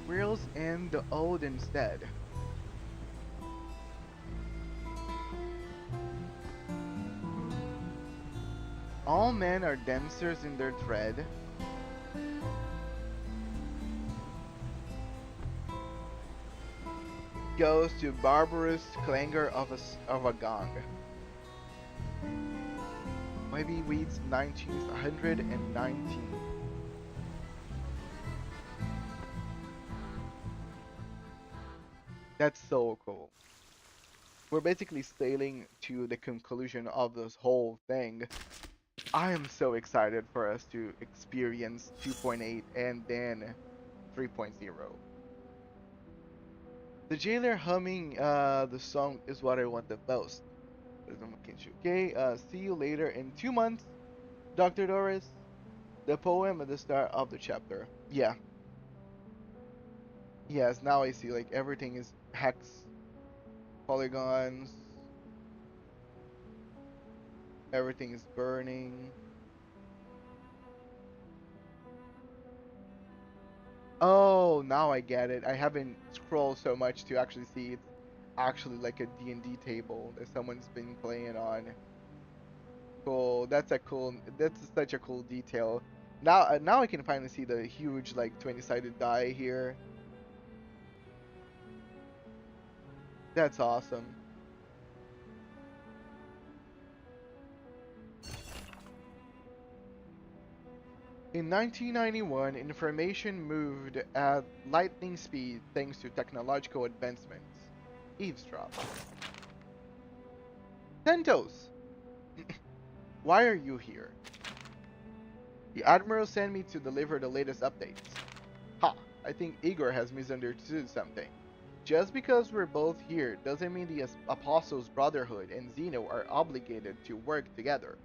Wheels in the old instead. All men are dancers in their tread. Goes to barbarous clangor of a gong. Maybe reads 1919. That's so cool. We're basically sailing to the conclusion of this whole thing. I am so excited for us to experience 2.8 and then 3.0. The jailer humming the song is what I want the most. Okay, see you later in 2 months, Dr. Doris. The poem at the start of the chapter. Yeah. Yes, now I see like everything is hex polygons. Everything is burning. Oh, now I get it. I haven't scrolled so much to actually see it's actually like a D&D table that someone's been playing on. Cool. That's such a cool detail. Now I can finally see the huge like 20-sided die here. That's awesome. In 1991, information moved at lightning speed thanks to technological advancements. Eavesdrop. Santos! Why are you here? The Admiral sent me to deliver the latest updates. Ha! I think Igor has misunderstood something. Just because we're both here doesn't mean the Apostles Brotherhood and Xeno are obligated to work together.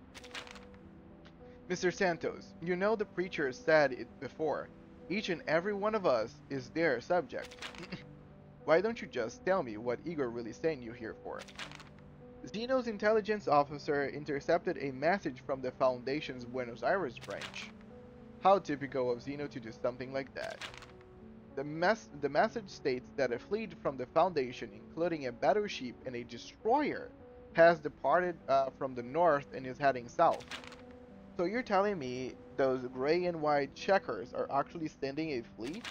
Mr. Santos, you know the preacher said it before. Each and every one of us is their subject. Why don't you just tell me what Igor really sent you here for? Xeno's intelligence officer intercepted a message from the Foundation's Buenos Aires branch. How typical of Xeno to do something like that. The message states that a fleet from the Foundation, including a battleship and a destroyer, has departed from the north and is heading south. So you're telling me those gray and white checkers are actually sending a fleet?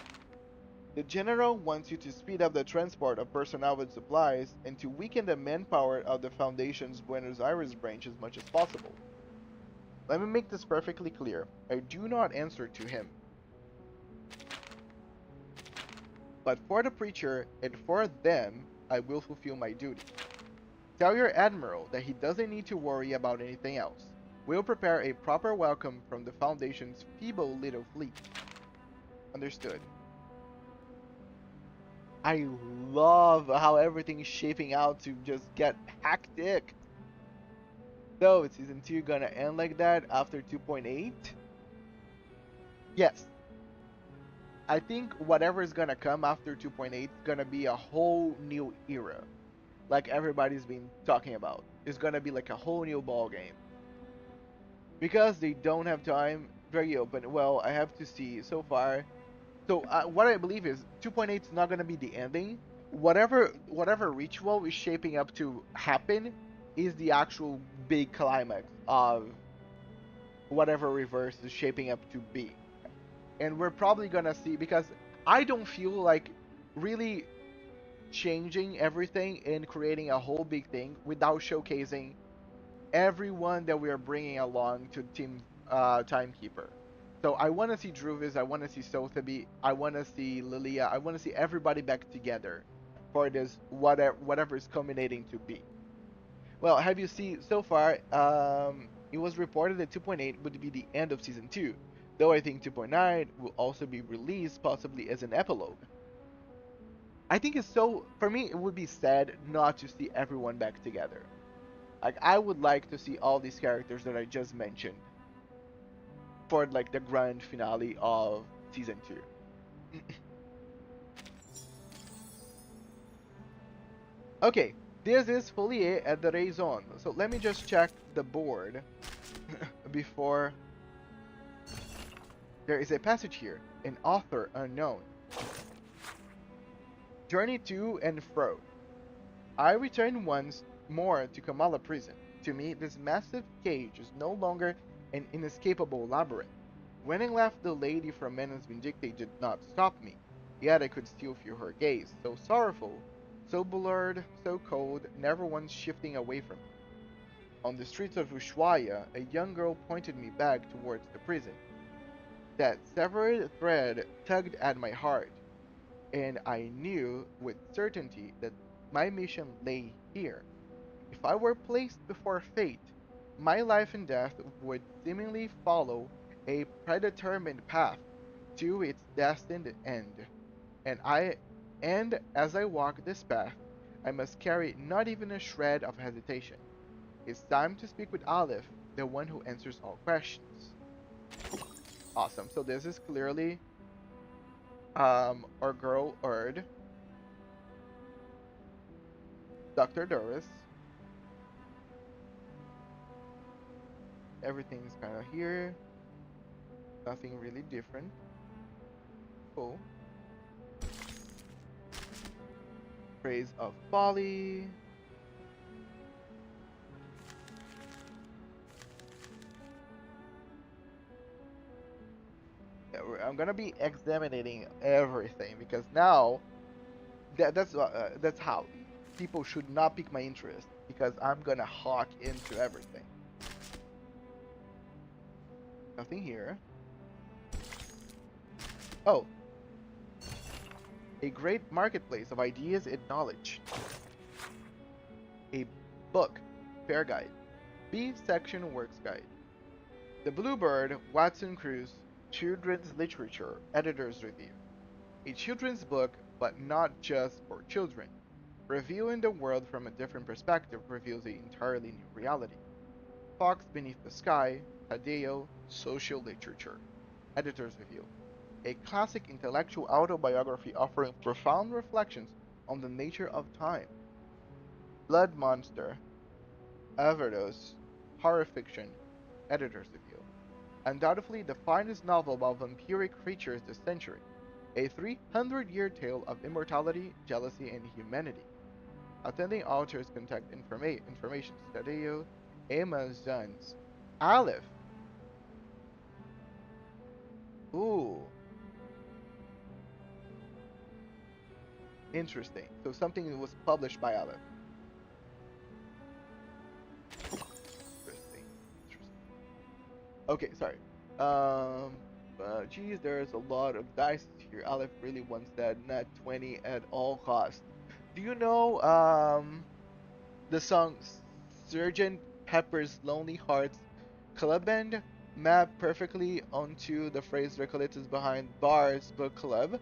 The General wants you to speed up the transport of personnel and supplies and to weaken the manpower of the Foundation's Buenos Aires branch as much as possible. Let me make this perfectly clear. I do not answer to him. But for the preacher and for them, I will fulfill my duty. Tell your Admiral that he doesn't need to worry about anything else. We'll prepare a proper welcome from the Foundation's feeble little fleet. Understood. I love how everything's shaping out to just get hectic. So, is Season 2 gonna end like that after 2.8? Yes. I think whatever is gonna come after 2.8 is gonna be a whole new era. Like everybody's been talking about. It's gonna be like a whole new ball game. Because they don't have time, very open. Well, I have to see so far. So what I believe is 2.8 is not gonna be the ending. Whatever ritual is shaping up to happen is the actual big climax of whatever reverse is shaping up to be. And we're probably gonna see, because I don't feel like really changing everything and creating a whole big thing without showcasing everyone that we are bringing along to Team Timekeeper. So I want to see Druvis, I want to see Sothaby, I want to see Lilia, I want to see everybody back together for this whatever is culminating to be. Well, have you seen so far? It was reported that 2.8 would be the end of Season 2, though I think 2.9 will also be released possibly as an epilogue. I think it's so, for me, it would be sad not to see everyone back together. Like, I would like to see all these characters that I just mentioned for like the grand finale of Season 2. Okay, this is Folie at the Raison. So let me just check the board before. There is a passage here, an author unknown. Journey to and fro. I return once more to Kamala prison. To me, this massive cage is no longer an inescapable labyrinth. When I left, the lady from Menace Vindicte did not stop me, yet I could still feel her gaze, so sorrowful, so blurred, so cold, never once shifting away from me. On the streets of Ushuaia, a young girl pointed me back towards the prison. That severed thread tugged at my heart, and I knew with certainty that my mission lay here. If I were placed before fate, my life and death would seemingly follow a predetermined path to its destined end. And as I walk this path, I must carry not even a shred of hesitation. It's time to speak with Aleph, the one who answers all questions. Awesome. So this is clearly our girl Erd, Dr. Doris. Everything's kind of here. Nothing really different. Cool. Praise of folly. Yeah, I'm gonna be examining everything because now that's how people should not pique my interest because I'm gonna hawk into everything. Nothing here. Oh, a great marketplace of ideas and knowledge. A book, fair guide. B section works guide. The Bluebird, Watson Cruz, Children's Literature, Editor's Review. A children's book, but not just for children. Reviewing the world from a different perspective reveals an entirely new reality. Fox Beneath the Sky, Tadeo, Social Literature. Editor's Review. A classic intellectual autobiography offering profound reflections on the nature of time. Blood Monster, Overdose, Horror Fiction, Editor's Review. Undoubtedly the finest novel about vampiric creatures this century. A 300-year tale of immortality, jealousy, and humanity. Attending authors contact information Tadeo, Amazons, Aleph. Ooh. Interesting. So something that was published by Aleph. Interesting. Okay, sorry. Geez, there's a lot of dice here. Aleph really wants that nat 20 at all costs. Do you know the song Sgt. Pepper's Lonely Hearts Club Band mapped perfectly onto the phrase Recoletas Behind Bars Book Club?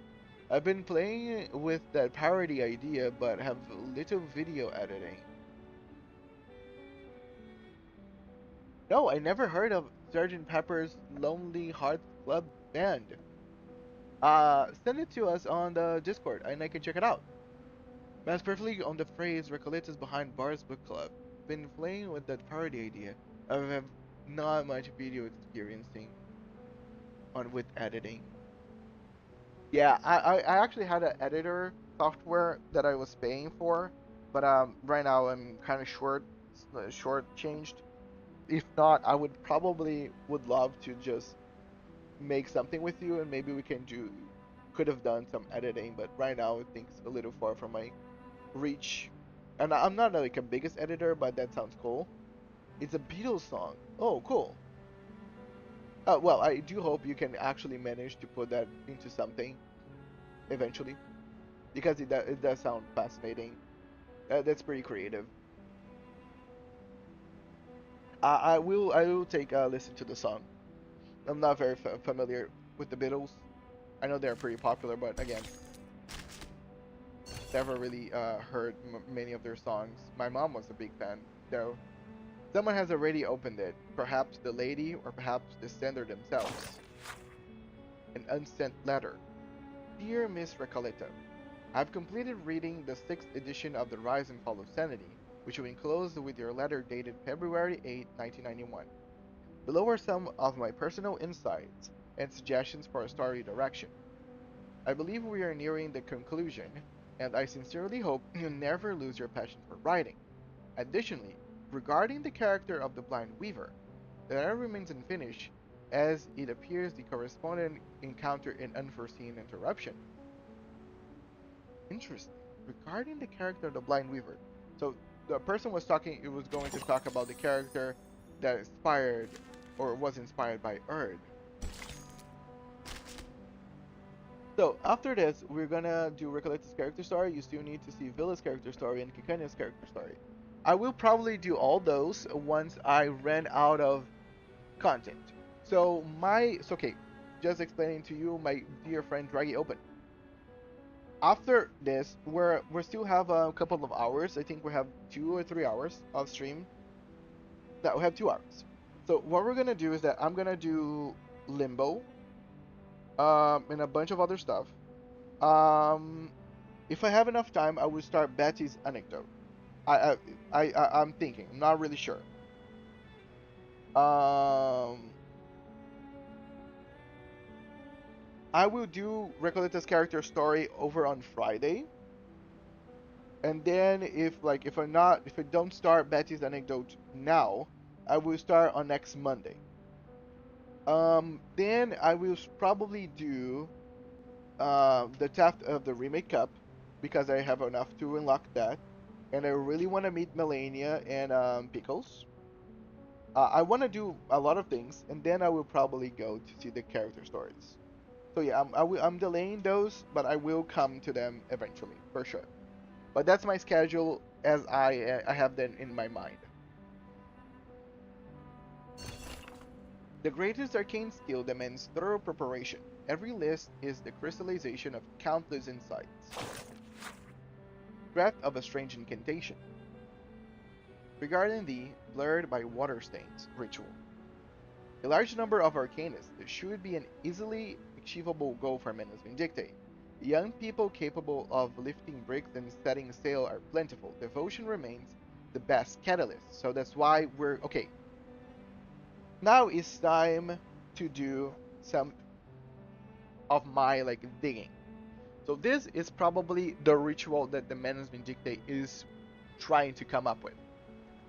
I've been playing with that parody idea, but have little video editing. No, I never heard of Sgt. Pepper's Lonely Hearts Club Band. Send it to us on the Discord, and I can check it out. Maps perfectly on the phrase Recoletas Behind Bars Book Club. Been playing with that parody idea. I have not much video experiencing on with editing. Yeah, I actually had an editor software that I was paying for, but right now I'm kind of short changed. If not, I would love to just make something with you and maybe we could have done some editing, but right now I think it's a little far from my reach. And I'm not like a biggest editor, but that sounds cool. It's a Beatles song. Oh, cool. Well, I do hope you can actually manage to put that into something eventually, because it does sound fascinating. That's pretty creative. I will take a listen to the song. I'm not very familiar with the Beatles. I know they're pretty popular, but again, never really heard many of their songs. My mom was a big fan, though. Someone has already opened it. Perhaps the lady, or perhaps the sender themselves. An unsent letter. Dear Miss Recoleta, I've completed reading the 6th edition of The Rise and Fall of Sanity, which you enclosed with your letter dated February 8, 1991. Below are some of my personal insights and suggestions for a story direction. I believe we are nearing the conclusion, and I sincerely hope you never lose your passion for writing. Additionally, regarding the character of the Blind Weaver, The letter remains unfinished, as it appears the correspondent encountered an unforeseen interruption. Interesting. Regarding the character of the Blind Weaver. So the person was talking, it was going to talk about the character that inspired or was inspired by Erd. So after this, we're gonna do Recollecta's character story. You still need to see Villa's character story and Kikania's character story. I will probably do all those once I ran out of content. So okay, just explaining to you, my dear friend Draggy Open. After this, we still have a couple of hours. I think we have 2 or 3 hours of stream. That we have 2 hours. So what we're gonna do is that I'm gonna do Limbo, and a bunch of other stuff. If I have enough time, I will start Betty's anecdote. I'm thinking. I'm not really sure. I will do Recoletta's character story over on Friday. And then if I don't start Betty's anecdote now, I will start on next Monday. Then I will probably do the Theft of the Remake Cup because I have enough to unlock that, and I really want to meet Melania and Pickles. I want to do a lot of things, and then I will probably go to see the character stories. So yeah, I'm delaying those, but I will come to them eventually for sure. But that's my schedule as I have them in my mind. The greatest arcane skill demands thorough preparation. Every list is the crystallization of countless insights. Breath of a strange incantation. Regarding the blurred by water stains ritual. A large number of arcanists should be an easily achievable goal for Menace Vindictae. Young people capable of lifting bricks and setting sail are plentiful. Devotion remains the best catalyst, so that's why we're okay. Now it's time to do some of my digging. So this is probably the ritual that the Menace Vindictae is trying to come up with.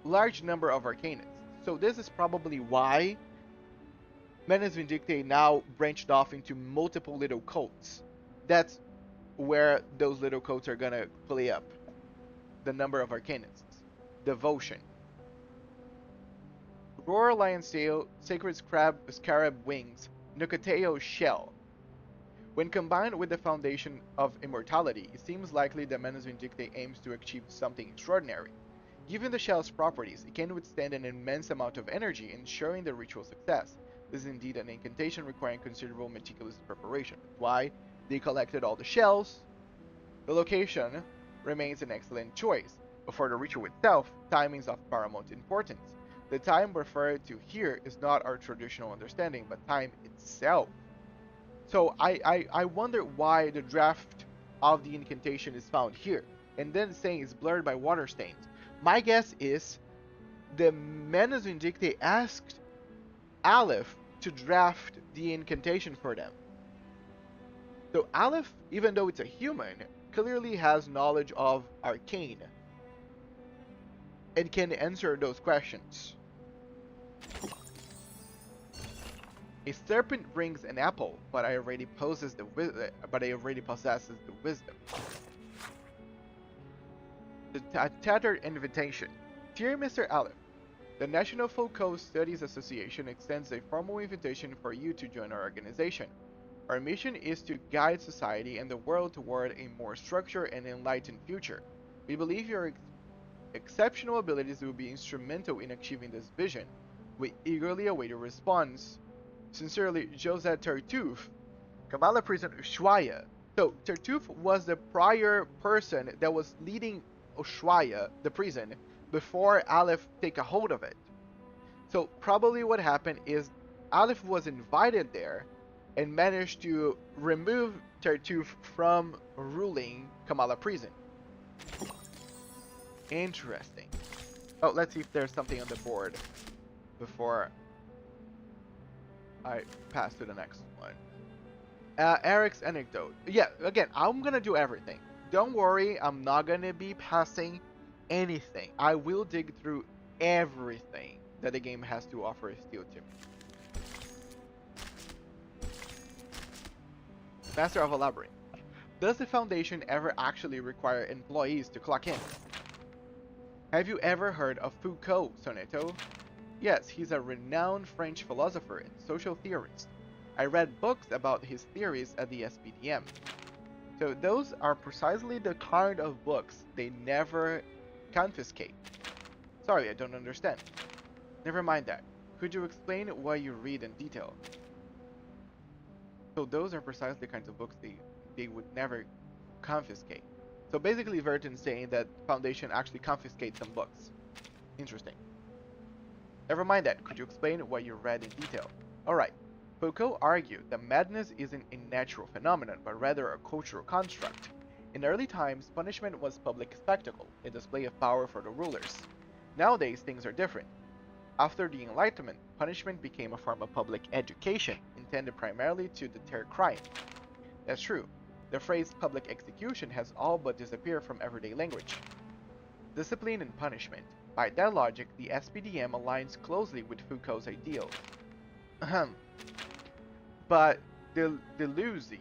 Large number of arcanists. So this is probably why Menace Vindictae now branched off into multiple little cults. That's where those little cults are gonna play up. The number of arcanists. Devotion. Roar Lion's Tail, Sacred Scarab Wings, Nucateo Shell. When combined with the foundation of immortality, it seems likely that Menace Vindictae aims to achieve something extraordinary. Given the shell's properties, it can withstand an immense amount of energy, ensuring the ritual's success. This is indeed an incantation requiring considerable meticulous preparation. That's why they collected all the shells. The location remains an excellent choice, but for the ritual itself, timing is of paramount importance. The time referred to here is not our traditional understanding, but time itself. So I wonder why the draft of the incantation is found here, and then saying it's blurred by water stains. My guess is the Menace Vindictae asked Aleph to draft the incantation for them. So Aleph, even though it's a human, clearly has knowledge of arcane and can answer those questions. A serpent brings an apple, but I already possess the possesses the wisdom. The tattered invitation. Dear Mr. Aleph, the National Foucault Studies Association extends a formal invitation for you to join our organization. Our mission is to guide society and the world toward a more structured and enlightened future. We believe your exceptional abilities will be instrumental in achieving this vision. We eagerly await your response. Sincerely, Josette Tartuffe, Kamala Prison Ushuaia. So, Tartuffe was the prior person that was leading Ushuaia, the prison, before Aleph take a hold of it. So, probably what happened is Aleph was invited there and managed to remove Tartuffe from ruling Kamala Prison. Interesting. Oh, let's see if there's something on the board before I pass to the next one. Eric's anecdote. Yeah, again, I'm gonna do everything. Don't worry, I'm not gonna be passing anything. I will dig through everything. that the game has to offer still to me. Master of a Labyrinth. Does the Foundation ever actually require employees to clock in? Have you ever heard of Foucault, Soneto? Yes, he's a renowned French philosopher and social theorist. I read books about his theories at the SPDM. So those are precisely the kind of books they never confiscate. Sorry, I don't understand. Never mind that. Could you explain what you read in detail? So those are precisely the kinds of books they would never confiscate. So basically Verton's saying that Foundation actually confiscates some books. Interesting. Never mind that. Could you explain what you read in detail? Alright. Foucault argued that madness isn't a natural phenomenon, but rather a cultural construct. In early times, punishment was public spectacle, a display of power for the rulers. Nowadays, things are different. After the Enlightenment, punishment became a form of public education, intended primarily to deter crime. That's true. The phrase public execution has all but disappeared from everyday language. Discipline and punishment. By that logic, the SPDM aligns closely with Foucault's ideals. But Deleuze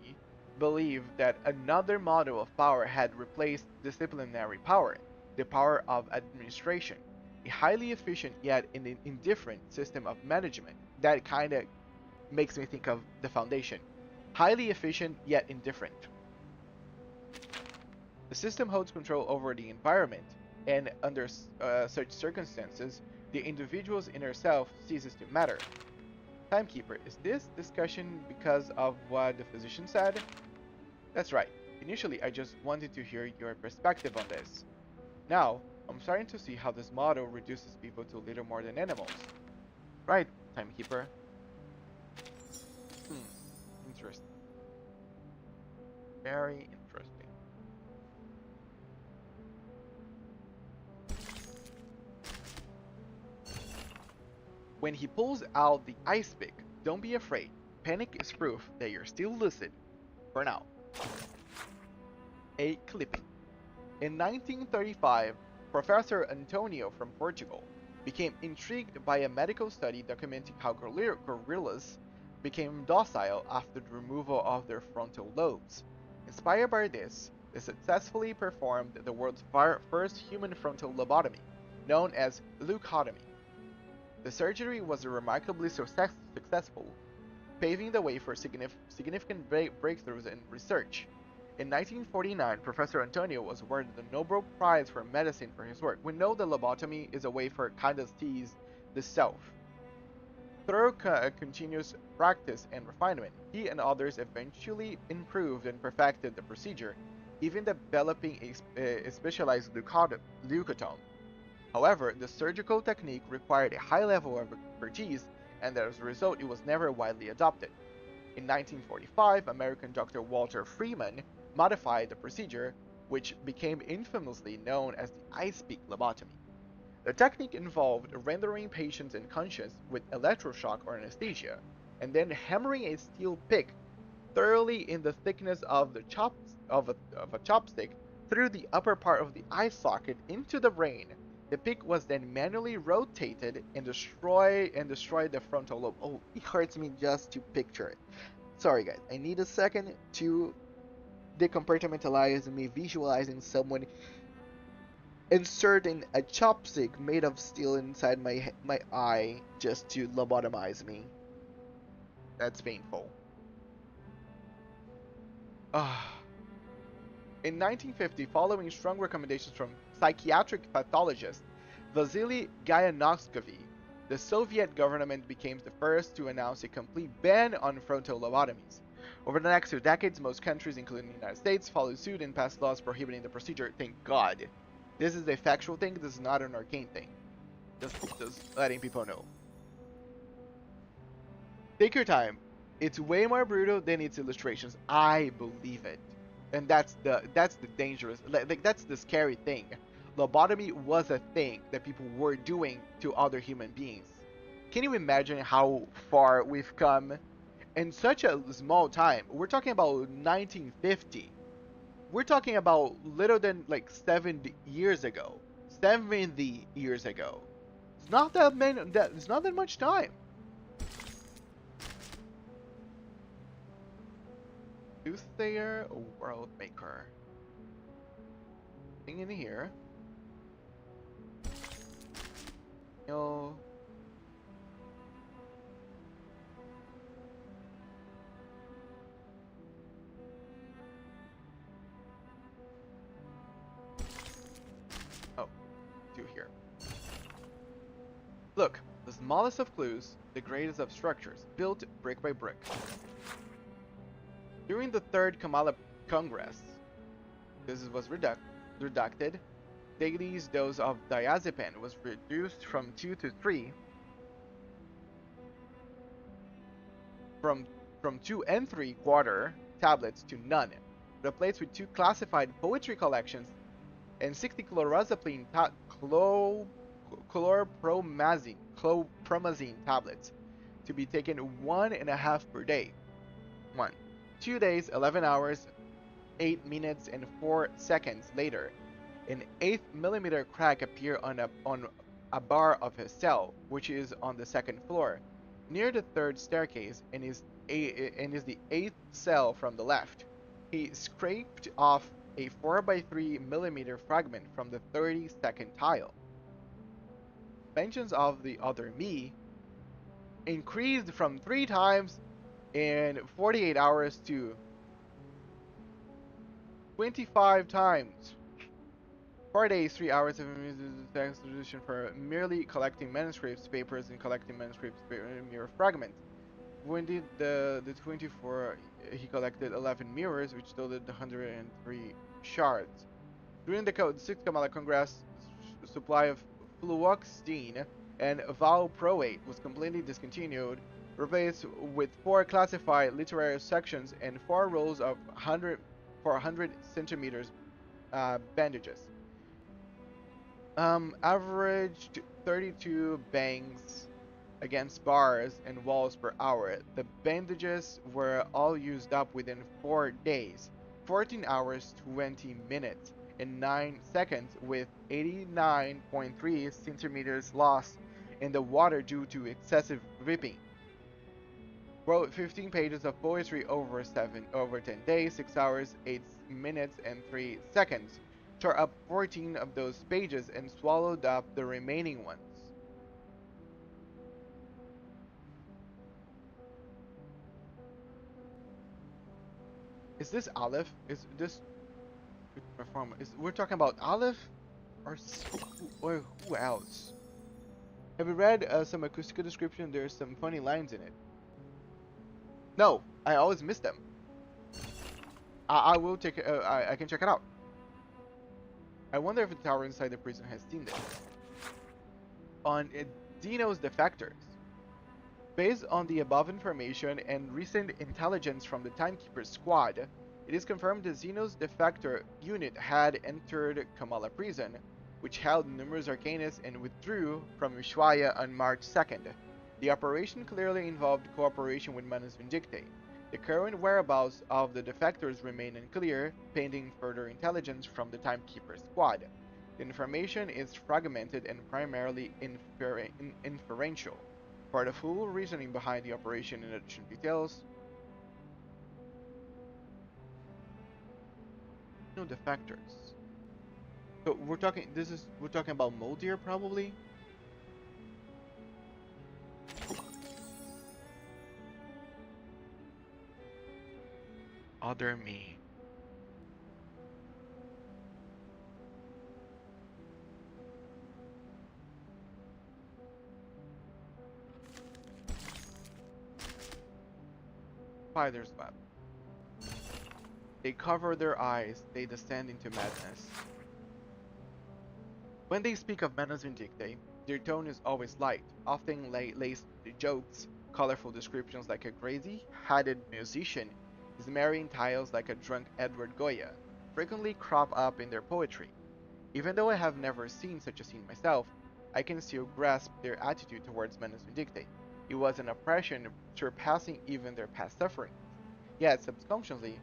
believed that another model of power had replaced disciplinary power, the power of administration, a highly efficient yet indifferent system of management. That kind of makes me think of the Foundation. Highly efficient yet indifferent. The system holds control over the environment, and under such circumstances, the individual's inner self ceases to matter. Timekeeper, is this discussion because of what the physician said? That's right. Initially, I just wanted to hear your perspective on this. Now, I'm starting to see how this model reduces people to little more than animals. Right, Timekeeper. Interesting. Very interesting. When he pulls out the ice pick, don't be afraid. Panic is proof that you're still lucid. For now. A clipping. In 1935, Professor Antonio from Portugal became intrigued by a medical study documenting how gorillas became docile after the removal of their frontal lobes. Inspired by this, they successfully performed the world's first human frontal lobotomy, known as leucotomy. The surgery was remarkably successful, paving the way for significant breakthroughs in research. In 1949, Professor Antonio was awarded the Nobel Prize for Medicine for his work. We know that lobotomy is a way for kinesthesia the self. Through continuous practice and refinement, he and others eventually improved and perfected the procedure, even developing a specialized leucotome. However, the surgical technique required a high level of expertise, and as a result, it was never widely adopted. In 1945, American Dr. Walter Freeman modified the procedure, which became infamously known as the ice pick lobotomy. The technique involved rendering patients unconscious with electroshock or anesthesia, and then hammering a steel pick thoroughly in the thickness of the a chopstick through the upper part of the eye socket into the brain. The pick was then manually rotated and destroyed the frontal lobe. Oh, it hurts me just to picture it. Sorry guys, I need a second to decompartmentalize me visualizing someone inserting a chopstick made of steel inside my eye just to lobotomize me. That's painful. In 1950, following strong recommendations from psychiatric pathologist Vasily Gayanovsky, the Soviet government became the first to announce a complete ban on frontal lobotomies. Over the next 2 decades, most countries, including the United States, followed suit and passed laws prohibiting the procedure. Thank God. This is a factual thing, this is not an arcane thing. Just letting people know. Take your time. It's way more brutal than its illustrations. I believe it. And that's the dangerous, like that's the scary thing. Lobotomy was a thing that people were doing to other human beings. Can you imagine how far we've come in such a small time? We're talking about 1950. We're talking about little than like 70 years ago. 70 years ago. It's not that many. It's not that much time. Soothsayer, World Maker. Thing in here. No. Oh, do here. Look, the smallest of clues, the greatest of structures, built brick by brick. During the Third Kamala Congress, this was reducted. Daily dose of diazepam was reduced from 2 to 3, from 2 and 3/4 tablets to none, replaced with 2 classified poetry collections and 60 chlorpromazine tablets to be taken 1.5 per day. 1. 2 days, 11 hours, 8 minutes, and 4 seconds later, an 8mm crack appeared on a bar of his cell, which is on the 2nd floor, near the 3rd staircase, and is the 8th cell from the left. He scraped off a 4x3mm fragment from the 32nd tile. Mentions of the other me increased from 3 times in 48 hours to 25 times. 4 days, 3 hours of exposition for merely collecting manuscripts, papers, and collecting manuscripts, mirror fragments. When did the 24, he collected 11 mirrors, which totaled 103 shards. During the 6th Kamala Congress, supply of fluoxetine and valproate was completely discontinued, replaced with 4 classified literary sections and 4 rolls of 100 centimeters bandages. Averaged 32 bangs against bars and walls per hour. The bandages were all used up within 4 days, 14 hours, 20 minutes, and 9 seconds, with 89.3 centimeters lost in the water due to excessive ripping. Wrote 15 pages of poetry over 10 days, 6 hours, 8 minutes, and 3 seconds. Tore up 14 of those pages and swallowed up the remaining ones. Is this Aleph? Is this performer? We're talking about Aleph, or who else? Have you read some acoustic description? There's some funny lines in it. No, I always miss them. I will take. I can check it out. I wonder if the tower inside the prison has seen this. On Dino's defectors. Based on the above information and recent intelligence from the Timekeeper squad, it is confirmed the Xenos defector unit had entered Kamala prison, which held numerous arcanists, and withdrew from Ushuaia on March 2nd. The operation clearly involved cooperation with Manus Vindictae. The current whereabouts of the defectors remain unclear, pending further intelligence from the Timekeeper squad. The information is fragmented and primarily inferential. For the full reasoning behind the operation and additional details, no defectors. So we're talking about Moldir probably. Other me. Spider's web. They cover their eyes, they descend into madness. When they speak of Manus Vindictae, their tone is always light, often laced with jokes, colorful descriptions like a crazy-headed musician is marrying tiles like a drunk Edward Goya, frequently crop up in their poetry. Even though I have never seen such a scene myself, I can still grasp their attitude towards Manus Vindictae. It was an oppression surpassing even their past sufferings. Yet subconsciously,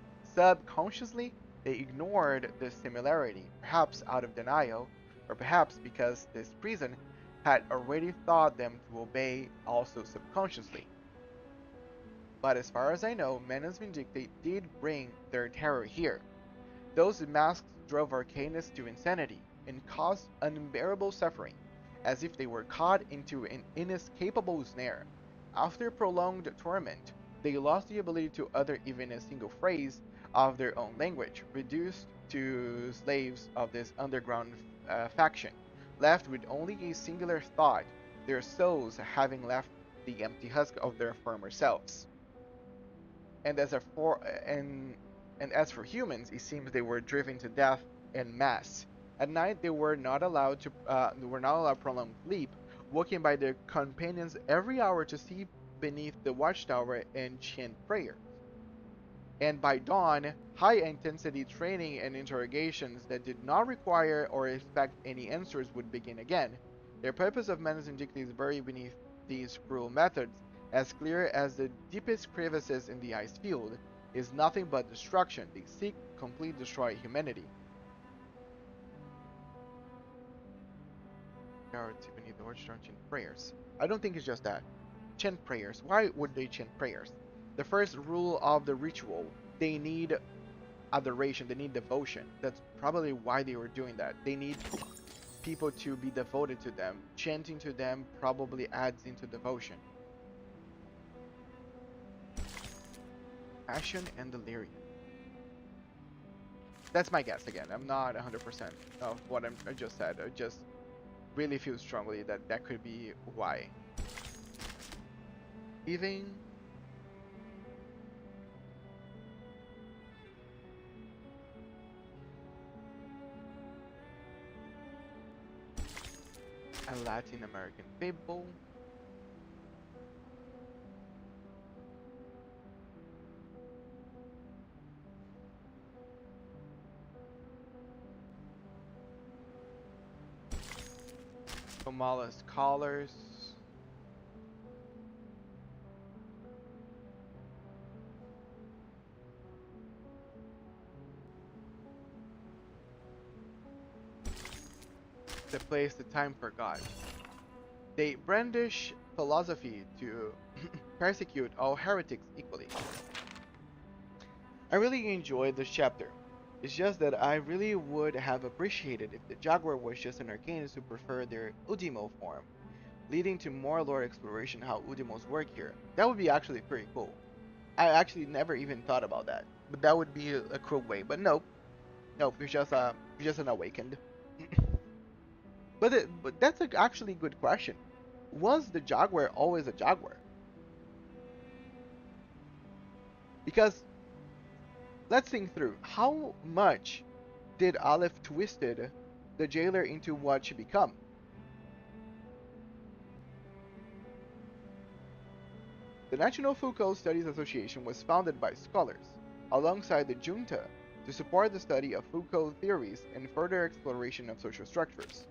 they ignored the similarity, perhaps out of denial, or perhaps because this prison had already taught them to obey, also subconsciously. But as far as I know, Menace Vindicte did bring their terror here. Those masks drove Arcanus to insanity and caused unbearable suffering, as if they were caught into an inescapable snare. After prolonged torment, they lost the ability to utter even a single phrase of their own language, reduced to slaves of this underground faction, left with only a singular thought, their souls having left the empty husk of their former selves. And as for humans, it seems they were driven to death en masse. At night, they were not allowed prolonged sleep, walking by their companions every hour to see beneath the watchtower and chant prayers. And by dawn, high-intensity training and interrogations that did not require or expect any answers would begin again. The purpose of Menace Vindicte is buried beneath these cruel methods, as clear as the deepest crevices in the ice field, is nothing but destruction. They seek to completely destroy humanity. Guards beneath the watchtower chant prayers. I don't think it's just that. Chant prayers. Why would they chant prayers? The first rule of the ritual, they need adoration, they need devotion. That's probably why they were doing that. They need people to be devoted to them. Chanting to them probably adds into devotion. Passion and delirium. That's my guess again. I'm not 100% of what I just said. I just really feel strongly that that could be why. Leaving. A Latin American fable. Kamala scholars. The place, the time for God. They brandish philosophy to persecute all heretics equally. I really enjoyed this chapter. It's just that I really would have appreciated if the Jaguar was just an Arcanist who preferred their Udimo form, leading to more lore exploration how Udimos work here. That would be actually pretty cool. I actually never even thought about that, but that would be a cool way. But nope, it's just an awakened. But that's actually a good question. Was the Jaguar always a Jaguar? Because let's think through. How much did Aleph twisted the jailer into what she become? The National Foucault Studies Association was founded by scholars, alongside the junta, to support the study of Foucault theories and further exploration of social structures.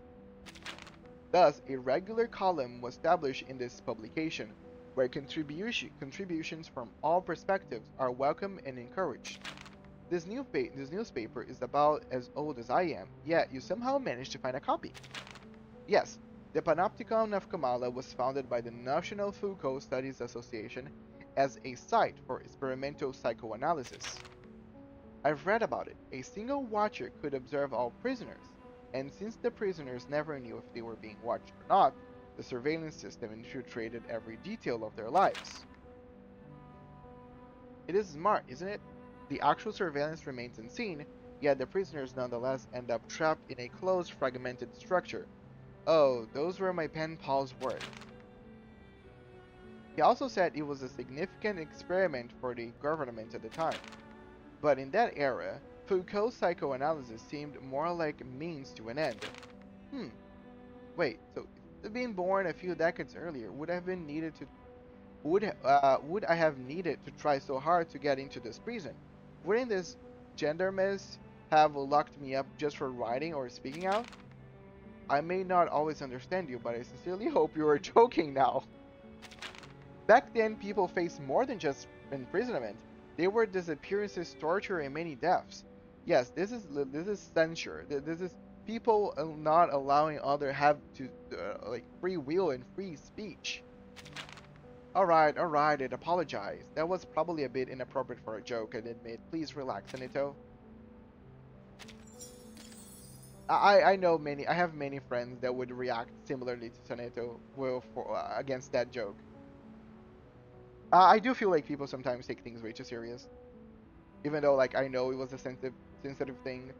Thus, a regular column was established in this publication, where contributions from all perspectives are welcome and encouraged. This newspaper is about as old as I am, yet you somehow managed to find a copy. Yes, the Panopticon of Kamala was founded by the National Foucault Studies Association as a site for experimental psychoanalysis. I've read about it. A single watcher could observe all prisoners, and since the prisoners never knew if they were being watched or not, the surveillance system infiltrated every detail of their lives. It is smart, isn't it? The actual surveillance remains unseen, yet the prisoners nonetheless end up trapped in a closed, fragmented structure. Oh, those were my pen pal's words. He also said it was a significant experiment for the government at the time. But in that era, Foucault's psychoanalysis seemed more like a means to an end. Wait, so being born a few decades earlier would have been needed to would I have needed to try so hard to get into this prison? Wouldn't this gendarmes have locked me up just for writing or speaking out? I may not always understand you, but I sincerely hope you are joking now. Back then, people faced more than just imprisonment. There were disappearances, torture, and many deaths. Yes, this is censure. This is people not allowing other have to like free will and free speech. All right, it apologize. That was probably a bit inappropriate for a joke, and admit. Please relax, Anito. I know many. I have many friends that would react similarly to Soneto against that joke. I do feel like people sometimes take things way too serious, even though like I know it was a sensitive thing.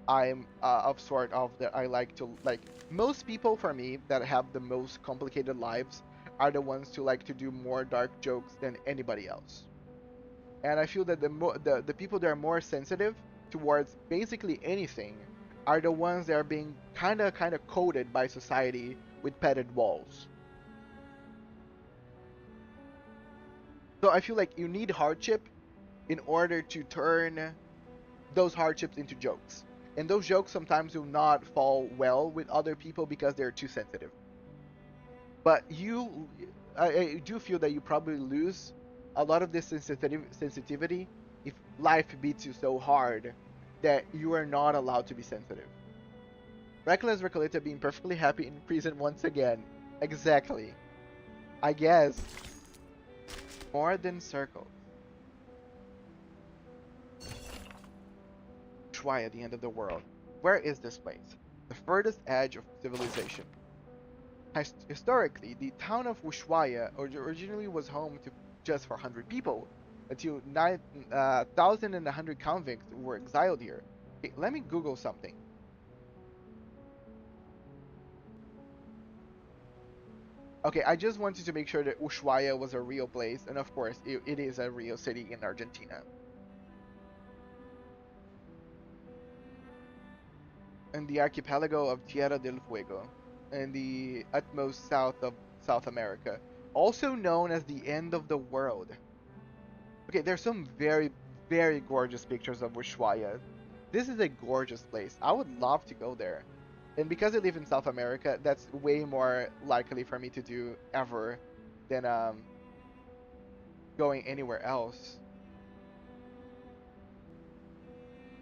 I'm of sort of that I like to like most people for me that have the most complicated lives are the ones who like to do more dark jokes than anybody else. And I feel that the people that are more sensitive towards basically anything are the ones that are being kind of coded by society with padded walls. So I feel like you need hardship in order to turn those hardships into jokes. And those jokes sometimes do not fall well with other people because they're too sensitive. But I do feel that you probably lose a lot of this sensitivity if life beats you so hard that you are not allowed to be sensitive. Reckless Recoleta being perfectly happy in prison once again. Exactly. I guess. More than circles. Ushuaia at the end of the world. Where is this place? The furthest edge of civilization. Historically, the town of Ushuaia originally was home to just 400 people, until 9,100 convicts were exiled here. Okay, let me Google something. Okay, I just wanted to make sure that Ushuaia was a real place, and of course, it is a real city in Argentina. And the archipelago of Tierra del Fuego, in the utmost south of South America, also known as the end of the world. Okay, there's some very, very gorgeous pictures of Ushuaia. This is a gorgeous place. I would love to go there. And because I live in South America, that's way more likely for me to do ever than going anywhere else.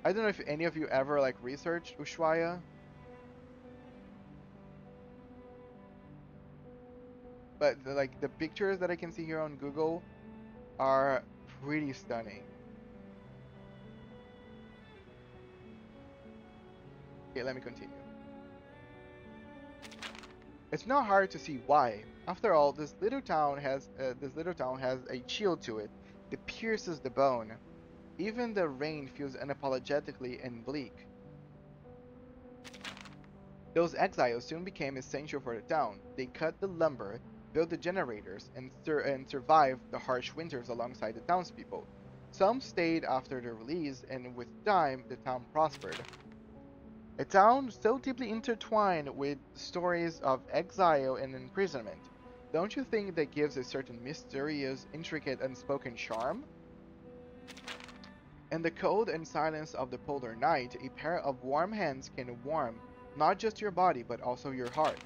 I don't know if any of you ever like researched Ushuaia. But like the pictures that I can see here on Google are pretty stunning. Okay, let me continue. It's not hard to see why. After all, this little town has a chill to it that pierces the bone. Even the rain feels unapologetically and bleak. Those exiles soon became essential for the town. They cut the lumber, built the generators, and survived the harsh winters alongside the townspeople. Some stayed after their release, and with time, the town prospered. A town so deeply intertwined with stories of exile and imprisonment. Don't you think that gives a certain mysterious, intricate, unspoken charm? In the cold and silence of the polar night, a pair of warm hands can warm not just your body but also your heart.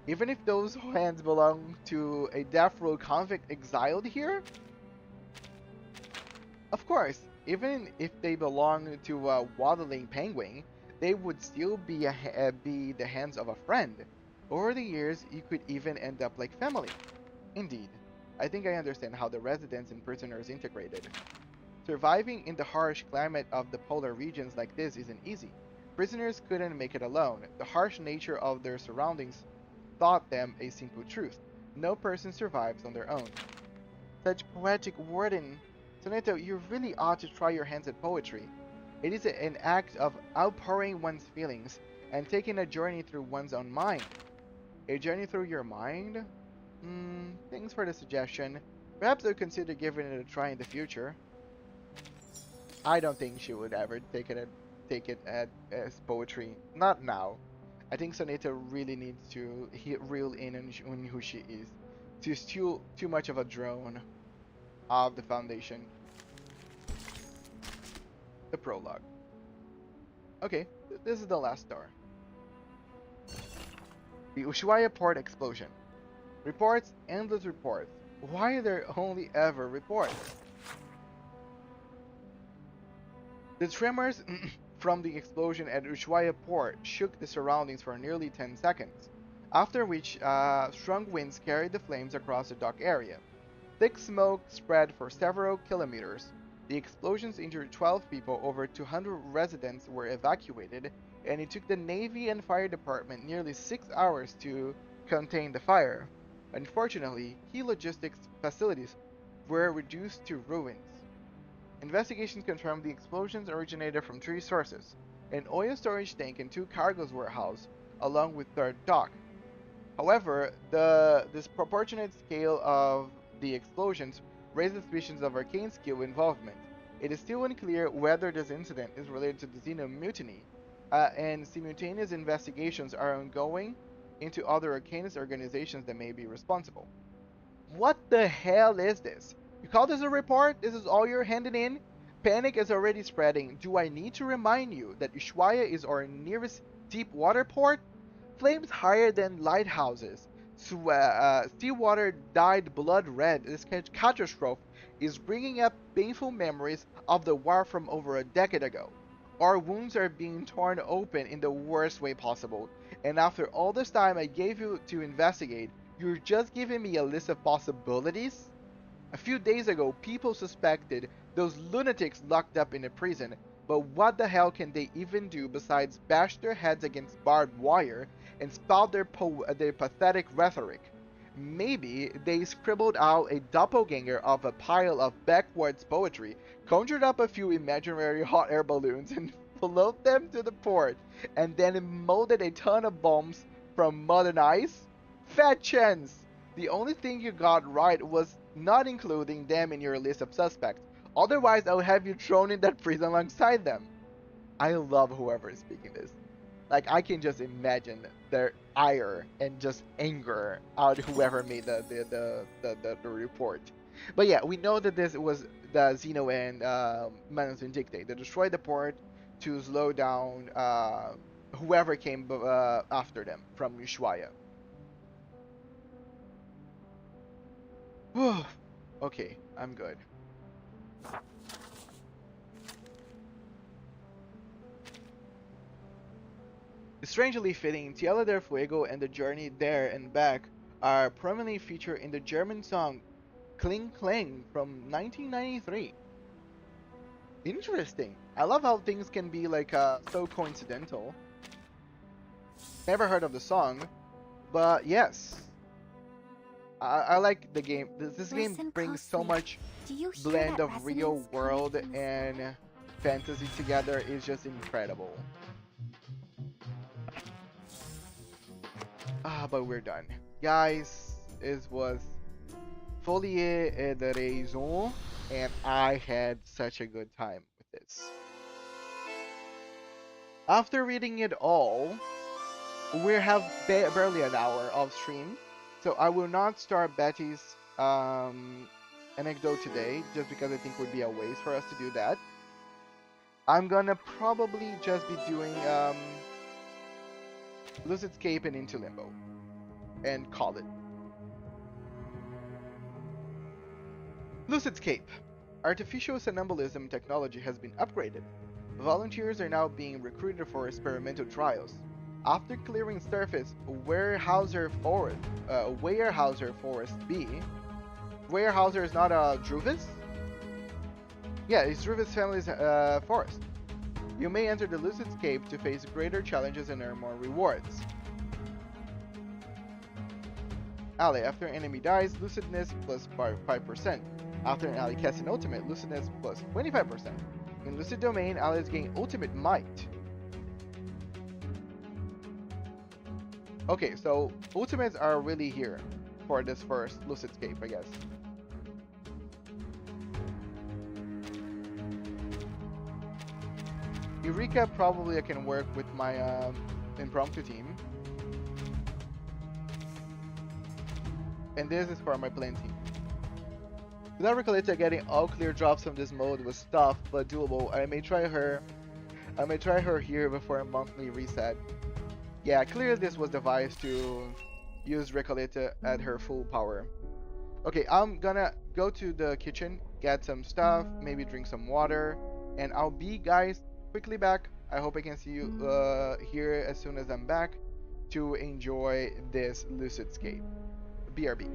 Even if those hands belong to a death row convict exiled here? Of course, even if they belong to a waddling penguin, they would still be the hands of a friend. Over the years, you could even end up like family. Indeed, I think I understand how the residents and prisoners integrated. Surviving in the harsh climate of the polar regions like this isn't easy. Prisoners couldn't make it alone. The harsh nature of their surroundings taught them a simple truth. No person survives on their own. Such poetic wording. Soneto, you really ought to try your hands at poetry. It is an act of outpouring one's feelings and taking a journey through one's own mind. A journey through your mind? Thanks for the suggestion. Perhaps I'll consider giving it a try in the future. I don't think she would ever take it as poetry. Not now. I think Sonata really needs to reel in on who she is. She's too much of a drone of the Foundation. The prologue. Okay, this is the last star. The Ushuaia port explosion. Reports, endless reports. Why are there only ever reports? The tremors from the explosion at Ushuaia port shook the surroundings for nearly 10 seconds, after which strong winds carried the flames across the dock area. Thick smoke spread for several kilometers. The explosions injured 12 people, over 200 residents were evacuated, and it took the Navy and Fire Department nearly 6 hours to contain the fire. Unfortunately, key logistics facilities were reduced to ruins. Investigations confirmed the explosions originated from three sources: an oil storage tank and two cargoes warehouse, along with third dock. However, the disproportionate scale of the explosions raised suspicions of arcane skill involvement. It is still unclear whether this incident is related to the Xeno mutiny, and simultaneous investigations are ongoing into other arcanist organizations that may be responsible. What the hell is this? You call this a report? This is all you're handing in? Panic is already spreading. Do I need to remind you that Ushuaia is our nearest deep water port? Flames higher than lighthouses. Seawater dyed blood red. This catastrophe is bringing up painful memories of the war from over a decade ago. Our wounds are being torn open in the worst way possible. And after all this time I gave you to investigate, you're just giving me a list of possibilities? A few days ago, people suspected those lunatics locked up in a prison, but what the hell can they even do besides bash their heads against barbed wire and spout their pathetic rhetoric? Maybe they scribbled out a doppelganger of a pile of backwards poetry, conjured up a few imaginary hot air balloons and float them to the port, and then molded a ton of bombs from mud and ice? Fat chance! The only thing you got right was not including them in your list of suspects. Otherwise, I'll have you thrown in that prison alongside them. I love whoever is speaking this. Like, I can just imagine their ire and just anger out whoever made the report. But yeah, we know that this was the Xeno and Manus Vindicte. They destroyed the port to slow down whoever came after them from Ushuaia. Okay, I'm good. Strangely fitting, Tierra del Fuego and the journey there and back are prominently featured in the German song Kling Kling from 1993. Interesting. I love how things can be like so coincidental. Never heard of the song, but yes. I like the game. This game brings so much blend of real world and fantasy together. It's just incredible. But we're done. Guys, it was Folie et de Raison, and I had such a good time with this. After reading it all, we have barely an hour of stream. So I will not start Betty's anecdote today, just because I think it would be a waste for us to do that. I'm gonna probably just be doing Lucid Escape and Into Limbo, and call it. Lucid Escape. Artificial somnambulism technology has been upgraded. Volunteers are now being recruited for experimental trials. After clearing surface, Weyerhaeuser Forest B. Weyerhaeuser is not a Druvis? Yeah, it's Druvis family's forest. You may enter the Lucid Escape to face greater challenges and earn more rewards. Ally, after an enemy dies, lucidness plus 5%. After an ally casts an ultimate, lucidness plus 25%. In Lucid Domain, allies gain ultimate might. Okay, so ultimates are really here for this first Lucid Escape, I guess. Eureka, probably I can work with my impromptu team. And this is for my plane team. Without Recoleta getting all clear drops from this mode was tough but doable. I may try her here before a monthly reset. Yeah, clearly this was devised to use Recoleta at her full power. Okay, I'm gonna go to the kitchen, get some stuff, maybe drink some water, and I'll be, guys, quickly back I hope I can see you here as soon as I'm back to enjoy this Lucidscape. BRB.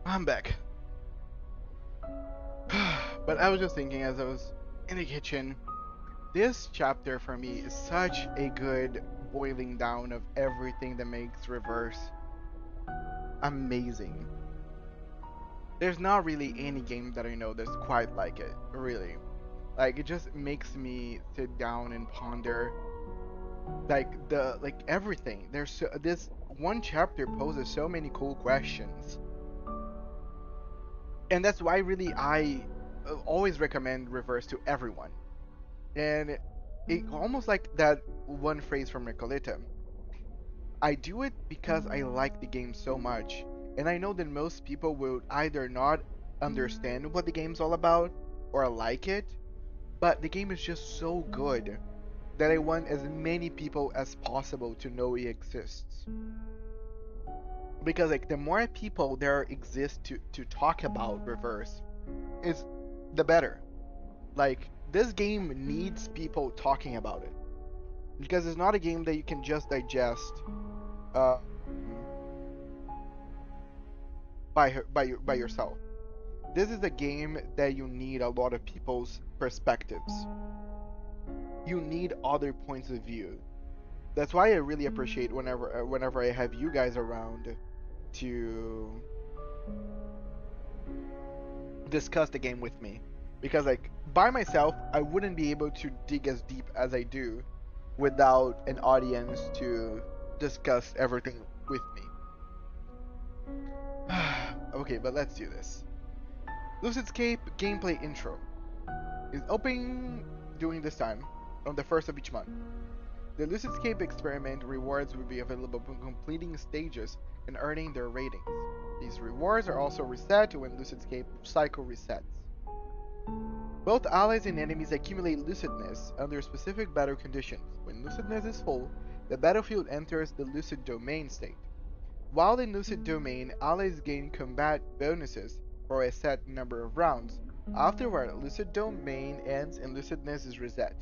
I'm back. But I was just thinking as I was in the kitchen, this chapter for me is such a good boiling down of everything that makes Reverse amazing. There's not really any game that I know that's quite like it, really. Like, it just makes me sit down and ponder like everything. This one chapter poses so many cool questions. And that's why really I always recommend Reverse to everyone. And it almost like that one phrase from Recoleta. I do it because I like the game so much, and I know that most people will either not understand what the game's all about or like it, but the game is just so good that I want as many people as possible to know it exists. Because like the more people there exist to talk about Reverse, is the better. Like this game needs people talking about it because it's not a game that you can just digest uh, by yourself. This is a game that you need a lot of people's perspectives. You need other points of view. That's why I really appreciate whenever I have you guys around to discuss the game with me, because like by myself I wouldn't be able to dig as deep as I do without an audience to discuss everything with me. Okay, but let's do this. Lucidscape gameplay intro is open during this time on the 1st of each month. The Lucidscape experiment rewards will be available upon completing stages and earning their ratings. These rewards are also reset when Lucidscape cycle resets. Both allies and enemies accumulate lucidness under specific battle conditions. When lucidness is full, the battlefield enters the lucid domain state. While in lucid domain, allies gain combat bonuses for a set number of rounds. Afterward, lucid domain ends and lucidness is reset.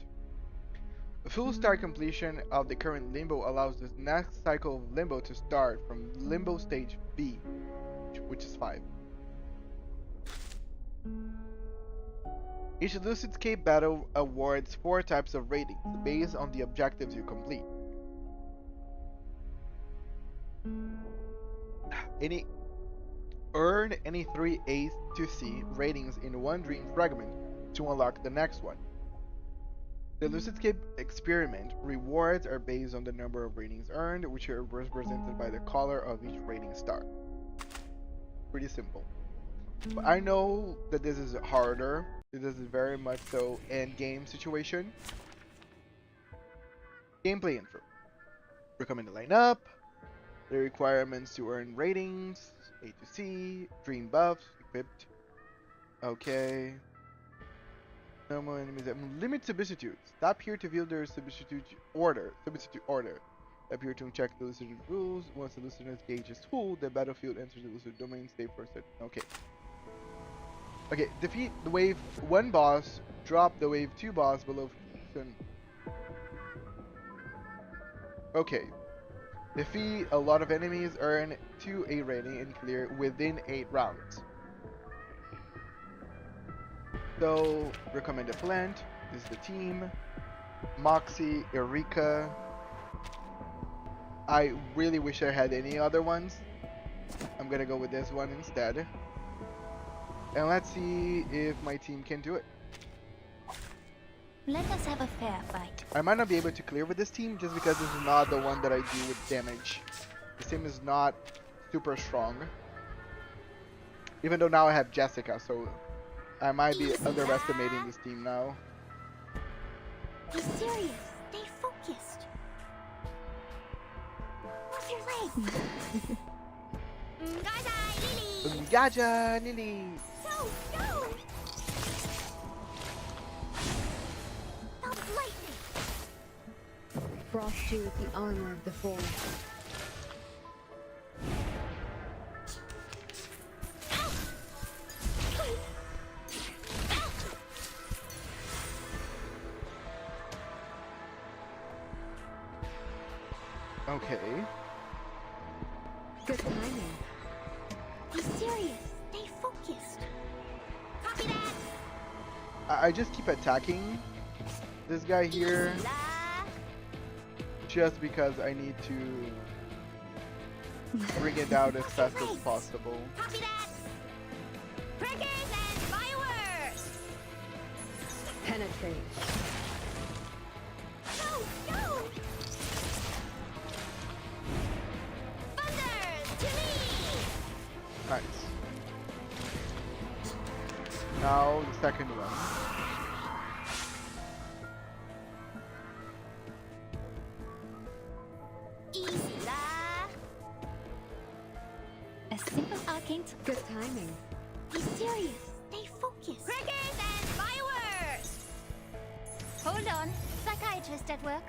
A full start completion of the current limbo allows the next cycle of limbo to start from limbo stage B, which is 5. Each Lucid Scape battle awards 4 types of ratings based on the objectives you complete. Earn any 3 A to C ratings in one dream fragment to unlock the next one. The Lucidscape experiment rewards are based on the number of ratings earned, which are represented by the color of each rating star. Pretty simple. But I know that this is harder. This is very much so end game situation. Gameplay info. Recommended lineup. The requirements to earn ratings. A to C. Dream buffs. Equipped. Okay. Normal enemies. Limit substitutes. Tap here to view their substitute order. Appear to check the listed rules. Once the listener gauge is full, the battlefield enters the listed domain. Stay for a second. Okay. Okay. Defeat the wave 1 boss. Drop the wave 2 boss below. Okay. Defeat a lot of enemies. Earn 2 A rating and clear within 8 rounds. So, recommended plant is the team. Moxie, Eureka. I really wish I had any other ones. I'm gonna go with this one instead. And let's see if my team can do it. Let us have a fair fight. I might not be able to clear with this team just because this is not the one that I do with damage. This team is not super strong. Even though now I have Jessica, so I might be underestimating this team now. Be serious. Stay focused. What's your leg? Gacha, Lily. No, no. Stop lightning. Frost you with the armor of the forest. Okay. Good timing. Be serious. Stay focused. Copy that. I just keep attacking this guy here just because I need to bring it out as fast as possible. Copy that. Crackers and fireworks. Penetrate. No, no. Thunders to me. Nice. Now the second one. Easy la. A simple arcane. Good timing. Be serious. Stay focused. Crackers and fireworks. Hold on. Psychiatrist at work.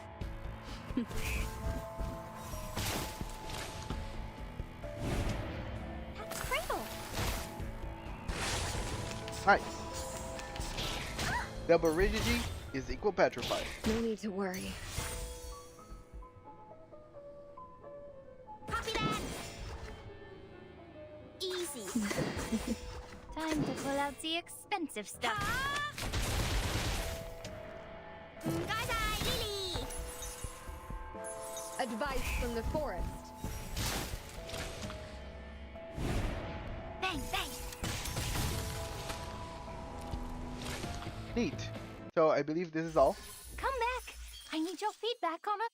That's Cradle. Nice. Double rigidity is equal petrified. No need to worry. Copy that. Easy. Time to pull out the expensive stuff. Gacha, Lily. Advice from the forest. Bang, bang. Neat. So I believe this is all. Come back. I need your feedback on it.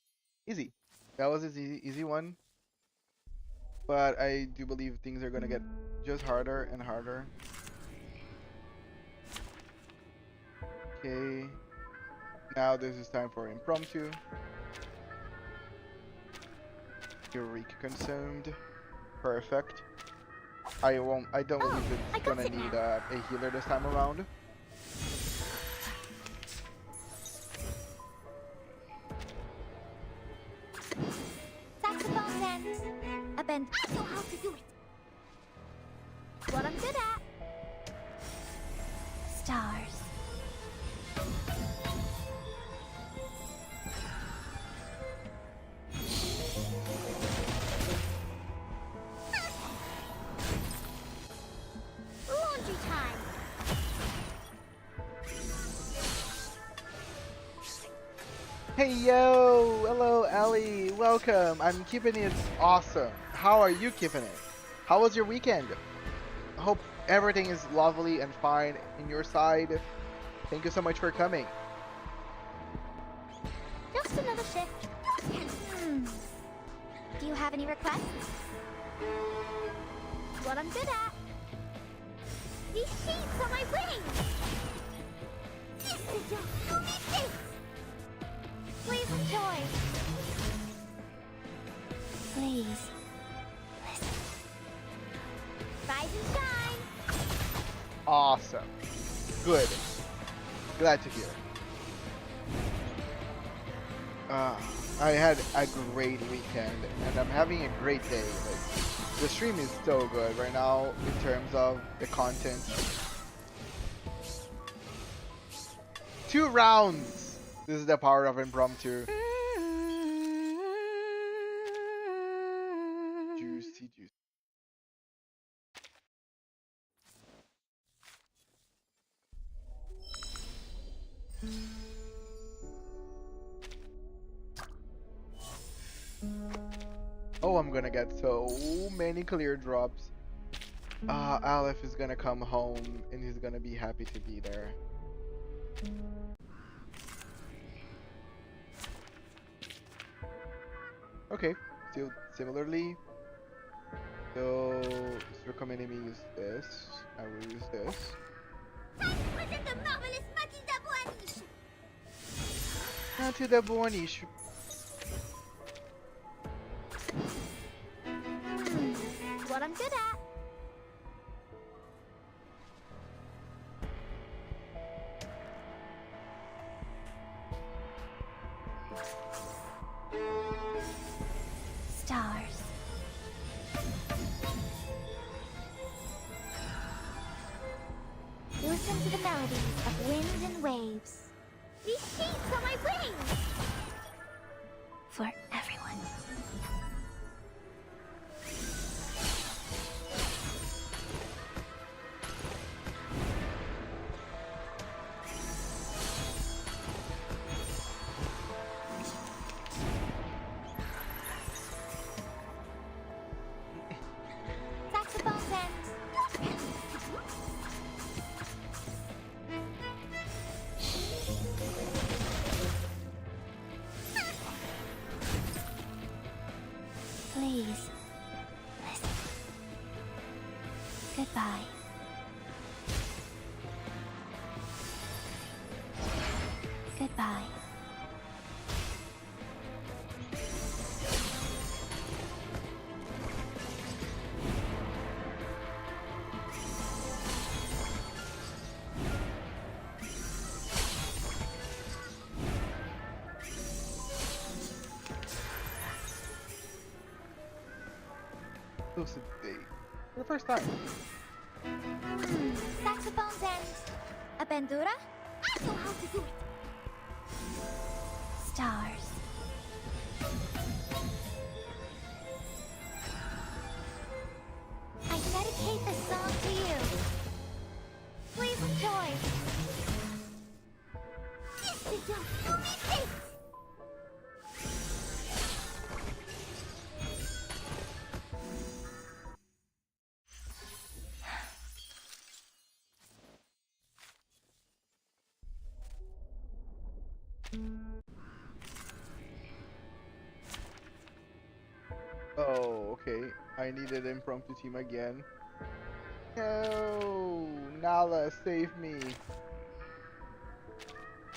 Easy. That was an easy one. But I do believe things are gonna get just harder and harder. Okay. Now this is time for impromptu. Eureka consumed. Perfect. I don't believe it's gonna need a healer this time around. Saxophone dance. A band. I know how to do it. What I'm good at. Stars. Laundry time. Hey yo! Hello, Ellie. Welcome. I'm keeping it awesome. How are you keeping it? How was your weekend? I hope everything is lovely and fine in your side. Thank you so much for coming. Just another shift. Do you have any requests? What I'm good at. These sheets on my wings! Please enjoy. Please. Rise and shine. Awesome. Good. Glad to hear. I had a great weekend, and I'm having a great day. Like, the stream is so good right now in terms of the content. 2 rounds! This is the power of impromptu. Juicy, juicy. Oh, I'm gonna get so many clear drops. Aleph is gonna come home and he's gonna be happy to be there. Okay, still similarly. So, it's recommending me use this. I will use this. To the Buonish. What I'm good at. Stars. Listen to the melodies of wind and waves. These sheets on my wings! For everyone. Saxophones and... Please. Listen. Goodbye. Goodbye. Lucid Day. For the first time. Saxophones and... A bandura? I know how to do it! Stars. I dedicate this song to you. Please enjoy. Oh, okay. I needed impromptu team again. No! Nala, save me.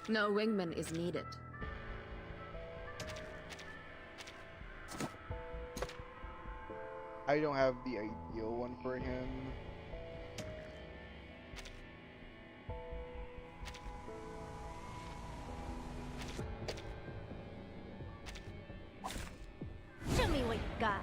No wingman is needed. I don't have the ideal one for him. Show me what you got.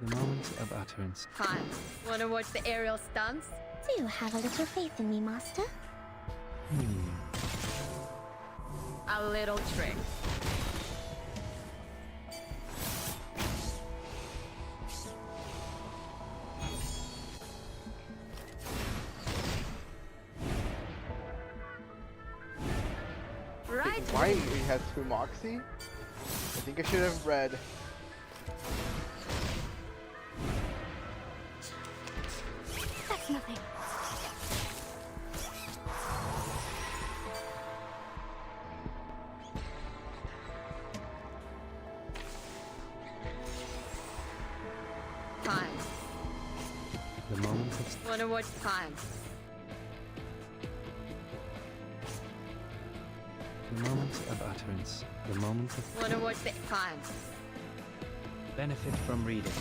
The moment of utterance. Hi. Wanna watch the aerial stunts? Do you have a little faith in me, Master? A little trick. had two Moxie. I think I should have read. That's nothing. Time. The moment of Wanna watch time? the moment of utterance. The moment of Wanna watch the time? benefit from reading.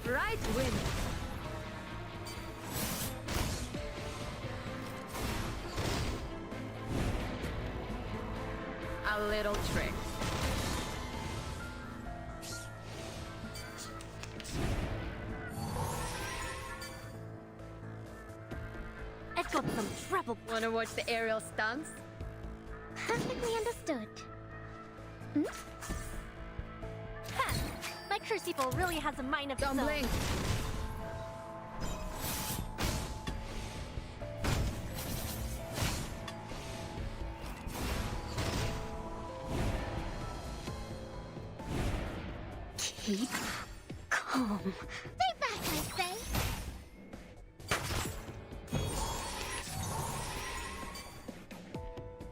Right win. A little trick. I've got some trouble. Wanna watch the aerial stunts? Perfectly understood. Hmm? Ha! My Crucible really has a mind of its own. Don't blink. Keep calm. Stay back, I say.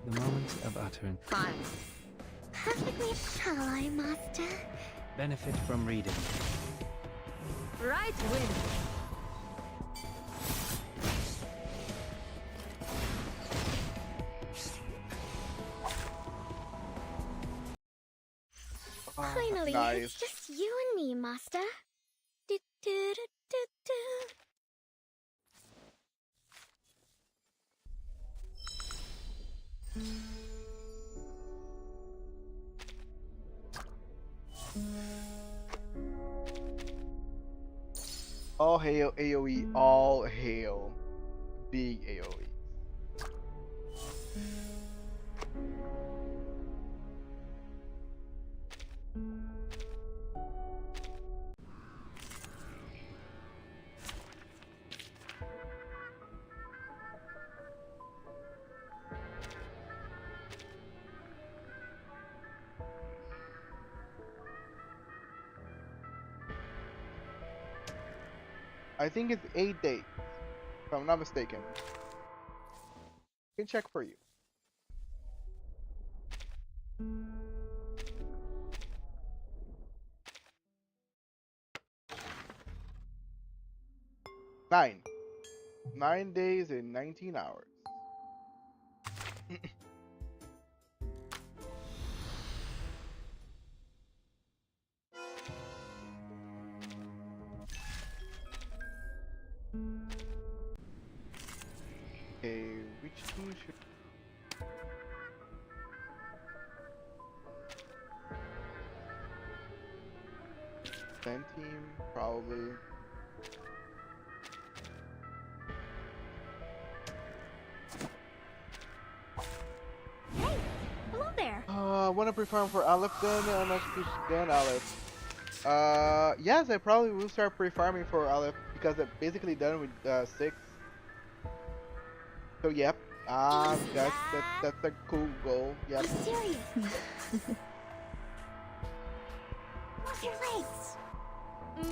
The moment of utterance. Fine. Perfectly shall I, Master? Benefit from reading. Right win. Finally, nice. it's just you and me, Master. Do. All hail AoE, all hail big AoE. I think it's 8 days, if I'm not mistaken. I can check for you. Nine. 9 days and 19 hours. Okay, which team should... Same team, probably. Hey, hello there. I want to pre-farm for Aleph then, then Aleph. Yes, I probably will start pre-farming for Aleph because I'm basically done with 6. So yep, that's a cool goal. Yep. Be serious. Move your legs.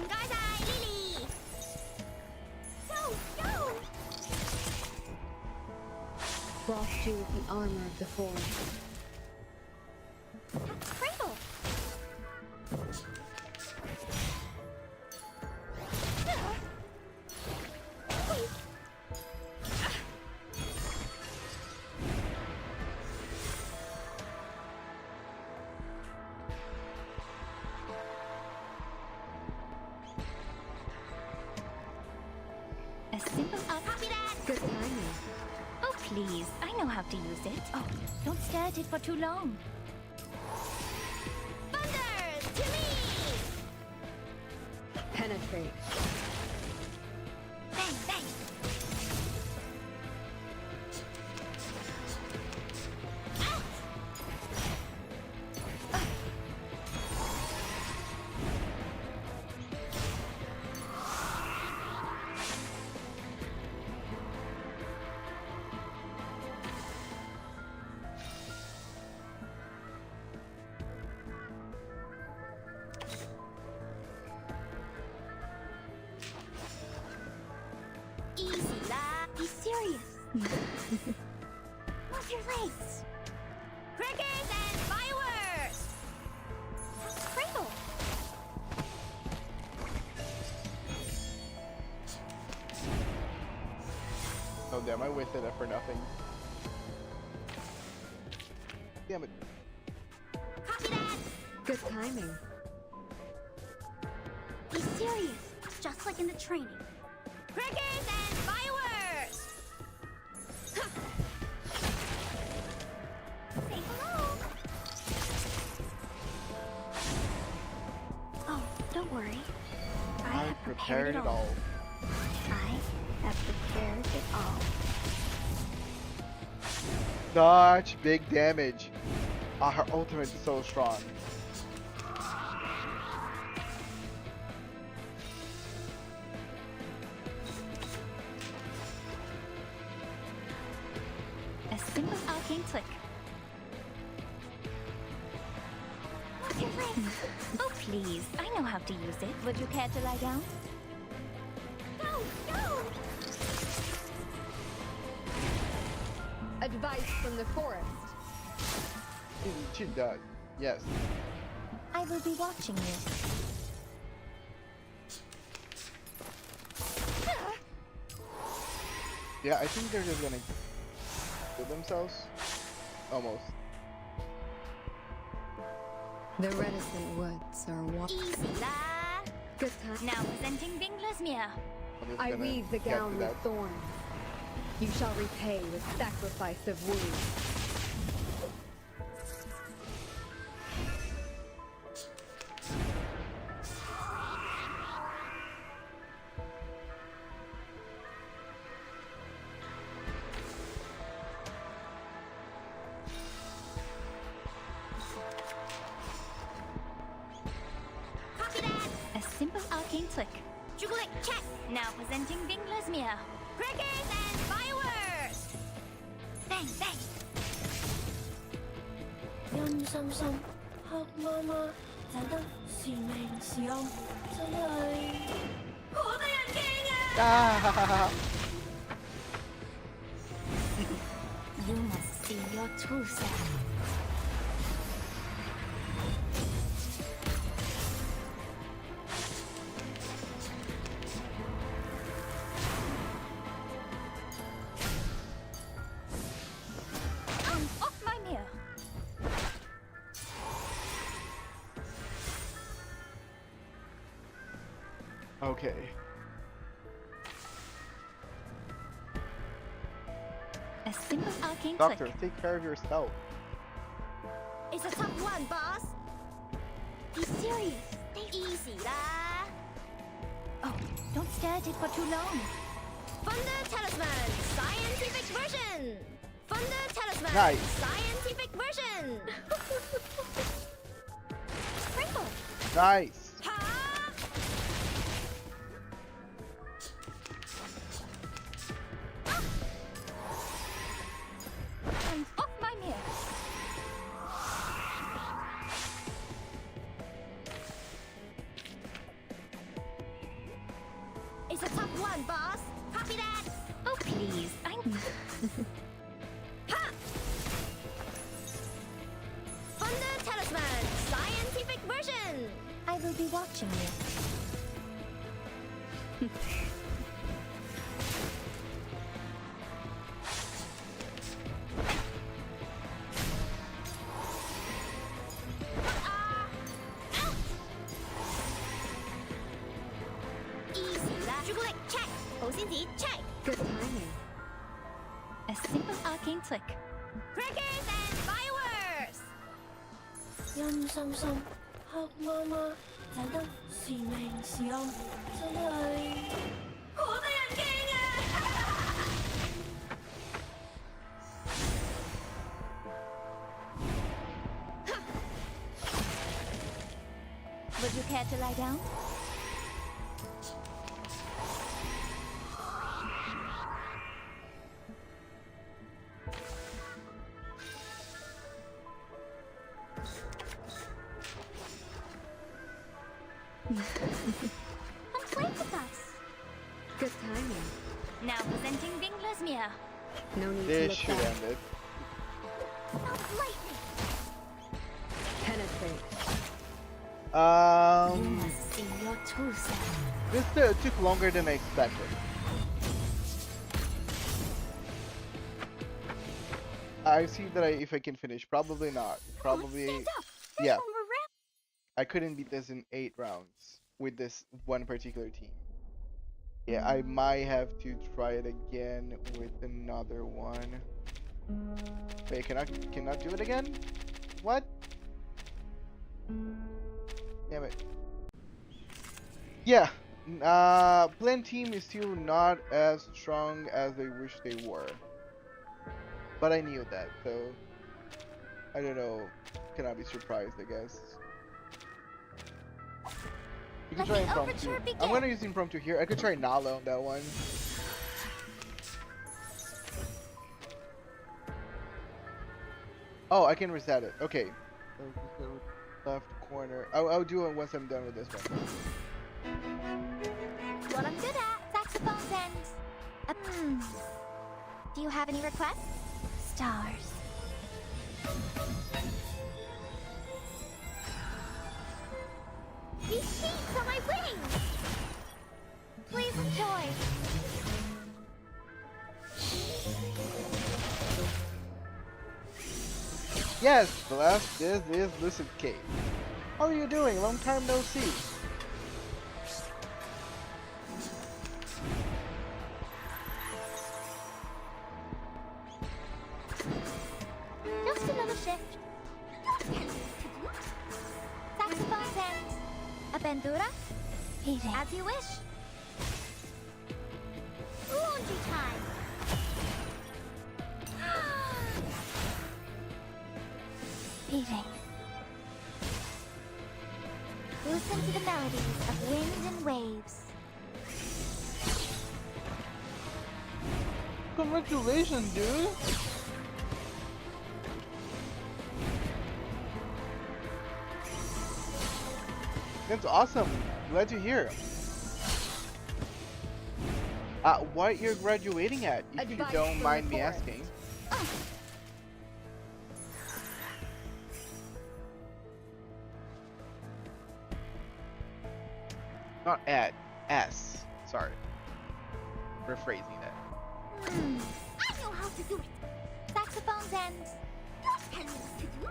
Gaza, Lily. Go. Brought you the armor of the forge. That's Cradle. A simple I'll copy that. Good timing. Oh, please. I know how to use it. Oh, don't stare at it for too long. Thunder to me. Penetrate. Bang. Move your legs. Crickets and fireworks. Sprinkle. Oh damn, I wasted that for nothing. Damn it. Copy that. Good timing. Be serious, just like in the training. Crickets and fireworks. Say hello. Oh, don't worry. I have prepared it all. I have prepared it all. Such big damage. Her ultimate is so strong. A simple arcane click. Move your legs. Oh, please. I know how to use it. Would you care to lie down? No, no! Advice from the forest. She does. Yes. I will be watching you. Yeah, I think they're just gonna kill themselves. Almost. The reticent woods are walking. Easy la. Good time. Now presenting Vinglasmere. I weave the gown with thorns. You shall repay with sacrifice of wounds. Copy that. A simple arcane click. Jugulik check. Now presenting Vinglasmere. Crickets and fireworks. Bang bang. 연삼삼 학마마 자다 시맹시영 전화이 Ah! You must see your true self. Off my mirror. Okay. A simple arcane Doctor, click. take care of yourself. It's a tough one, boss. Be serious. Stay easy, lah. Oh, don't stare at it for too long. Thunder Talisman, scientific version. Thunder Talisman, Nice. scientific version. Sprinkle. Nice. And off my mirror. It's a tough one, boss. Copy that. Oh, please. Ha! Thunder Talisman, scientific version. I will be watching you. Easy lah. Jugulik check. 好先子 check. Good timing. A simple arcane click. Crickets and fireworks. 연삼삼 학마마 자다 시맹시영 전화이 Would you care to lie down? Come play with us. Good timing. Now presenting Vinglasmere. No need to This look should back. end it. Penetrate. See your tools. This took longer than I expected. I see that if I can finish. Probably not. Probably, yeah. I couldn't beat this in 8 rounds with this one particular team. Yeah, I might have to try it again with another one. Wait, cannot do it again? What? Damn it. Yeah, Plan Team is still not as strong as I wish they were. But I knew that, so I don't know. Cannot be surprised, I guess. You can try impromptu. I'm gonna use impromptu here. I could try Nala on that one. Oh, I can reset it. Okay. Left corner. I'll do it once I'm done with this one. What I'm good at, saxophones and... Do you have any requests? Stars. These sheets are my wings! Please enjoy. Yes, Blast, this is Lucid Cave. How are you doing? Long time no see. Just another shift. Saxophones and... A bandura? As you wish. Laundry time. Beating. Listen to the melodies of wind and waves. Congratulations, dude. That's awesome. Glad to hear. What you're graduating at, if you don't mind me asking. Not at, S. Sorry. Rephrasing that. I know how to do it. Saxophones and... Don't tell me what to do.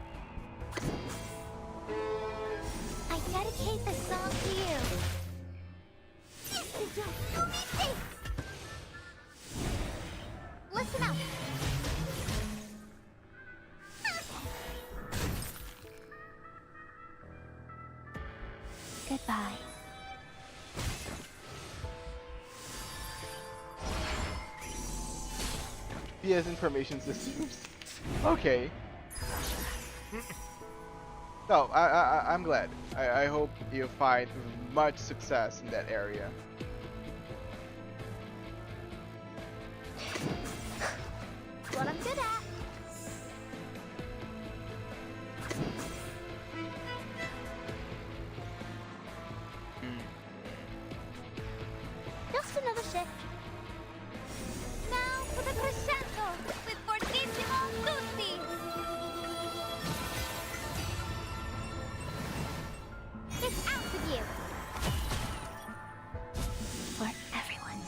I dedicate this song to you. Listen to me this. Listen up. Goodbye. PS information systems. Okay. No, I'm glad. I hope you find much success in that area. What I'm good at. Just another shift. Now for the crescendo with Fortissimo Tutti. It's out with you. For everyone.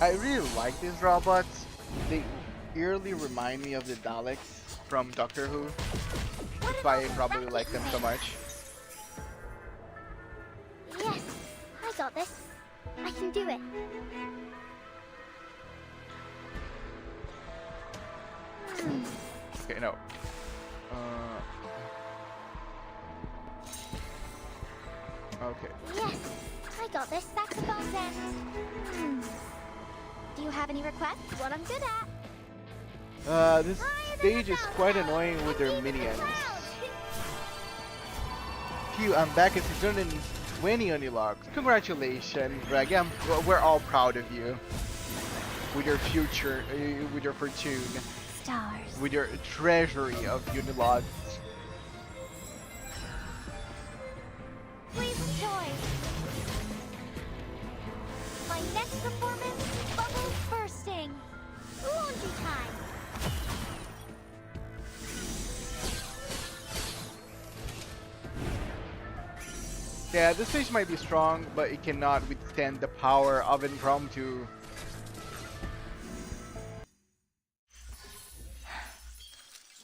I really like these robots. They eerily remind me of the Daleks from Doctor Who. That's why I probably like them so much. Yes, I got this. I can do it. Okay, no. Okay. Yes, I got this. Saxophones and... Do you have any requests? What I'm good at. This stage is quite annoying with their minions. Phew, I'm back as 20 Unilocks. Congratulations, Greg. Yeah, we're all proud of you. With your future, with your fortune. Stars. With your treasury of Unilocks. Please enjoy. My next performance, bubbles bursting. Laundry time. Yeah, this stage might be strong, but it cannot withstand the power of impromptu.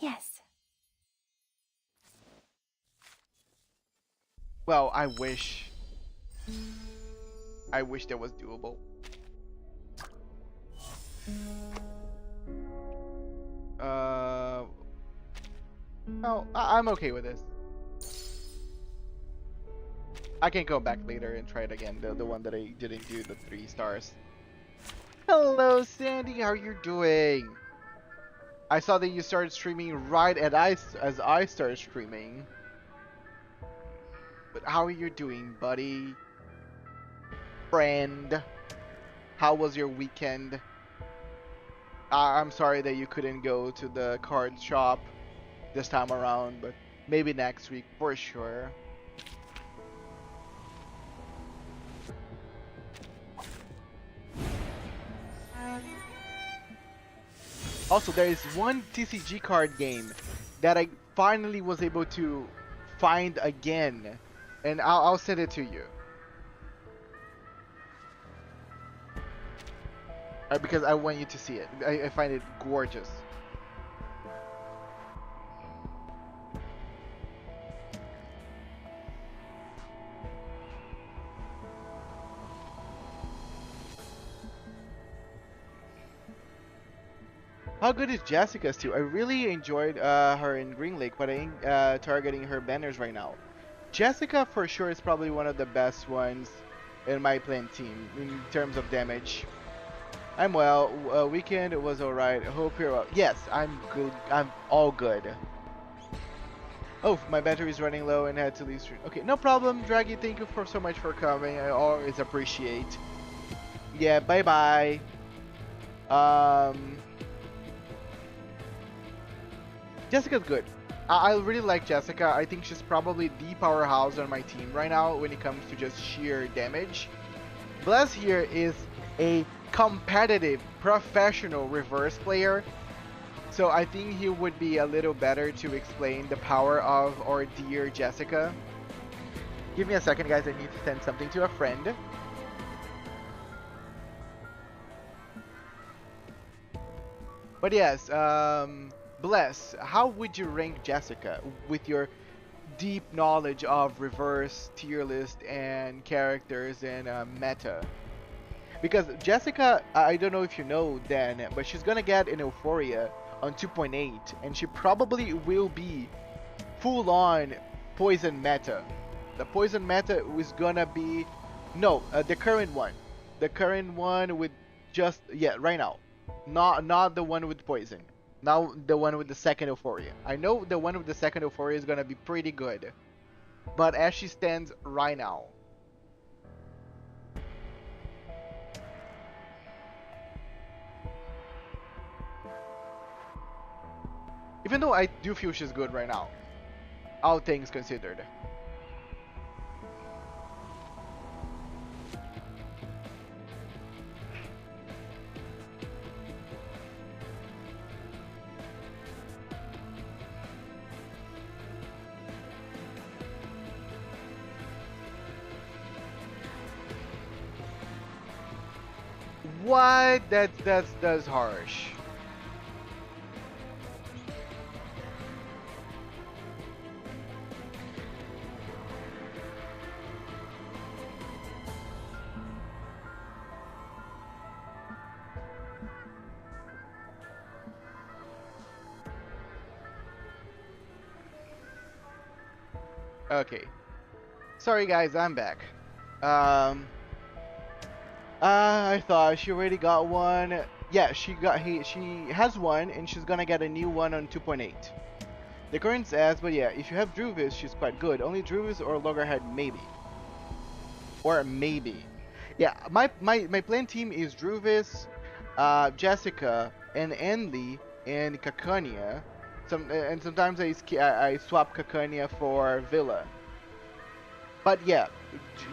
Yes. Well, I wish that was doable. No, I'm okay with this. I can go back later and try it again, the one that I didn't do, the 3 stars. Hello, Sandy, how are you doing? I saw that you started streaming right as I started streaming. But how are you doing, buddy? Friend? How was your weekend? I'm sorry that you couldn't go to the card shop this time around, but maybe next week for sure. Also, there is one TCG card game that I finally was able to find again, and I'll send it to you. Because I want you to see it. I find it gorgeous. How good is Jessica still? I really enjoyed her in Green Lake, but I ain't targeting her banners right now. Jessica for sure is probably one of the best ones in my playing team in terms of damage. I'm well. Weekend was alright. Hope you're well. Yes, I'm good. I'm all good. Oh, my battery's running low and had to leave stream. Okay, no problem, Draggy. Thank you so much for coming. I always appreciate. Yeah, bye bye. Jessica's good. I really like Jessica. I think she's probably the powerhouse on my team right now when it comes to just sheer damage. Bless here is a competitive, professional reverse player. So I think he would be a little better to explain the power of our dear Jessica. Give me a second, guys. I need to send something to a friend. But yes, Bless, how would you rank Jessica with your deep knowledge of reverse, tier list, and characters and meta? Because Jessica, I don't know if you know, Dan, but she's gonna get an Euphoria on 2.8, and she probably will be full-on poison meta. The poison meta is gonna be... No, the current one. The current one with just... Yeah, right now. Not the one with poison. Now the one with the second Euphoria. I know the one with the second Euphoria is gonna be pretty good. But as she stands right now... Even though I do feel she's good right now. All things considered. What? That's harsh. Okay. Sorry guys, I'm back. I thought she already got one. Yeah, she has one and she's gonna get a new one on 2.8. The current says, but yeah, if you have Druvis, she's quite good. Only Druvis or Loggerhead maybe. or maybe. Yeah, my playing team is Druvis, Jessica, and Enli, and Kakania. And sometimes I swap Kakania for Villa. But yeah,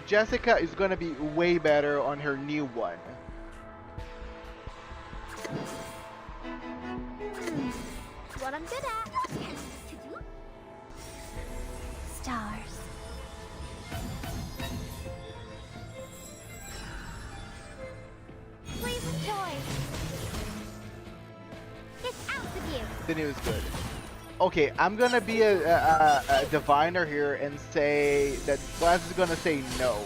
Jessica is gonna be way better on her new one. What I'm good at. Stars. Please enjoy. Get out of you. The news is good. Okay, I'm gonna be a diviner here and say that Blast is gonna say no.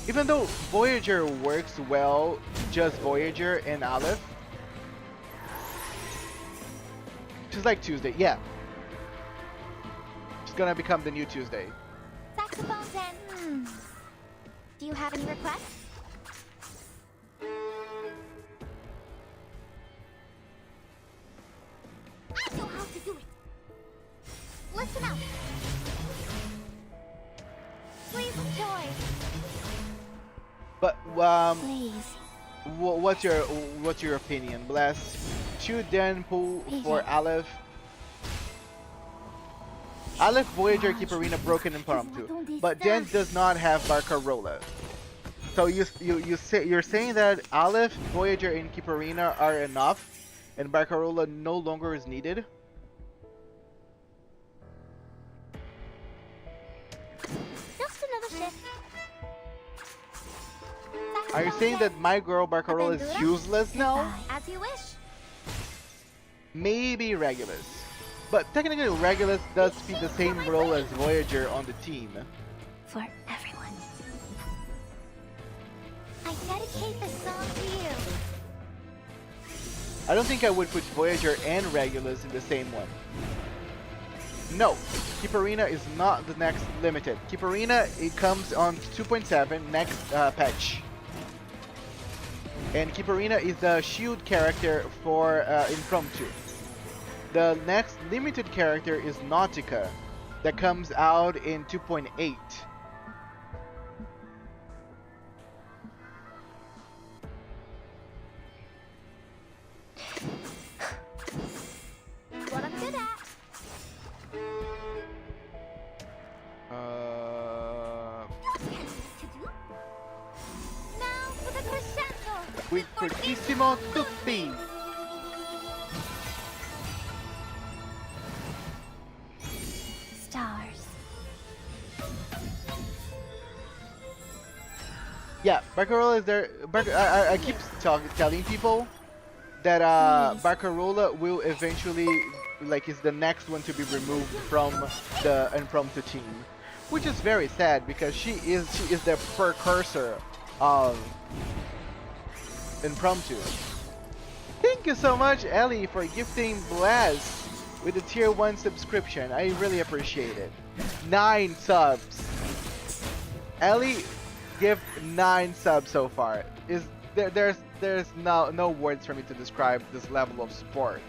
Even though Voyager works well, just Voyager and Aleph. Just like Tuesday, yeah. She's gonna become the new Tuesday. Saxophones and... Do you have any requests? I know how to do it. Listen up. Please enjoy. But Please. what's your opinion, Blast? Should Denpo for Aleph? Aleph, Voyager, keep Arena broken impromptu, but Den does not have Barcarola. So you're saying that Aleph, Voyager, and Keep Arena are enough, and Barcarola no longer is needed? Just another shift. Are you saying that my girl Barcarola is useless now? As you wish. Maybe Regulus. But technically Regulus does feed the same role as Voyager on the team. For everyone. I dedicate this song to you. I don't think I would put Voyager and Regulus in the same one. No, Keep Arena is not the next limited. Keep Arena, it comes on 2.7 next patch. And Keep Arena is the shield character for Impromptu. The next limited character is Nautica, that comes out in 2.8. What I'm good at. Now for the crescendo. With fortissimo tutti. Stars. Yeah, Barcarola is there. I keep telling people that Barcarola will eventually, like, is the next one to be removed from the Impromptu team, which is very sad because she is the precursor of Impromptu. Thank you so much, Ellie, for gifting Blast with a tier 1 subscription. I really appreciate it. 9 subs. Ellie, give 9 subs so far. There's no words for me to describe this level of support.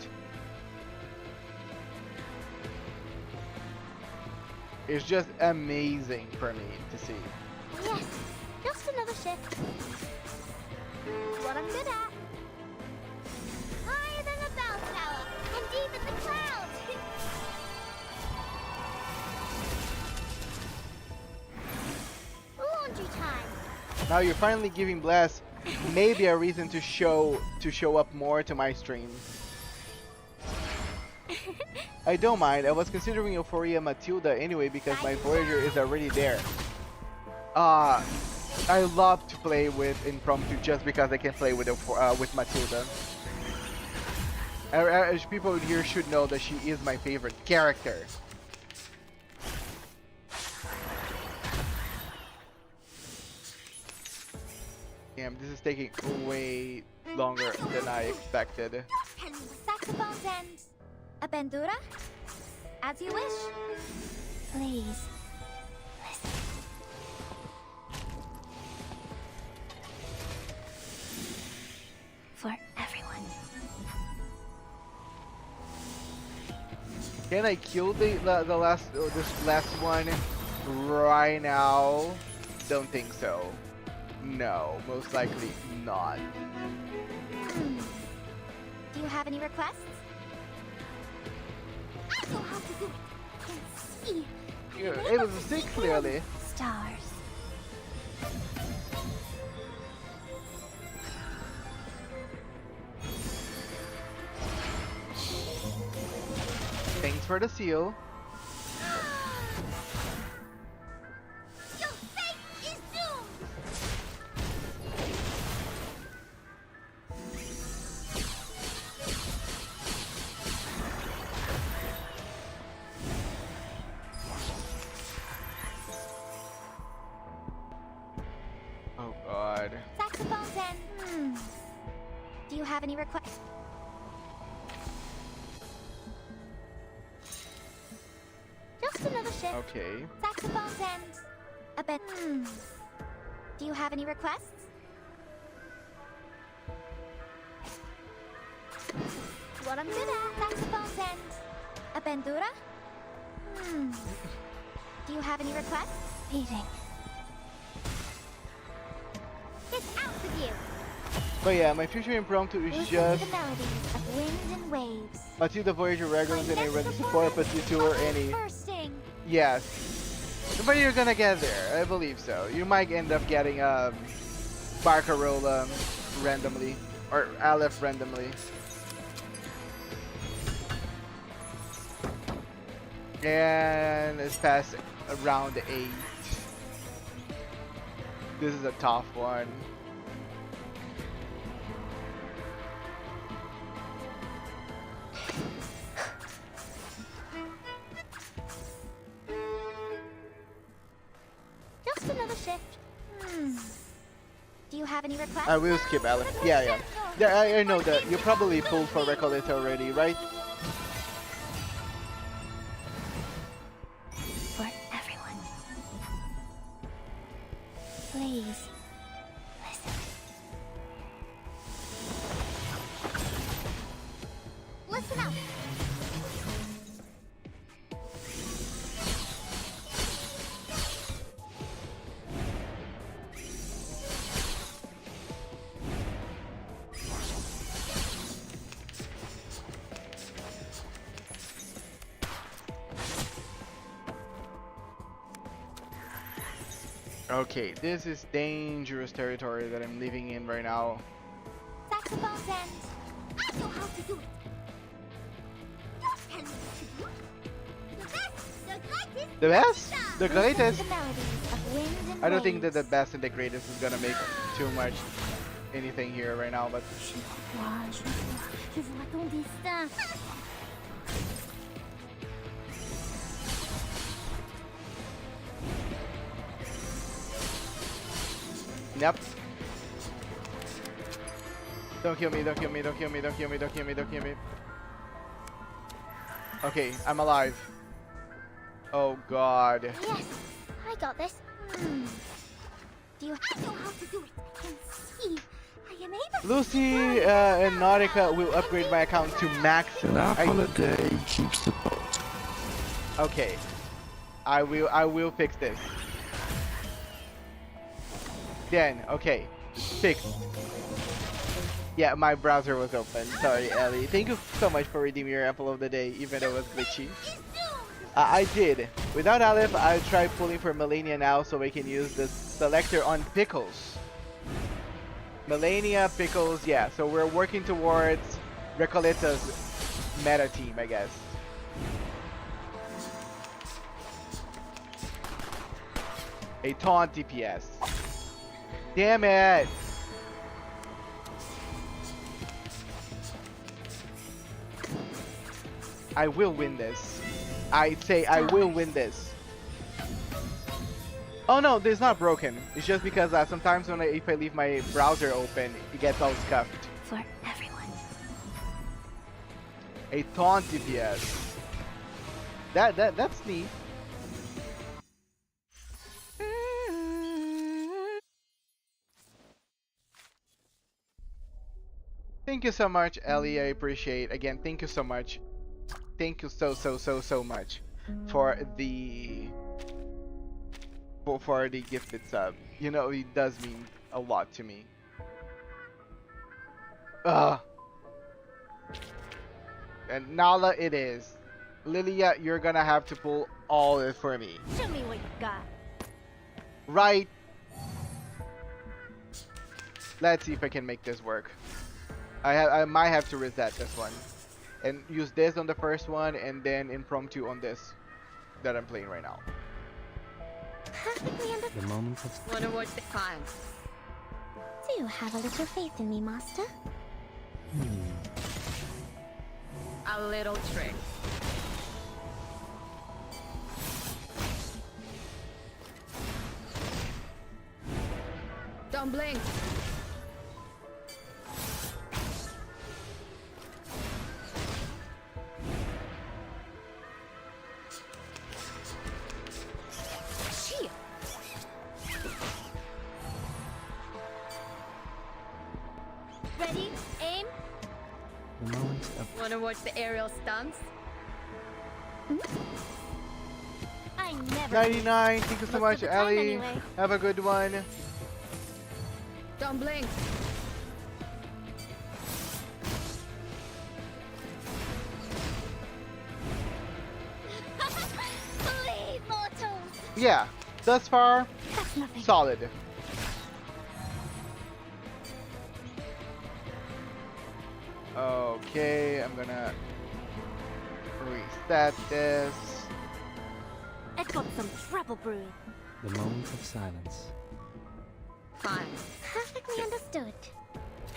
It's just amazing for me to see. Yes, just another shift. What I'm good at. Higher than a bell tower, and deep in the clouds. Laundry time. Now you're finally giving Blast maybe a reason to show up more to my stream. I don't mind. I was considering Euphoria Matilda anyway because my Voyager is already there. I love to play with Impromptu just because I can play with Matilda. People here should know that she is my favorite character. Damn, this is taking way longer than I expected. Saxophones and a bandura? As you wish. Please. For everyone. Can I kill this last one? Right now, don't think so. No, most likely not. Do you have any requests? I know how to do it. I can see. You're able to see clearly. Stars. Thanks for the seal. Your fate is doomed. Oh god. Saxophones and... Do you have any requests? Just another shift. Okay. Saxophones and... a bed. Do you have any requests? What I'm good at. Saxophones and... a bandura? Do you have any requests? Eating. Get out of you. But yeah, my future impromptu is Listen just to the melodies of winds and waves. Matilda Voyager regulars and I read the support Pursuit Tour any. Bursting. Yes. But you're gonna get there, I believe so. You might end up getting Barcarola randomly. Or Aleph randomly. And it's past round 8. This is a tough one. Just another shift. Do you have any requests? I will skip Aleph. Yeah. Yeah, I know that. You probably pulled for Recoleta already, right? For everyone. Please. Listen up. Okay, this is dangerous territory that I'm living in right now. Saxophones and... I know how to do it. You tell me what to do. The best, the greatest. The best? The greatest? The melodies of winds and I don't think that waves. the best and the greatest is gonna make too much anything here right now, but... Je vois ton destin. Yep. Don't kill me, don't kill me, don't kill me, don't kill me, don't kill me, don't kill me. Okay, I'm alive. Oh god. Yes, I got this. Do you... I know how to do it. I can see. I am able. Lucy and Nautica will upgrade my account to max. That holiday keeps the boat. Okay. I will fix this. Then, okay. Fix. Yeah, my browser was open. Sorry, Ellie. Thank you so much for redeeming your apple of the day, even though it was glitchy. I did. Without Aleph, I'll try pulling for Melania now so we can use the selector on Pickles. Melania, Pickles, yeah. So we're working towards Recoleta's meta team, I guess. A taunt DPS. Damn it! I will win this. I say I will win this. Oh no, this is not broken. It's just because sometimes when if I leave my browser open, it gets all scuffed. For everyone. A taunt DPS. That's neat. Thank you so much, Ellie. I appreciate. Again, thank you so much. Thank you so much for the for the gifted sub. You know, it does mean a lot to me. Ugh. And Nala it is. Lilia, you're gonna have to pull all it for me. Show me what you got. Right. Let's see if I can make this work. I might have to reset this one. And use this on the first one and then impromptu on this that I'm playing right now. Perfectly understood. The moment of Wanna watch the time? Do you have a little faith in me, Master? A little trick. Don't blink. Shit. Ready? Aim. the moment of Wanna watch the aerial stunts? I never. 99, thank you so much, Most of the time Ellie. anyway. Have a good one. Don't blink. Believe, mortals! Yeah, thus far, That's nothing. solid. Okay, I'm gonna reset this. I've got some trouble brewing. the moment of silence. Fine. Perfectly understood.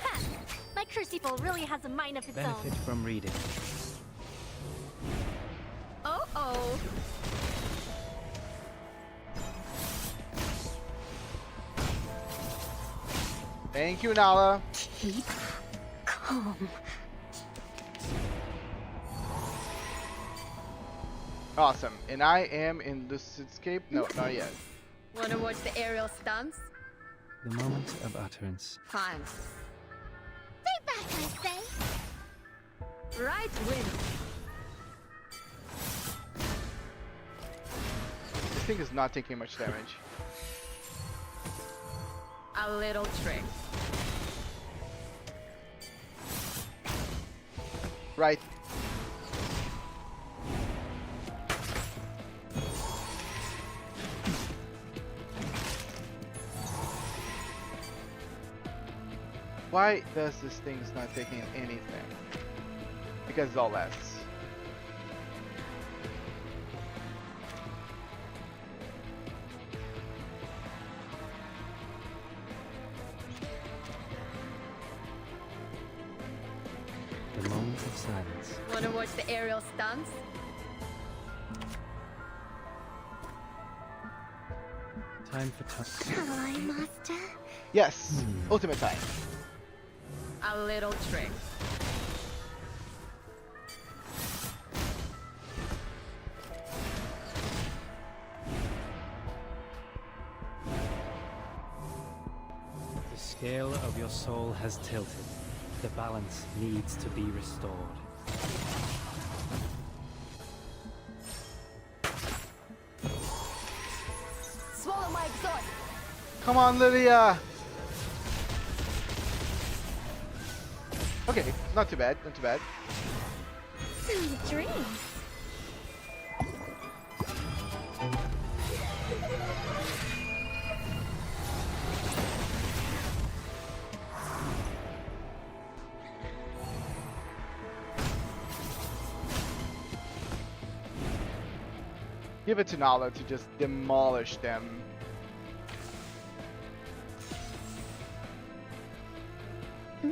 Ha! My crucible really has a mind of its Benefit own. from reading. Oh. Thank you, Nala. Keep calm. Awesome. And I am in Lucidscape? No, not yet. Wanna watch the aerial stunts? The moment of utterance. Fine. Stay back, I say. Right wing. This thing is not taking much damage. A little trick. Right. Why does this thing not taking anything? Because it's all less. The moment of silence. Wanna watch the aerial stunts? Time for touch. Shall I, Master? Yes, ultimate time. A little trick. The scale of your soul has tilted. The balance needs to be restored. Swallow my exhaust. Come on, Lilia. Okay, not too bad, not too bad. Sweet dreams. Give it to Nala to just demolish them. The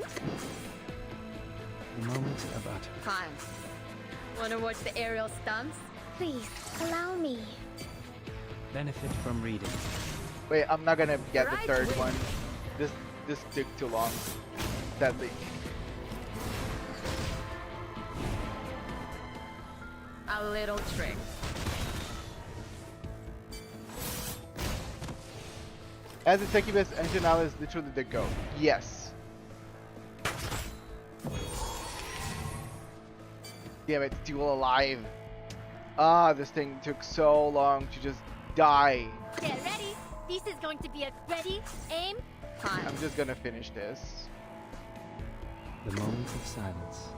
moment of utterance. Fine. Wanna watch the aerial stunts? Please, allow me. Benefit from reading. Wait, I'm not gonna get the Right third wing. one. This took too long. Sadly. A little trick. As a succubus, Anjanala is literally the GOAT. Yes. Damn it, still alive. Ah, this thing took so long to just die. Get ready. This is going to be a ready, aim, time. I'm just gonna finish this. The moment of silence.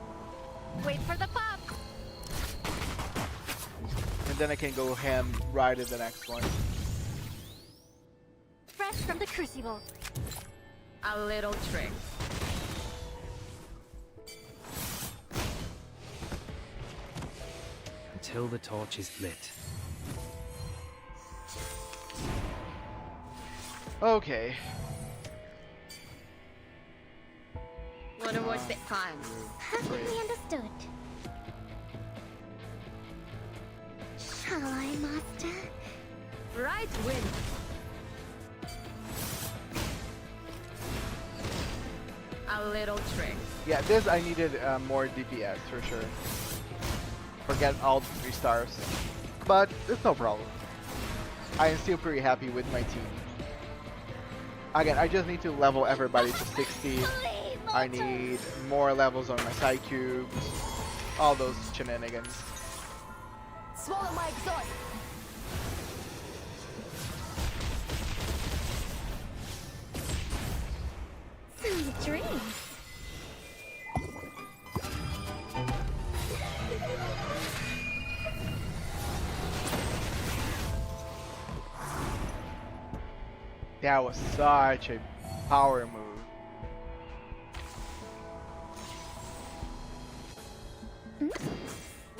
Wait for the pop. And then I can go ham right at the next one. Fresh from the crucible. A little trick. Until the torch is lit. Okay. Wanna watch the time? Perfectly understood. Shall I, Master? Right win. A little trick. Yeah, this I needed more DPS for sure. Forget all 3 stars. But it's no problem. I am still pretty happy with my team. Again, I just need to level everybody to 60. I need more levels on my side cubes. All those shenanigans. Swallow my exhaust. Sweet dreams. That was such a power move.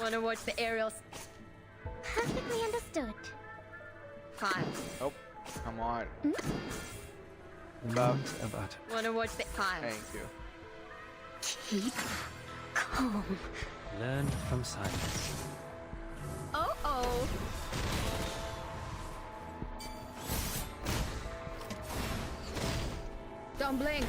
Wanna watch the aerials? Perfectly understood. Time. Oh, come on. The moment of utter. Wanna watch the time? Thank you. Keep calm. Learn from silence. Oh. Don't blink.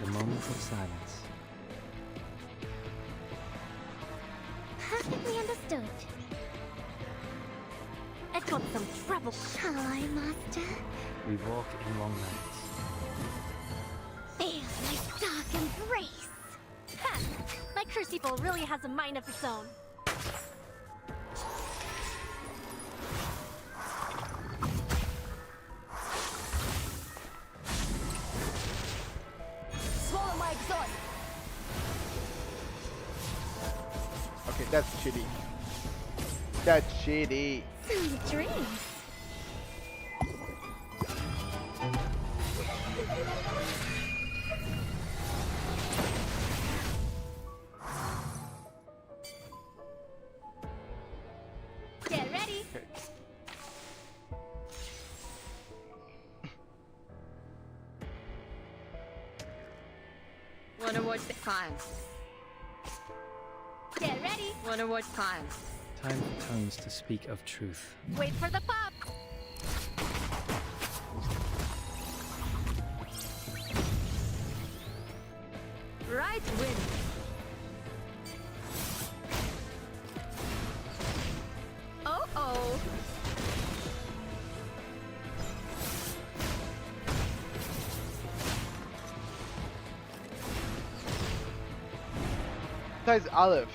The moment of silence. Perfectly understood. I got some trouble. Shall I, Master? We walk in long nights. Feel my dark embrace. Ha! My crucible really has a mind of its own. Swallow my exhaust. Okay, that's shitty. That's shitty. Sweet dreams. Get ready. Okay. Wanna watch the time? Get ready. Wanna watch time? Time for tongues to speak of truth. Wait for the pop. Right win. Oh. Guys, Olive,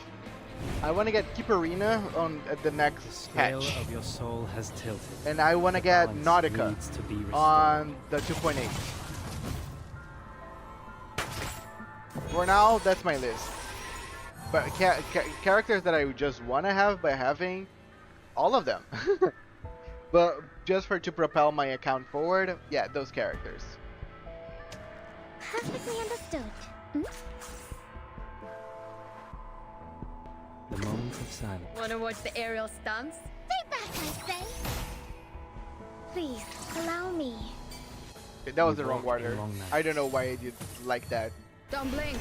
I want to get Keep Arena on at the next Scale patch. of your soul has tilted. And I want to get Balance Nautica needs to be restored. on the 2.8. For now, that's my list. But characters that I just want to have by having all of them. But just to propel my account forward, yeah, those characters. Perfectly understood. The moment of silence. Wanna watch the aerial stunts? Stay back, I say. Please, allow me. That was We the wrong walk in order. long nights. I don't know why I did like that. Don't blink.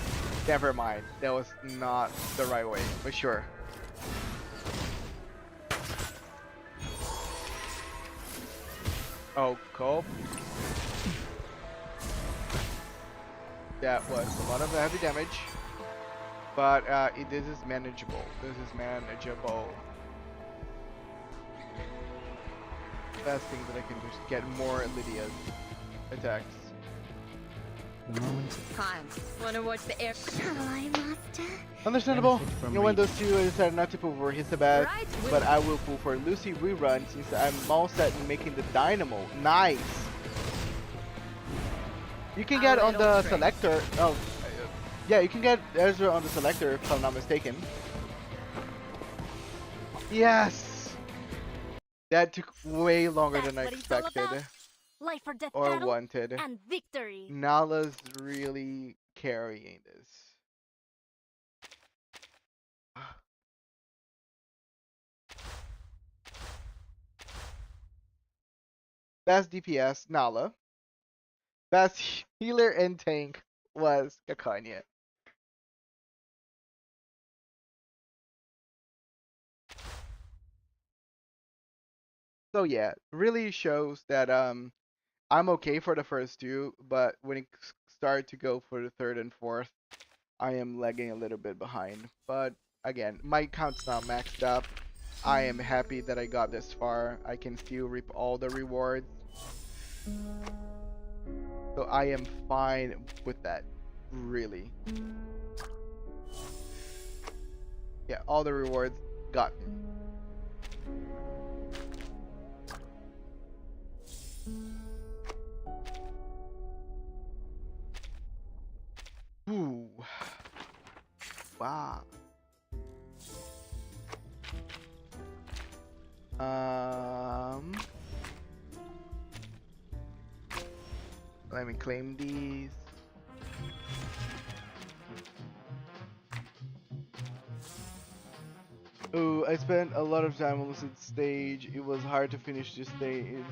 Never mind. That was not the right way, but sure. Oh, cope. That was a lot of heavy damage. But this is manageable. This is manageable. best thing that I can do is get more Lydia's attacks. The moment Fine. Wanna watch the air? Shall I, Master? Understandable. Benefit from In Windows reading. 2, I decided not to pull for Hisabat, Right, but I will pull for Lucy rerun since I'm all set in making the Dynamo. Nice. You can get on the selector. Oh, yeah, you can get Ezra on the selector if I'm not mistaken. Yes. That took way longer than I That's what it's all expected about. Life or death or battle wanted. and victory. Nala's really carrying this. Best DPS, Nala. Best healer and tank was Kakanya. So yeah, really shows that I'm okay for the first two, but when it started to go for the third and fourth, I am lagging a little bit behind. But again, my count's not maxed up. I am happy that I got this far. I can still reap all the rewards. So I am fine with that, really. Yeah, all the rewards gotten. Ooh. Wow. Let me claim these. Ooh, I spent a lot of time on Lucid stage. It was hard to finish the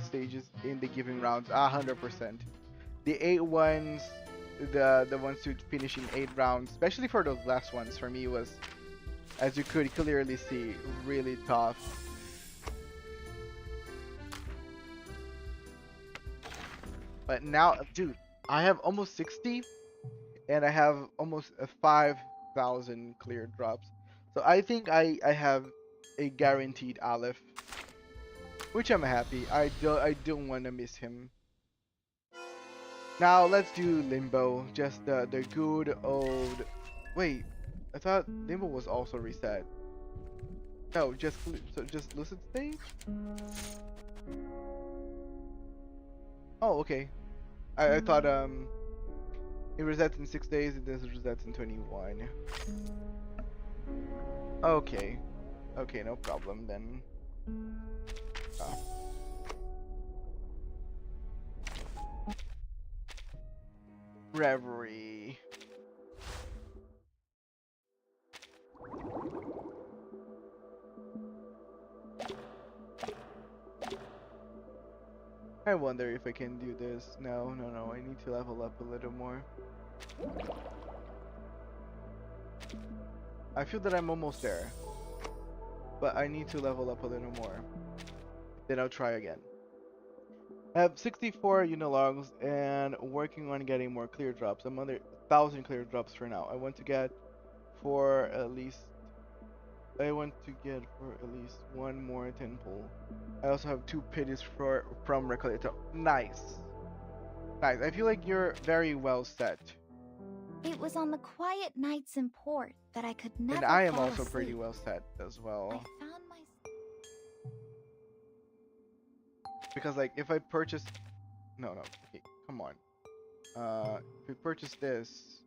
stages in the giving rounds. 100%. The 8 ones, the ones to finish in 8 rounds, especially for those last ones, for me was, as you could clearly see, really tough. But now, dude, I have almost 60, and I have almost 5,000 clear drops. So I think I have a guaranteed Aleph, which I'm happy. I don't want to miss him. Now let's do Limbo, just the good old. Wait, I thought Limbo was also reset. No, just Lucid Stage. Oh, okay. I thought it resets in 6 days. It does resets in 21. Okay, okay, no problem then. Oh. Reverie. I wonder if I can do this. No, I need to level up a little more. I feel that I'm almost there, but I need to level up a little more. Then I'll try again. I have 64 unilogs and working on getting more clear drops. I'm under 1,000 clear drops for now. I want to get for at least one more temple. I also have 2 pities from Recolleto. Nice. Nice. I feel like you're very well set. It was on the quiet nights in port that I could never And I am fall also asleep. pretty well set as well. I found my... Because like if I purchase okay, come on. If we purchase this,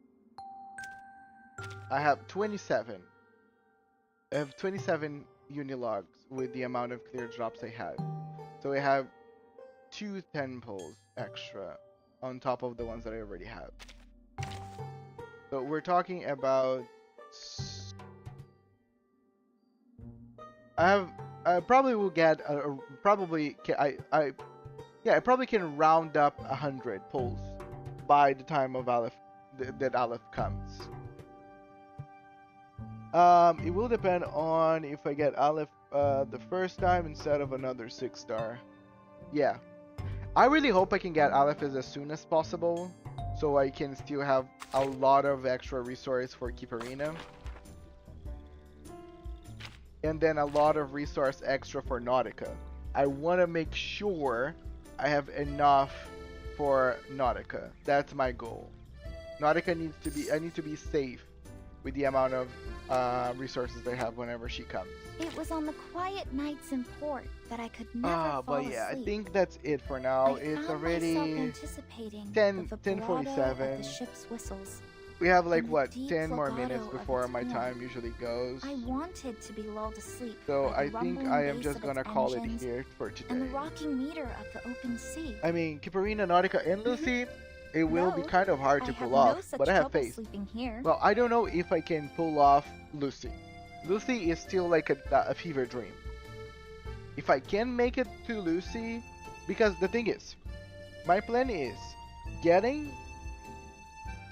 I have 27. I have 27 unilogs with the amount of clear drops I have. So I have 2 temples extra on top of the ones that I already have. So we're talking about I probably will get I probably can round up 100 pulls by the time of Aleph that Aleph comes. It will depend on if I get Aleph the first time instead of another 6-star. Yeah, I really hope I can get Aleph as soon as possible, so I can still have a lot of extra resource for Keep Arena. And then a lot of resource extra for Nautica. I want to make sure I have enough for Nautica. That's my goal. Nautica needs to be, I need to be safe with the amount of resources I have whenever she comes. It was on the quiet nights in port that I could never fall But yeah, asleep. I think that's it for now. It's found already myself anticipating 10, the vibrato of 10:47. the ship's whistles. We have like and the what, deep 10 more legato minutes of before its my horn. time usually goes. I wanted to be lulled to sleep So by the I think rumbling I am bass just of gonna its call it engines here for and the today. rocking meter of the open sea. I mean, Kiparina, Nautica, and Lucy, it will be No, kind of hard to I pull have off, no such but I have trouble faith. sleeping here. Well, I don't know if I can pull off Lucy. Lucy is still like a fever dream. If I can make it to Lucy, because the thing is, my plan is getting,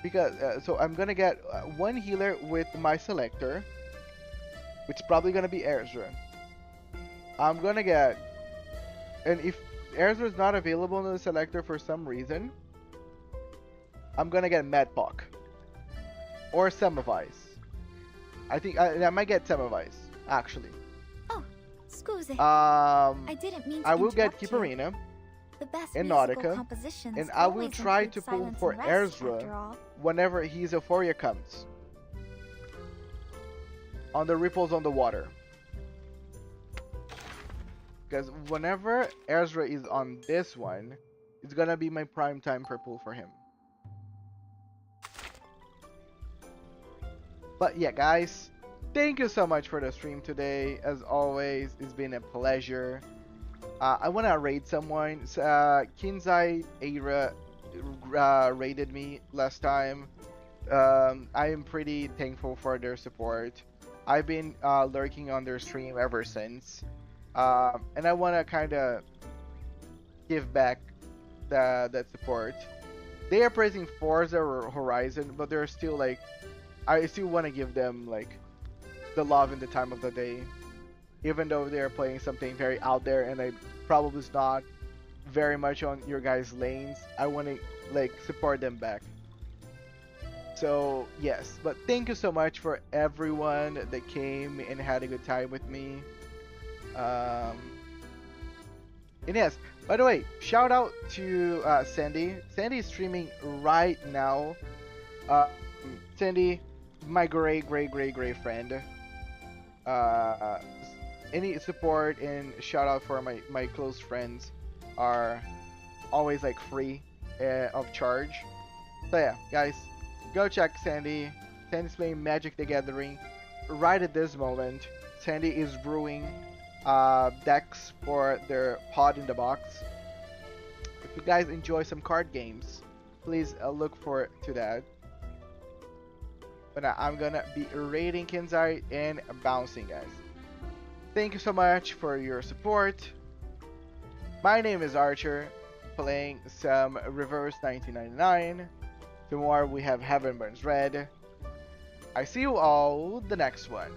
because so I'm gonna get one healer with my selector, which is probably gonna be Ezra. I'm gonna get, and if Ezra is not available in the selector for some reason, I'm gonna get Madpock or Semmelweis. I think I might get Semmelweis actually. Scusi. I I didn't mean to will get interrupt you. Kiparina The best and musical Nautica, compositions and I will always try include to pull silence for and rest, after Ezra all. whenever his Euphoria comes. On the ripples on the water. Because whenever Ezra is on this one, it's gonna be my prime time for pull for him. But yeah, guys, thank you so much for the stream today. As always, it's been a pleasure. I want to raid someone. Kinzai Aira raided me last time. I am pretty thankful for their support. I've been lurking on their stream ever since. And I want to kind of give back that support. They are praising Forza Horizon, but they're still like, I still want to give them like the love in the time of the day, even though they're playing something very out there and I probably is not very much on your guys' lanes. I want to like support them back. So yes, but thank you so much for everyone that came and had a good time with me. And yes, by the way, shout out to Sandy. Sandy is streaming right now. Sandy, my great friend. Any support and shout out for my close friends are always like free of charge. So yeah, guys, go check Sandy. Sandy's playing Magic the Gathering right at this moment. Sandy is brewing decks for their pod in the box. If you guys enjoy some card games, please look forward to that. But now I'm gonna be raiding Kinzai and bouncing, guys. Thank you so much for your support. My name is Archer, playing some Reverse 1999. Tomorrow we have Heaven Burns Red. I see you all the next one.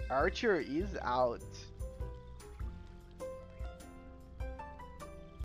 Archer is out.